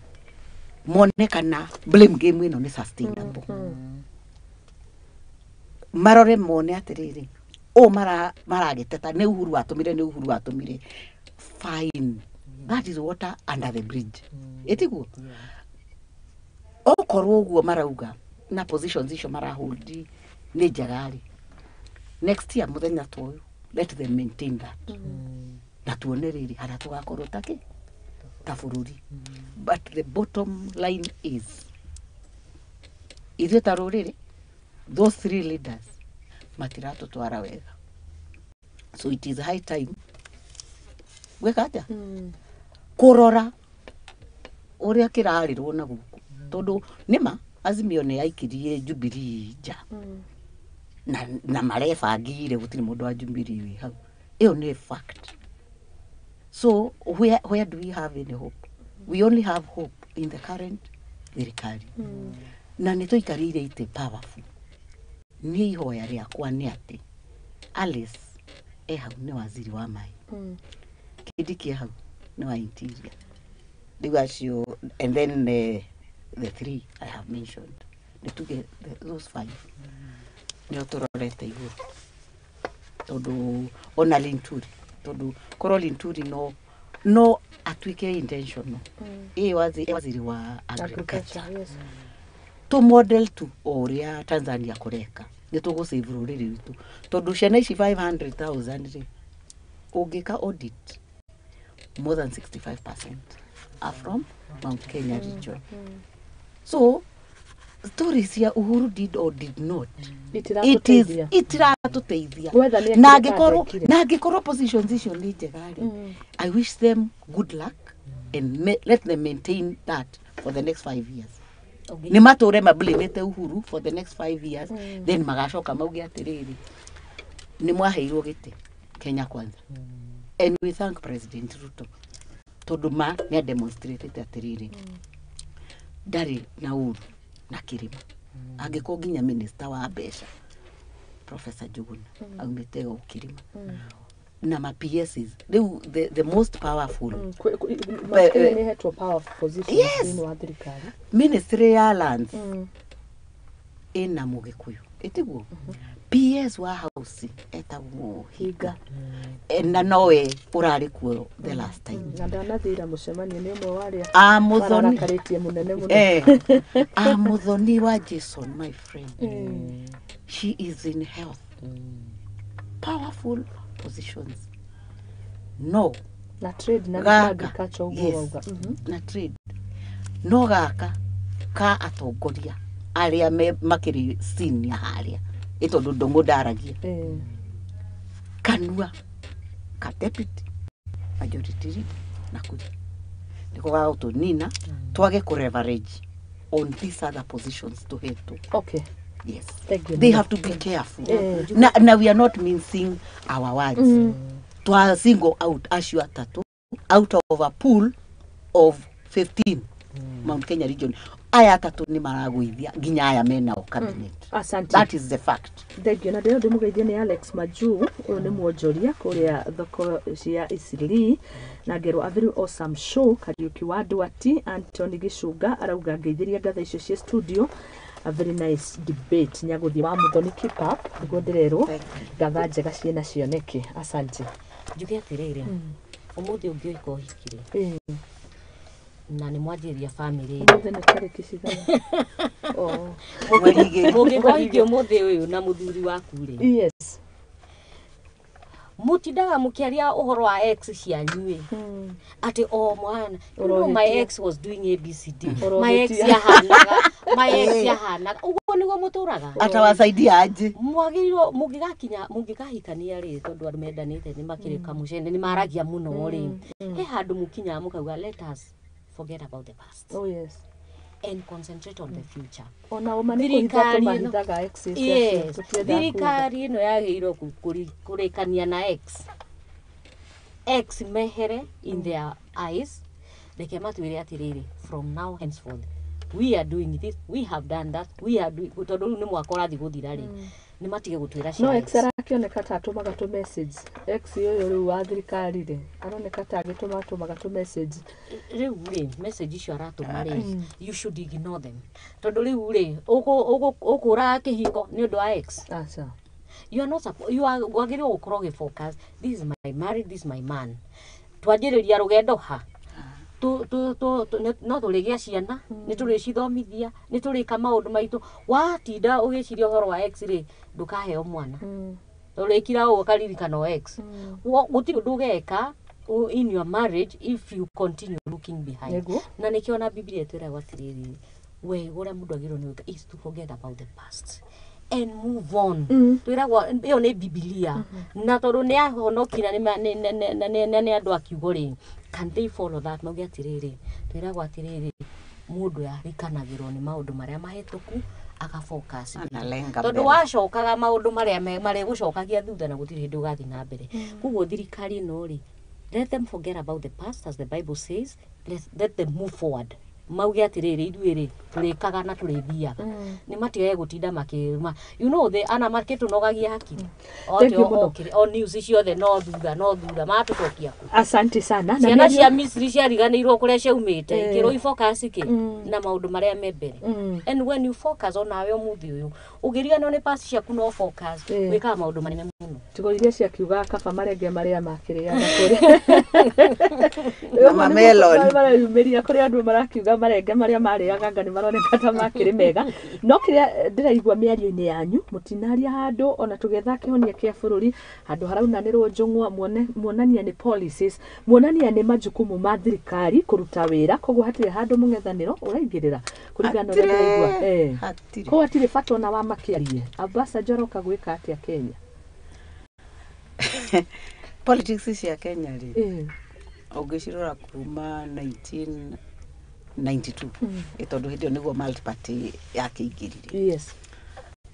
mone kana blame game ino ni sustainable marore mone atiriri maragiteta ne Uhuru atumire fine that is water under the bridge etiguo okorwo guo marauga na positions icio marahold ni jagari next year muthenya toyo let them maintain that na tuone riri hara tugakorwo take tafururi but the bottom line is ithuĩ ta rũrĩrĩ those three leaders matirato twara wega so it is high time gwekaja kurora uria kirarirwo na guku tondu nima azimio ne aikirie Jubilee ja na marefangire gutiri mundu wa Jubilee wi hau iyo ni fact. So where do we have any hope? We only have hope in the current thirikari. Na nituikarire ite powerful. Ni ihoya riakwa ni ati Alice hau ni waziri wa mai. Kidiki hau ni wa interior. And then the three I have mentioned. Those five. Ni otororete iguru. Todo ona Linturi. Todo korwo Linturi no atwike intentional. Waziri wa agriculture. Yes. To model to oria Tanzania kureka. Ni tugo save ruriri witu. Tondu ciana ici 500,000 ungika audit more than 65% are from Mount Kenya region. So stories ya Uhuru did or did not. Itiratuteithia. Na angĩkorwo positions icio ni njegari. I wish them good luck and let them maintain that for the next 5 years. Ni mature mablamete Uhuru for the next 5 years then magacoka mauge atiriri ni mwaheirwo giti Kenya kwanza. And we thank President Ruto tondu ni demonstrated atiriri ndari na uru na kirima angĩkorwo nginya minister wa mbeca Professor Njuguna aumite o kirima na ma PSs the most powerful Makere hetwo powerful positions in wa thirikari. Ministry ya lands ina Mugikuyu etiguo PS wa house etagwo Higa na nowe urari kuo the last time na ndanathira mucemanio ni umwe wari Muthoni karitie munene muno Muthoni wa Jason my friend she is in health powerful positions no na trade na agriculture ugo na trade no gaka ka atongoria aria makiri senior haria itondo ndongondaragia kanua ka deputy majority leader na kuri niko ga utonina twage ku leverage on these other positions to head to. Okay. Yes. Thank you. They have to be careful. Now we are not mincing our words. To a single out Ashua Tattoo out of a pool of 15 Mount Kenya region. Aya tatu ni maragwithia ginya aya mena o cabinet. Asante. That is the fact. Thank you. Na ndio ndimugeithia ni Alex Maju uyu ni mwonjoria kuria thoko cia Isili na ngero a very awesome show Kariuki wa Duati Anthony Gicunga arauga ngeithiria ngatha icio cia studio a very nice debate nyaguthi wa Muthoni keep up niguo ndirerwo ngatha njega ciena cioneke. Asante. Njuge atiriri umuthi ungioika uhikire na ni mwanjiria family ni tariki cigana mugikoithio muthi uyu na muthuri waku ri yes mutindaga mukiaria uhoro wa ex cianyue ati mwana my ex was doing ABCD my ex yahanaga uguo niguo muturaga atawasaidia aje mwagiriro mungigahikania ri tondu andu mendanite ni makirika mucene ni maragia muno ri he handu mukinya mukauga let us forget about the past. Oh yes. And concentrate on the future. Ona umani kuhitha mahithaga ex. Yes. Thirikari ino yagirwo kurikania na ex. Ex mehere in their eyes. Reke matwire atiriri from now henceforth we are doing this, we have done that, we are doing tondu ni mwaka urathi guthira ri ni matige gutwira cia no ex arakioneka ta atumaga tu message ex yoyo riu wa thirikari ri aroneka ta agitumaga tu message riu ri message icio aratuma ri you should ignore them tondu riu ri ukura kihiko ni undu wa ex. Acha you are not you are wagirio gukorwo focus this is my married, this is my man twanjiriria rugendo ha no turigia ciana ni turicithomithia ni turika maundu maitu watinda ugiciria uhoro wa ex ri ndukaheo mwana turikira ukaririkana ex gutiri ndugeka in your marriage if you continue looking behind na nikiona Biblia twira gwatiriri we gura mundu agiro ni is to forget about the past and move on. Twiragwo iyo ni Biblia na tondu ni ahonokira ni andu akiugo ri can they follow that mauge atiriri twiragwo atiriri mundu arikanagirwo ni maundu maria mahituku aka focus tondu wacokaga maundu maria mari gucokagia thutha na gutiri hindu gathi na mbere kuguo thirikari no ri let them forget about the past as the Bible says let them move forward mauge atiriri ithuiri turikaga na turithiaga ni matige gutinda makiruma you know the ana marketu nogagia hakiri o news ciothe no thutha matucokia ku. Asante sana na ciana cia Misri ciariganirwo kuria ciaumite ikiro ifocus ki na maundu maria membere and when you focus on awe muthi uyu ugiria no ni past ciaku no focus wika maundu maria muno tigoriria ciakiuga kaba marenge maria makiria na kuri mama melon marayumiria kuri andu marakiuga marenge maria mariaga ngani maroneka ta makiri mega no kiria ndiraigua miario-ini yanyu mutinaria handu ona tugetha kihonia kia bururi handu haraunanirwo njung'wa muonania ni policies muonania ni majukumu ma thirikari kuruta wira koguo hatire handu mung'ethaniro uraingirira kurigana na ndiraigua ko hatire bata na wa makiarie Abasa Njoroka gwika atia Kenya politics cia Kenya ri ugicirora kuma 1992 itondu hindio niguo multi-party yakiingirire. Yes.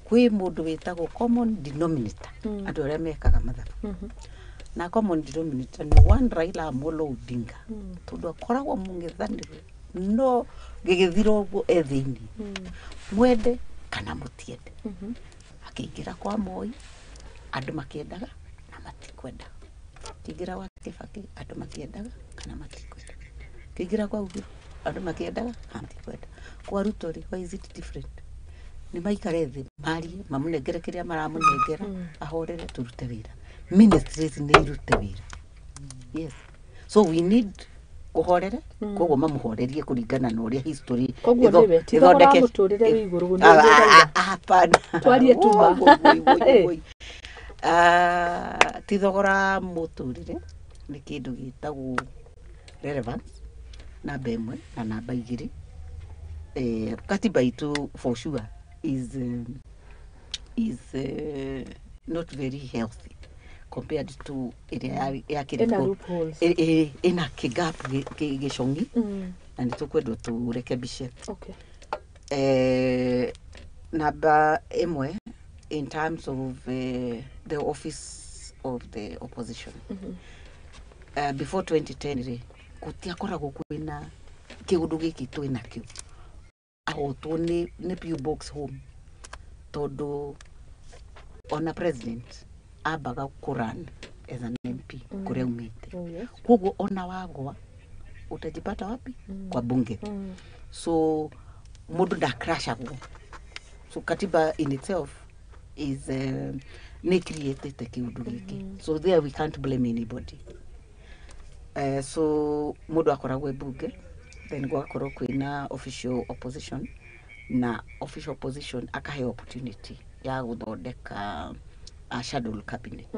Kwi mundu witagwo common denominator andu aria mekaga mathabu na common denominator ni one Raila Amolo Odinga tondu akoragwo mung'ethaniro no gigithira uguo ethiini mwende kana mutiende akiingira kwa Moi andu makiendaga na matikwenda Kigira wa Kibaki andu matiendaga kana matikwenda. Kigira kwa Uhuru andu makiendaga matikwenda. Kwa Ruto why is it different? Ni maikare thi mari mamunengere kiria maramunengera ahorere turute wira. Ministries ni irute wira. Yes. So we need kuhorere koguo mamuhorerie kuringana na uria history ithondeke muturire wi iguru gundu hapana twarie tuma tithogora muturire ni kindu gitagwo relevance namba imwe na namba igiri katiba itu for sure is not very healthy compared to ya kiriko ina kigapu gishongi na nitukwendwo turekebishe. Okay. Namba imwe in terms of the office of the opposition before 2010 gutiakoragwo kwina kiundu giki twina kio ahotwo ni pew box home tondu on a president abaga kuran as an MP kuria umite koguo ona wagwa utajipata wapi kwa bunge so mundu da crash agwo so katiba in itself is ne created the kiundu giki so there we can't blame anybody so mundu akoragwo bunge then gwakorwo kwina official opposition na official opposition akahe opportunity ya guthondeka a shadow cabinet.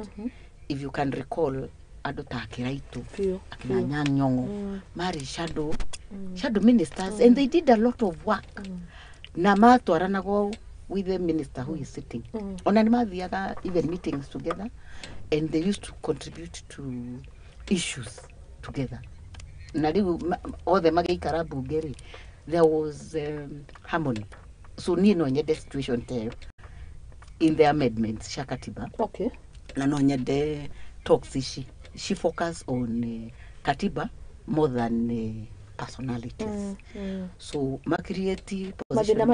If you can recall ando ta Kiraitu akina Nyang'ongo mari shadow ministers and they did a lot of work na matwaranago with the minister who is sitting ona ni mathiaga even meetings together and they used to contribute to issues together na riu othe magiikara bungeri there was harmony so ni no nyende situation there in the amendments shakatiba okay na no nyende talks she focus on katiba more than personalities so ma create position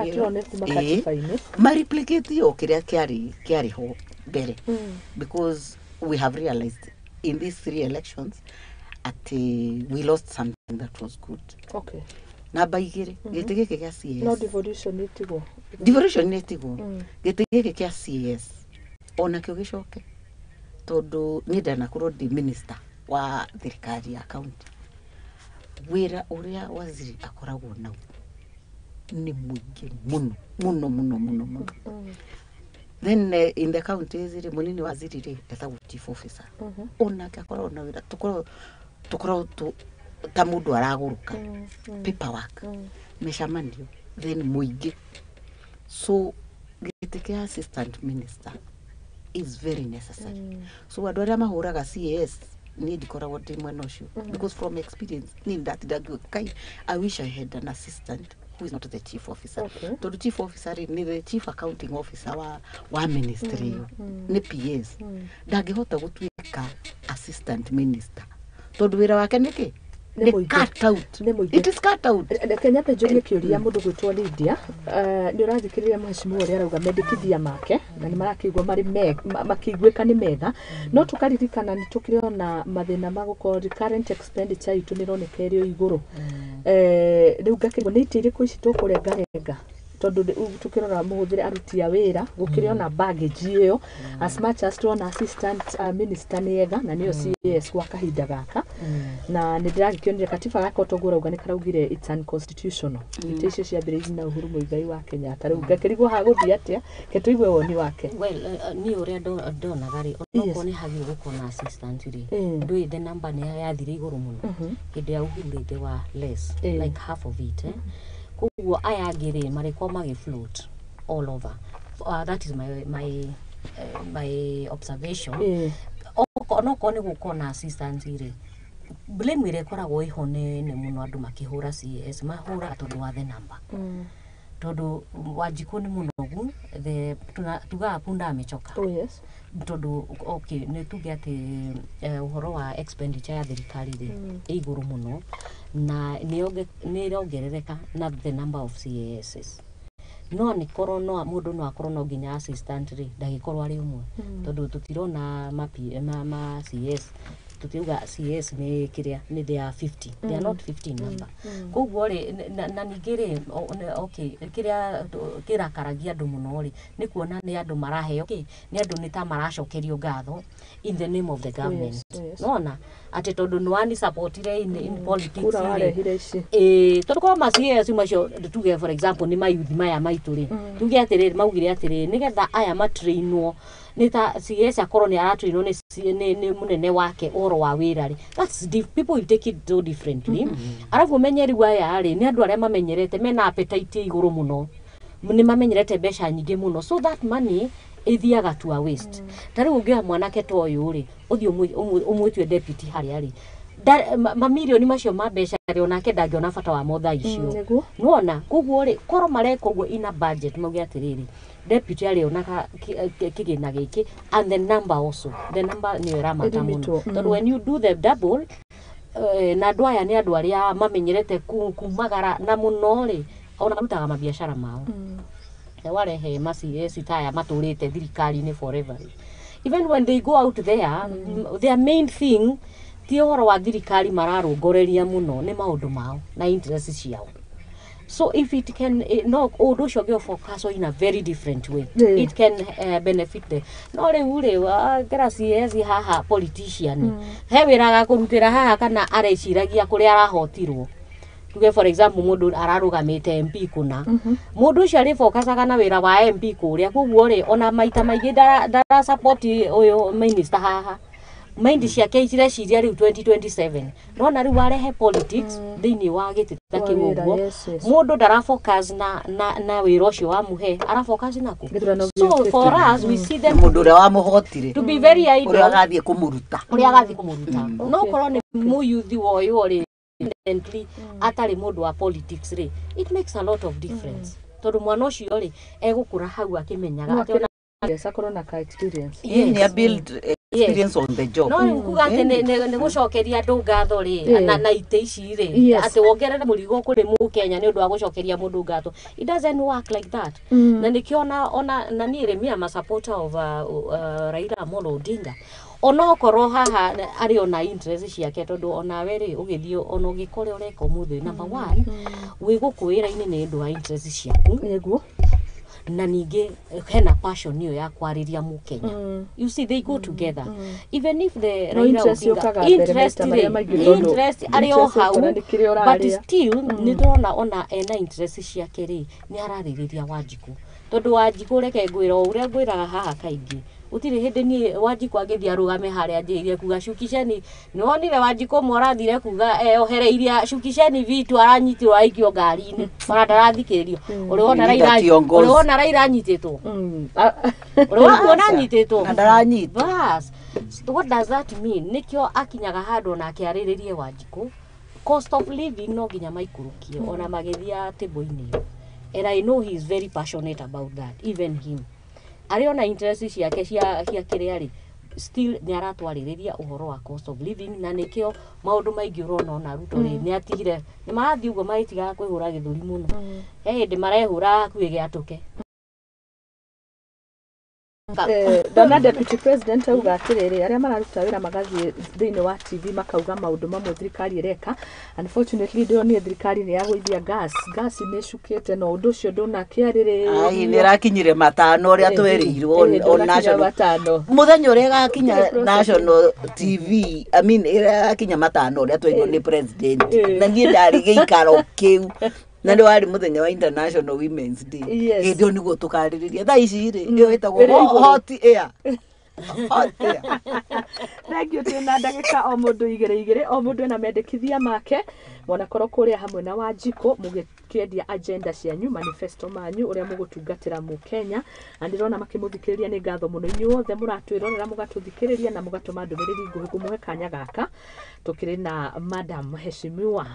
ma replicate yo kiria kiari ho bere because we have realized in these 3 elections we lost something that was good. Okay. Namba igiri giti giki kia CS no devolution itigo giti giki kia CS ona kio gicoke tondu ni ndana kurwo di minister wa thirikari ya county wira uria waziri akoragwo nau ni muingi muno then in the county ziri munini waziri ri etagwo chief officer ona akoragwo na wira tukorwo ta mundu araguruka paperwork meshamandio then muingi so giti kia assistant minister is very necessary so andu aria mahuraga CS ni ndikoragwo ndi mwena ucio because from experience ni ndatindagio kai I wish I had an assistant who is not the chief officer the chief officer ni the chief accounting officer wa ministry ni PS ndangihota gutuika assistant minister tondu wira wake niki cut out it is cut out Kenya pejoria kiuria mundu gwitwo Lydia ni urathikiriria mheshimiwa uri arauga mendekithia make na ni marakigwa mari makigwika ni mega no tukaririkana ni tukiriona mathina maguko current expenditure itu ni roneka irio iguru riu ngakirwo ni itiriku ici tukurengarenga tondu tukirora muhuthire aruti a wira gukiriona baggage iyo as much as tuona assistant minister niega na niyo CS kwa kahinda gaka na ndiragikionire katiba gaka utogura uga ni karaugire it's unconstitutional itisho ciambiriirie na Uhuru Muigai wa Kenya riu ngakirigwo ha guthia atia ketuigwe woni wake ni uria ndona gari onoko ni hagi gukona assistant ri ndui the number ni yathire iguru muno hindi ya Uhuru ri wa less like half of it kuguo aya angiri marikwa magi float all over that is my observation onoko ni gukona assistant ri blame ire koragwo ihone ne muno andu makihura CS mahura tondu wa the number tondu Wanjiku ni munogu the tuga punda amechoka yes tondu okay ne tuge ati uhoro wa expenditure ya thirikari ri iguru muno na ni rongerereka na the number of CASs no ni korona mundu no akorwo no nginya assistant ri ndagikorwo ari umwe tondu tutirona ma CS tutiuga CS ni kiria ni they are 50 they are not 15 number koguo ri na ningiri okay kiria karagia andu muno ri ni kuona ni andu maraheo ni andu ni ta maracokerio ngatho in the name of the government nona ati tondu nwani supportire in politics tondu kwa ma CS macio tuge for example ni mayuthi maya maitu ri tuge atiri maugire atiri nigetha aya matrainwo nita CS akorwo ni aratrainwo ni munene wake oro wa wira ri that's people will take it so differently arafu menyeri waya ri ni andu aria mamenyerete mena appetite iguru muno ni mamenyerete besha nyingi muno so that money ithiaga to a waste tari ungia mwanake to uyu ri uthi umwitwe deputy hari ari mamilioni macio mabesha ri onake ndangiona bata wa motha icio nuona koguo ri koro mareka uguo ina budget mauge atiriri deputy ari onaka kigina giki and the number also the number ni ramata muno tondu when you do the double na andu aya ni andu aria mamenyerete kumagara na muno ri ona marutaga mabiashara mao warehe CS taya maturite thirikari ni forever even when they go out there their main thing ti horo wa thirikari mararungoreria muno ni maundu mao na interest ciao so if it can no undu cio gyo focus in a very different way it can benefit the no re ure wa CS haha politician he wiraga kurutira haha kana areciragia kuri arahotirwo tuge for example mundu ararugamite MP kuna mundu ucio ari focus kana wira wa MP kuria koguo ri ona maita maigi dara support uyu minister haha mind ciake cireciria riu 2027 nona riu warehe politics thiini wa gitita kiuguo mundu dara focus na wira ucio wa muhe ara focus naku so for us we see them mundu ria wa muhotire to be very idle uria gathie kumuruta no korwo ni muyuthi woyo ri atari mundu wa politics ri it makes a lot of difference tondu mwana ucio ri egukura hau akimenyaga ati ona corona ka experience ni build experience on the job no nkuga ati ne gucokeria andu ngatho ri na ite ici ri ati wongerere murigo kuri mu Kenya ni undu wa gucokeria mundu ngatho it doesn't work like that na nikiona ona na ni ri me am a supporter of Raila Amolo Odinga ono korwo haha ari ona interest ciake tondu ona weri ugithio ono gikore ureka umuthi number 1 wi gukwira ini ni ndu wa interest ciaku neguo na ninge hena passion iyo ya kwariria mu Kenya you see they go together even if the interest ari o hau but still ni ndona ona ena interest ciake ri ni araririria Wanjiku tondu Wanjiku reke ngwira uria ngwiraga haha kaingi utire hindi ni Wanjiku agithi arugame haria njirie kuga shukisheni ni wonire Wanjiku morathire kuga ohereiria shukisheni vitu aranyitirwo aikio ngari-ini ona ndarathikiririo uri wona Raila anyititwo uri wona anyititwo ndaranyitwo bas what does that mean nikio akinyaga handu na akiariririe Wanjiku cost of living no ginya maikurukie ona magithia table-ini and I know he is very passionate about that even him ariona interest ciake cia kiria ri still ni aratwaririria uhoro wa cost of living na nikio maundu maingi urona ona Ruto ri ni atigire ni marathi ugo maitiga kwihura githuri muno hindi marehura kwige atuke Dona Deputy President auga atiriri aria mararuta wira magathie thiini wa TV makauga maundu mamwe thirikari ireka unfortunately ndoni thirikari ni yaguithia gas ni cukite no undu ucio ndona kiariri ai ni rakinyire matano uria twerirwo on national muthenya uria gakinya national TV I mean irakinya matano uria twerirwo ni president na nie ndari giikaro kiu na ndo ari muthenya wa International Women's Day ndio niguo tukaririria tha ici ri ndio itagwo hot air thank you tena ndagika o mundu igere o mundu na mendekithia make mona korwo kuria hamwe na Wanjiku mugikendia agenda cianyu manifesto manyu uria mugutungatira mu Kenya andirona makimuthikiriria ni ngatho muno inyuothe muratwirorera mugatuthikiriria na mugatuma ndumiriri nguhi kumuhe kanya gaka tukiri na Madam Heshimiwa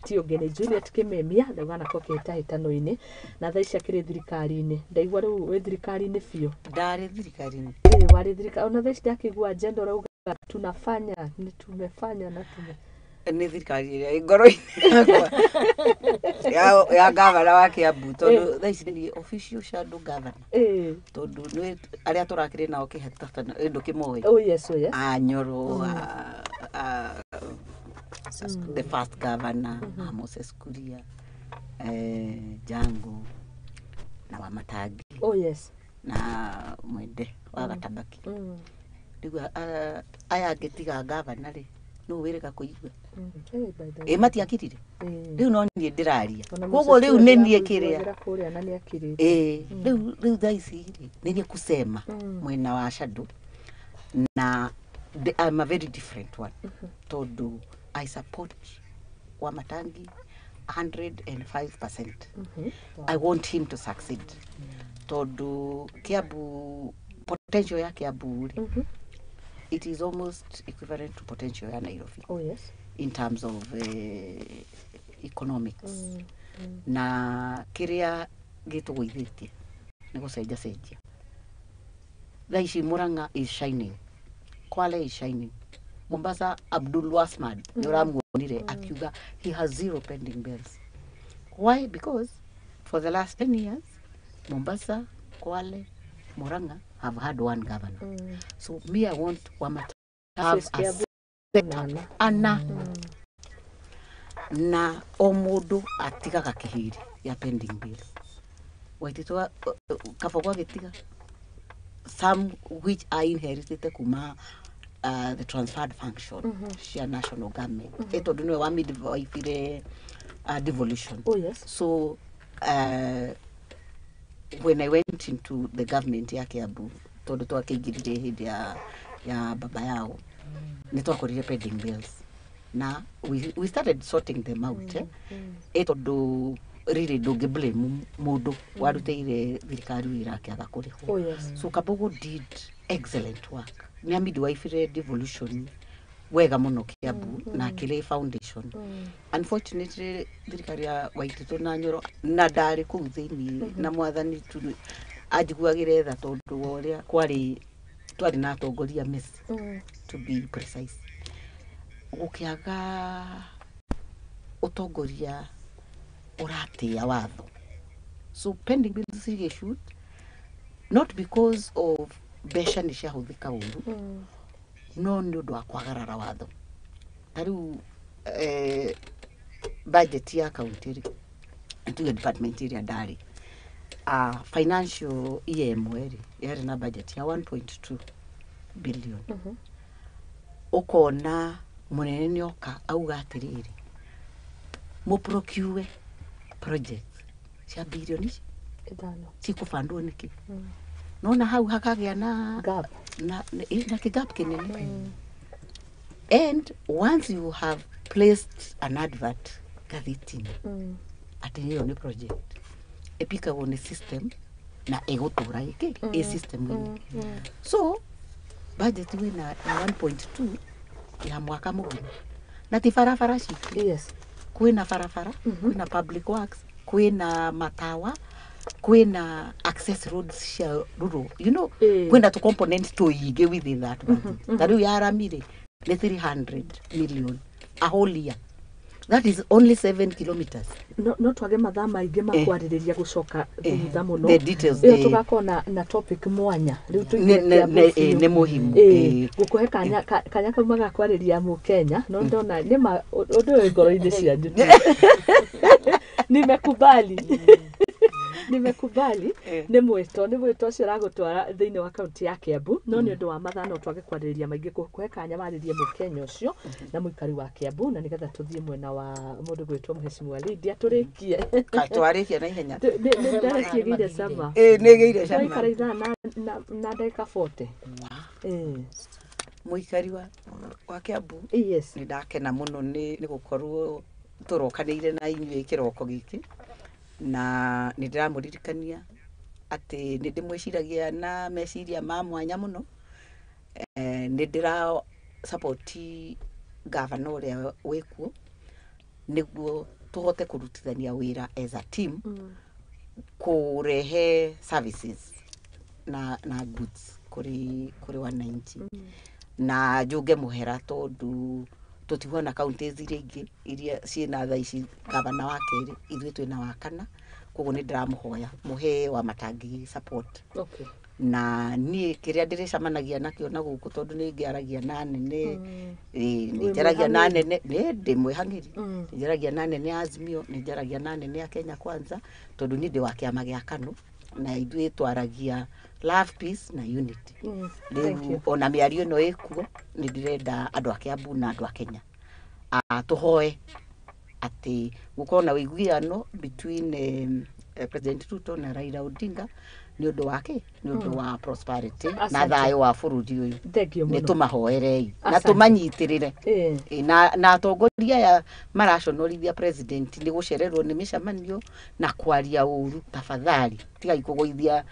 Tio Gene Juliet Kimemia ndagana ko kitahitano-ini na thaisha kiri thirikari-ini ndaigwa riu we thirikari-ini fio ndari thirikari-ini wari thirikari ona thaisha ndakigwa agenda urauga tunafanya ni tumefanya na ni thirikari ya ngoro ya gavana wa Kiambu tondu thaisha ni official shadow governor tondu ni aria turakire nao kihetata ndo kimoe oh yes Anyoro the first governor, Moses Kuria, Jango, na Wamatagi. Oh yes. Na Mwende, Wagatabaki. Digwa aya getiga governor ri no wireka kuigwa. Mati akirire. Riu no nie ndiraria. Koguo riu ni nie kiria. Riu thaisi ri ni nie kusema mwena wa Shadow na I'm a very different one. Todo I support Wamatangi 105%. I want him to succeed. Todo Kiabu potential ya Kiabu, it is almost equivalent to potential ya Nairobi. Oh yes. In terms of economics. Na kiria gitu guithitie ni gucenja cenjia. Thaici Murang'a is shining. Kwale is shining. Mombasa Abdul Wasmad niramuonire akiuga he has 0 pending bills. Why? Because for the last 10 years Mombasa, Kwale, Murang'a have had one governor. So me I want Wamata to have a second ana na omudu atigaga kihiri ya pending bills. Waititwa kafogwa getiga some which I inherited kuma the transferred function cia national government. Eto dunwe wa midwife devolution. Oh yes. So when I went into the government ya Kiambu, todo twakigirire hindi ya baba yao, ni twakorire pending bills. Na we started sorting them out. Eto do really do blame mundu warutire thirikari wira akiaga kuriho. Oh yes. So Kabogo did excellent work. Ni midwife devolution wega muno Kiambu na kile foundation. Unfortunately thirikari ya Waititu na Nyoro na ndari kuu thiini na mwathani tu ajiguagire tha tondu woria kwari twari na atongoria miss to be precise. Gukiaga utongoria uratia watho. So pending bills issued not because of besha ni ciahuthika uru no ni undu wa kwagarara watho. Tariu budget ya county ri tuge department iri ndari financial EMR yari na budget ya 1.2 billion. Ukona munene nyoka auga atiriri mu procure projects cia bilioni cikubandwo niki nona hau hakagia na gap na kigap kinene. And once you have placed an advert gathitini ati hiyo ni project epika wone system na egotura iki e system wini. So budget wina 1.2 ya mwaka mugima na ti farafara shi. Yes. Kwina farafara, kwina public works, kwina matawa, kwina access roads cia rural. You know, kwina to component to ige within that budget. Tariu yaramire ni 300 million a whole year. That is only 7 kilometers. No twage mathaa maingi makwariria gucoka thutha muno. The details tugakona na topic mwanya riu tuige ne muhimu gukuhe kanya kama gakwariria mu Kenya no ndona ni undu ngoro-ini cianyu nimekubali nimekubali ni mwito cio ragutwara thiini wa kaunti ya Kiambu no ni undu wa mathaa no twage kwariria maingi gukuhe kanya maririe mu Kenya ucio na muikari wa Kiambu na nigetha tuthie mwena wa mundu gwitwo Mheshimiwa Lydia turikie twarikie na ihenya ndarakie gire sama negeire sama muikari na dakika 40 muikari wa Kiambu. Yes. Ni ndakena muno ni gukorwo turokanire na inyuĩ kiroko giki na ni ndiramuririkania ati ni ndimwiciragia na meciria ma mwanya muno. Ni ndira support governor uria wikuo niguo tuhote kurutithania wira as a team kurehe services na goods kuri wananchi na njuge muhera tondu tutihona counties iria ciina tha ici gavana wa keri ithuĩ twina wa kana koguo ni ndiramuhoya muhe Wamatangi support. Okay. na niä kä rä a ndä rä camanagia nakä na gå kå tondå nä ngä aragia na nene nä njaragia na nene ndä mwä hangä ri nä njaragia na nene Azimio nä njaragia na nene ya Kenya Kwanza tondå nä ndä wa kä ama gä a KANU na ithuä twaragia love peace na unity rä u ona mä ario ä no ä kuo nä ndä renda andå a Kiambu na andå a Kenya tå hoe atä gå korwo na wä iguiano between President Ruto na Raila Odinga nä å ndå wake nä å ndå wa prosperity na thayå wa bå rå ri å yå nä tå mahoerei na tå manyitä rä re na atongoria aya maraconorithia president nä gå cererwo nä mä camanio na kwaria å ru tafadhali tigai kå goithia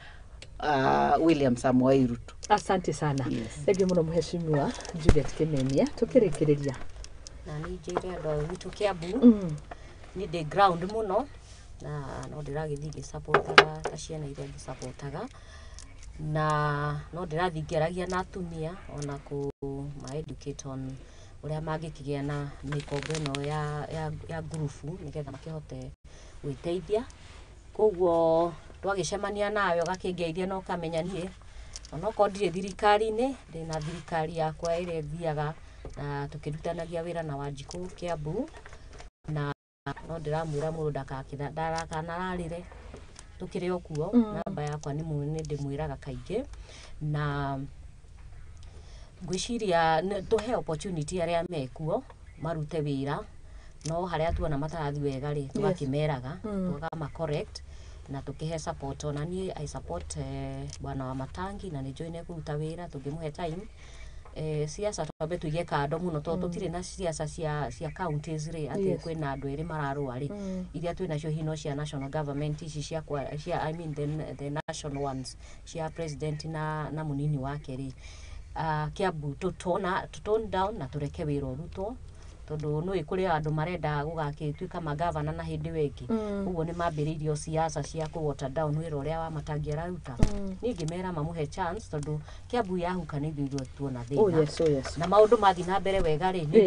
William Samoei Ruto. Asante sana. Thengio muno mheshimiwa Juliet Kimemia tukirikiria na ni njire andå a gwitå kä ambu nä ndä ground må no na no ndä ragä thiä ngä supportaga ta ciana iria ngä supportaga na no ndä rathiä ngäaragia na atumia ona kå ma educate on å rä a mangä kä gä a na mä kombo ä no ya ngurubu nä getha makä hote gwä teithia koguo twagä cemania nawe å gakä ngeithia no kamenya niä onokorwo ndirä thirikari-inä ndä na thirikari yakwa ä rä thiaga na tå kä rutanagia wä ra na Wanjikå Kiambu na no ndä ramwä ra må ndå ndarakanararä re tå kä rä o kuo namba yakwa nä ndä mwä raga kaingä na ngwä ciria tå he opportunity arä a mekuo marute wä ra no harä a tuona matarathi wega rä tå gakä meraga tågama correct na tå kä he support ona niä I support bwana wa Matangi na nä njå ine kå ruta wä ra tå ngä må he time siasa twambe tuige kando muno to tutire na siasa cia counties ri ati kwina andu eri mararua ri iria twina cio hino cia national government ici cia I mean the national ones cia president na munini wake ri Kiambu tutona tone down na tureke wira urutwo tondu no ikuri andu marenda gugakituika magavana na hindi wengi uguo ni mambiriirio siasa cia ku water down wira uria wa Matangi araruta ningi mera mamuhe chance tondu Kiambu yahuka ni ithuĩ tuona thina na maundu mathi na mbere wega ri ni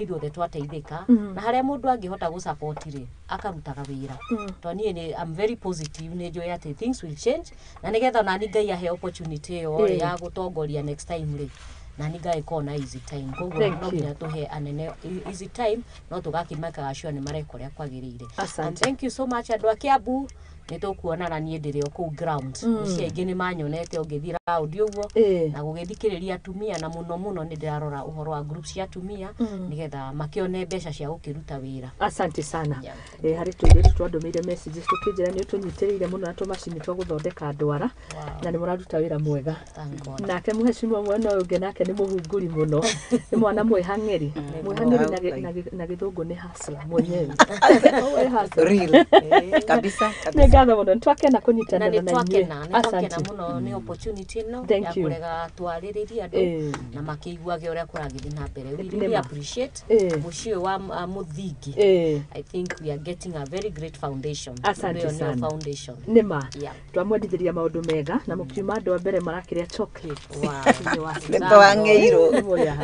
ithuĩ twateithika na haria mundu angihota gu support ri akarutaga wira to nie ni I'm very positive ni njoi ati things will change na nigetha na ni Ngai ahe opportunity yo ya gutongoria next time ri na ni Ngai kona easy time koguo no nginya tuhe anene easy time no tugakimakaga sure ni marekoria kwagirire and thank you so much andu a Kiambu ni tukuonana nie ndire o ku ground cia ingi ni manyonete ungithira audio uguo na gugithikiriria atumia na muno ni ndirarora uhoro wa group cia atumia nigetha makione mbeca cia gukiruta wira. Asante sana hari tuire twandumeire messages tukijira ni utunyitiriire muno na tumacini twa guthondeka ndwara na ni muraruta wira mwega nake muheshimiwa mwana uyu ngenake ni muhunguri muno ni mwana mwihang'eri na githungu ni hustler mwenyewe real kabisa ngatho muno twakena kunyitana na inyuĩ asante muno ni opportunity no ya kurega twaririria andu na makiiguage uria kuragithi na mbere we really appreciate muciĩ wa muthingi I think we are getting a very great foundation asante sana nima twamwendithiria maundu mega na mukiuma andu a mbere marakiria chocolate nitwang'eirwo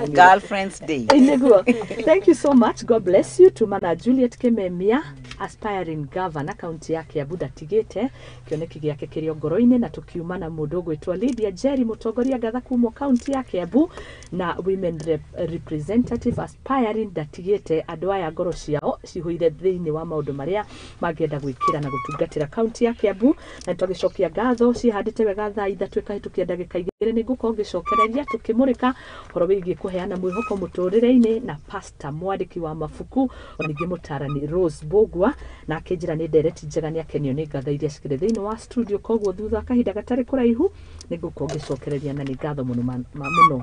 girlfriends day niguo thank you so much God bless you tumana Juliet Kimemia aspiring governor county ya Kiambu tigite kioneki giake kirio ngoro-ini na tukiuma na mundu gwitwa Lydia Jerry mutongoria gatha kumo county ya Kiambu na women representative aspiring tigite andu aya ngoro ciao cihuire thiini wa maundu maria mangienda gwikira na gutungatira county ya Kiambu na tugicokia ngatho cihandite wega thaa ithatu ikahitukia ndagika igiri ni nguko ngicokereria tukimurika horo wigie kuheana mwihoko muturire-ini na pastor mwandiki wa mafuku onigi mutarani Rose Bogwa na akinjira ni direct njega ni akenio ni ngatho iria cikire thiini wa studio koguo thutha kahinda gatari kuraihu ni nguko ngicokereria na ni ngatho muno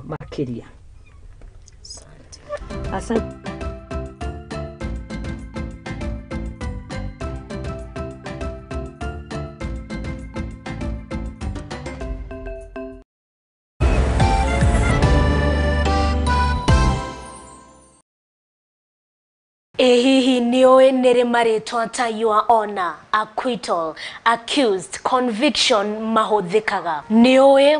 makiria asante Hihi niwe nere maritwa ta your honor, acquittal, accused, conviction mahuthikaga niwe